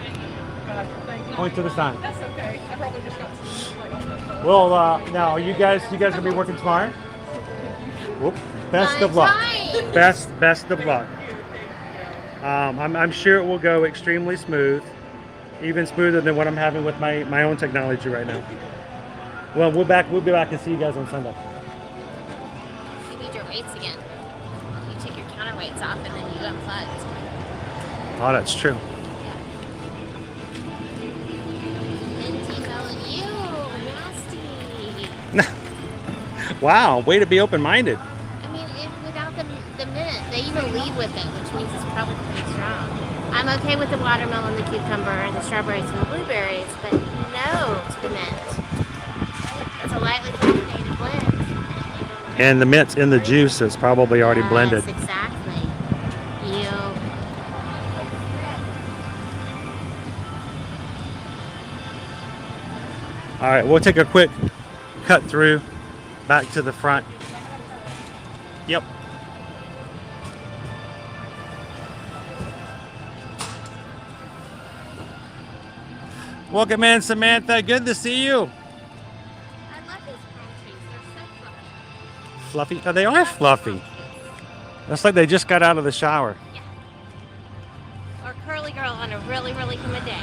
point to the sign. That's okay. I probably just got some. Well, now are you guys gonna be working tomorrow? Whoop. Best of luck. Best of luck. I'm sure it will go extremely smooth, even smoother than what I'm having with my own technology right now. Well, we'll be back and see you guys on Sunday. You need your weights again. You take your counterweights off and then you unplugged. Oh, that's true. Minty melon, you nasty. Wow, way to be open-minded. I mean, without the mint, they even lead with it, which means it's probably pretty strong. I'm okay with the watermelon, the cucumber, the strawberries, and the blueberries, but no to the mint. It's a lightly caffeinated blend. And the mint's in the juice, so it's probably already blended. Yes, exactly. All right, we'll take a quick cut through back to the front. Yep. Welcome in, Samantha. Good to see you. I love these palm trees. They're so Fluffy. Oh, they are fluffy. Looks like they just got out of the shower. Or curly girl on a really, really humid day.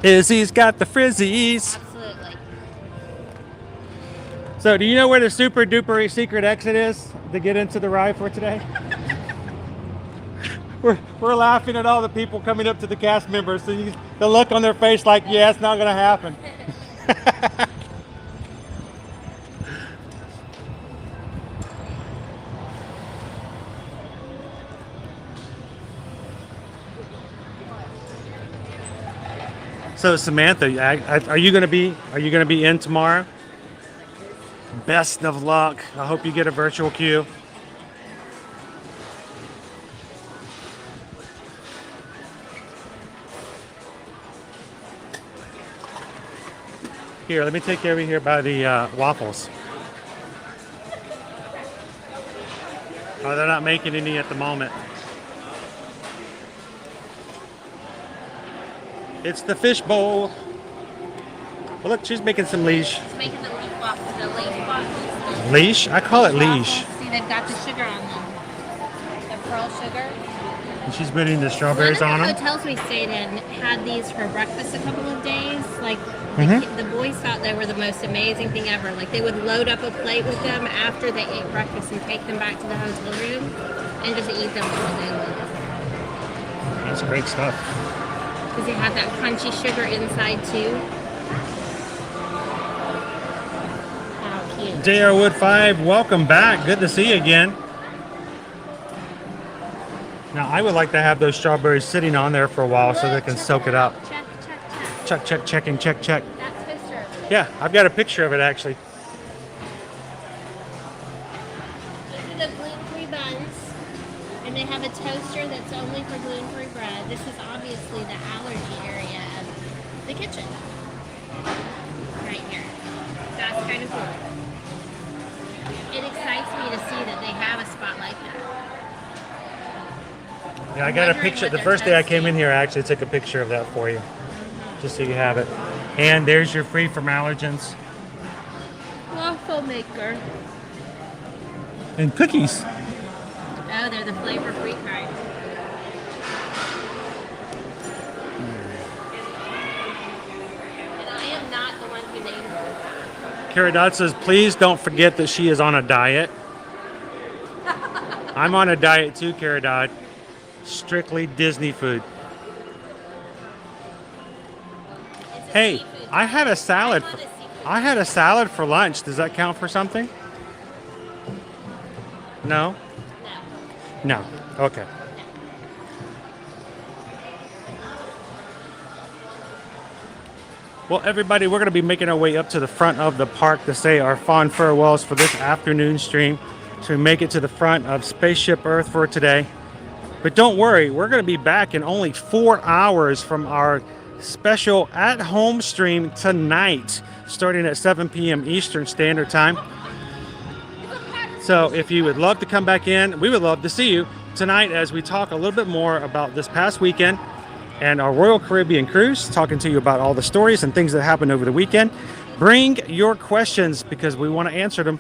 Izzy's got the frizzies. Absolutely. So, do you know where the super duper secret exit is to get into the ride for today? We're laughing at all the people coming up to the cast members. So the look on their face like, yeah, it's not going to happen. So Samantha, are you going to be in tomorrow? Best of luck. I hope you get a virtual queue. Here, let me take you over here by the waffles. Oh, they're not making any at the moment. It's the fish bowl. Well, look, she's making some leash. It's making the leaf waffles, the leaf waffles. Leash? I call it leash. See, they've got the sugar on them. The pearl sugar. And she's putting the strawberries on One them. of the hotels we stayed in had these for breakfast a couple of days. Like, the boys thought they were the most amazing thing ever. Like, they would load up a plate with them after they ate breakfast and take them back to the hotel room and just eat them all day long. That's great stuff. Because it had that crunchy sugar inside too. How cute. J.R. Wood 5, welcome back. Good to see you again. Now, I would like to have those strawberries sitting on there for a while so they can soak it up. Check, checking, check. That toaster. Yeah, I've got a picture of it actually. These are the gluten-free buns. And they have a toaster that's only for gluten-free bread. This is obviously the allergy area of the kitchen. Right here. That's kind of cool. It excites me to see that they have a spot like that. Yeah, I got a picture. The first day I came in here, I actually took a picture of that for you. Just so you have it. And there's your free from allergens. Waffle maker. And cookies. Oh, they're the flavor-free kind. And I am not the one who named them. Kara Dot says, please don't forget that she is on a diet. I'm on a diet too, Kara Dot. Strictly Disney food. Hey, I had a salad. I had a salad for lunch. Does that count for something? No? No. Okay. Well, everybody, we're going to be making our way up to the front of the park to say our fond farewells for this afternoon stream. So we make it to the front of Spaceship Earth for today. But don't worry, we're going to be back in only 4 hours from our special at-home stream tonight, starting at 7 p.m. Eastern Standard Time. So if you would love to come back in, we would love to see you tonight as we talk a little bit more about this past weekend and our Royal Caribbean cruise, talking to you about all the stories and things that happened over the weekend. Bring your questions because we want to answer them.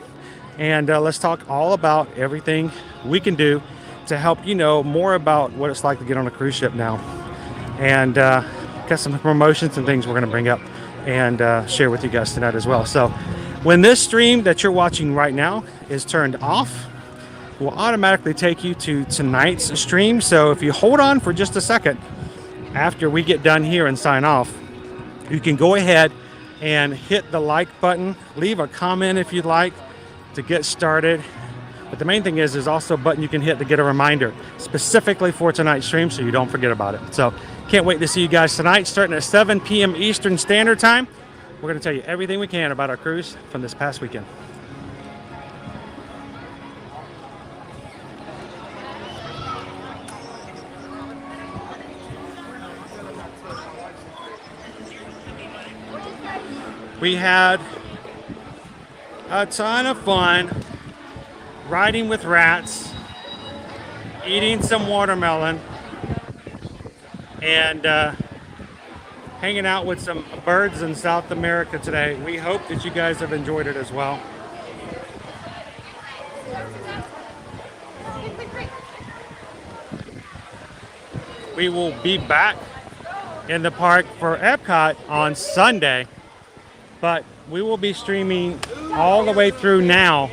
And let's talk all about everything we can do to help you know more about what it's like to get on a cruise ship now. And got some promotions and things we're going to bring up and share with you guys tonight as well. So when this stream that you're watching right now is turned off, we'll automatically take you to tonight's stream. So if you hold on for just a second, after we get done here and sign off, you can go ahead and hit the like button, leave a comment if you'd like to get started. But the main thing is there's also a button you can hit to get a reminder specifically for tonight's stream so you don't forget about it. So can't wait to see you guys tonight, starting at 7 p.m. Eastern Standard Time. We're going to tell you everything we can about our cruise from this past weekend. We had a ton of fun riding with rats, eating some watermelon, and hanging out with some birds in South America today. We hope that you guys have enjoyed it as well. We will be back in the park for Epcot on Sunday, but we will be streaming all the way through now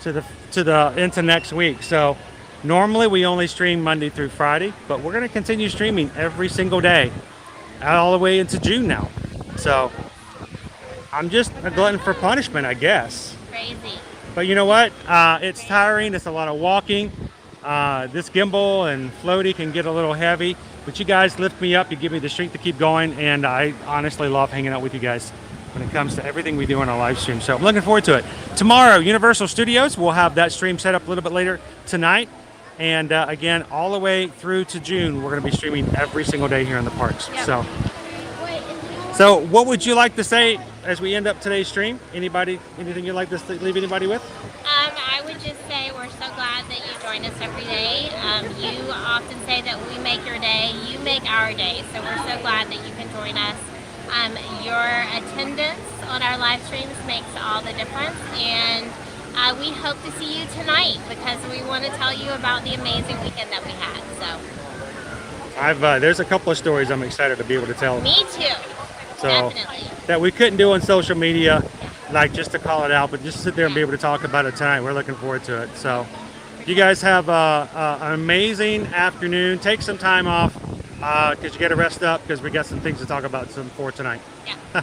into next week. So normally we only stream Monday through Friday, but we're going to continue streaming every single day all the way into June now. So I'm just a glutton for punishment, I guess. Crazy. But you know what? It's tiring. It's a lot of walking. This gimbal and floaty can get a little heavy, but you guys lift me up. You give me the strength to keep going, and I honestly love hanging out with you guys when it comes to everything we do on our live stream. So I'm looking forward to it. Tomorrow, Universal Studios, we'll have that stream set up a little bit later tonight. And again, all the way through to June, we're going to be streaming every single day here in the parks. Yep. So what would you like to say as we end up today's stream? Anything you'd like to leave anybody with? I would just say we're so glad that you join us every day. You often say that we make your day, you make our day. So we're so glad that you can join us. Your attendance on our live streams makes all the difference, and we hope to see you tonight because we want to tell you about the amazing weekend that we had. So there's a couple of stories I'm excited to be able to tell. Me too. So definitely. That we couldn't do on social media, like just to call it out, but just sit there and be able to talk about it tonight. We're looking forward to it. So you guys have an amazing afternoon. Take some time off because you got to rest up because we got some things to talk about for tonight. Yeah.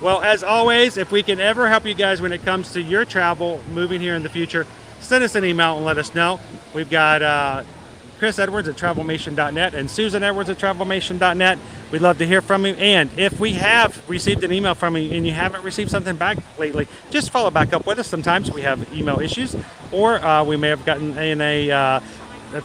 Well, as always, if we can ever help you guys when it comes to your travel moving here in the future, send us an email and let us know. We've got Chris Edwards at travelmation.net and Susan Edwards at travelmation.net. We'd love to hear from you. And if we have received an email from you and you haven't received something back lately, just follow back up with us. Sometimes we have email issues, or we may have gotten in a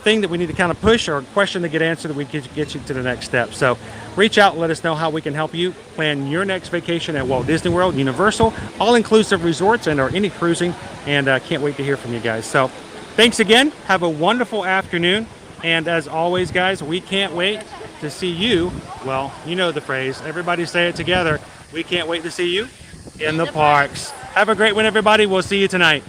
thing that we need to kind of push or a question to get answered that we can get you to the next step. So reach out and let us know how we can help you plan your next vacation at Walt Disney World, Universal, all-inclusive resorts, and or any cruising. And can't wait to hear from you guys. So thanks again. Have a wonderful afternoon. And as always, guys, we can't wait to see you. Well, you know the phrase. Everybody say it together. We can't wait to see you in the parks. Have a great one, everybody. We'll see you tonight.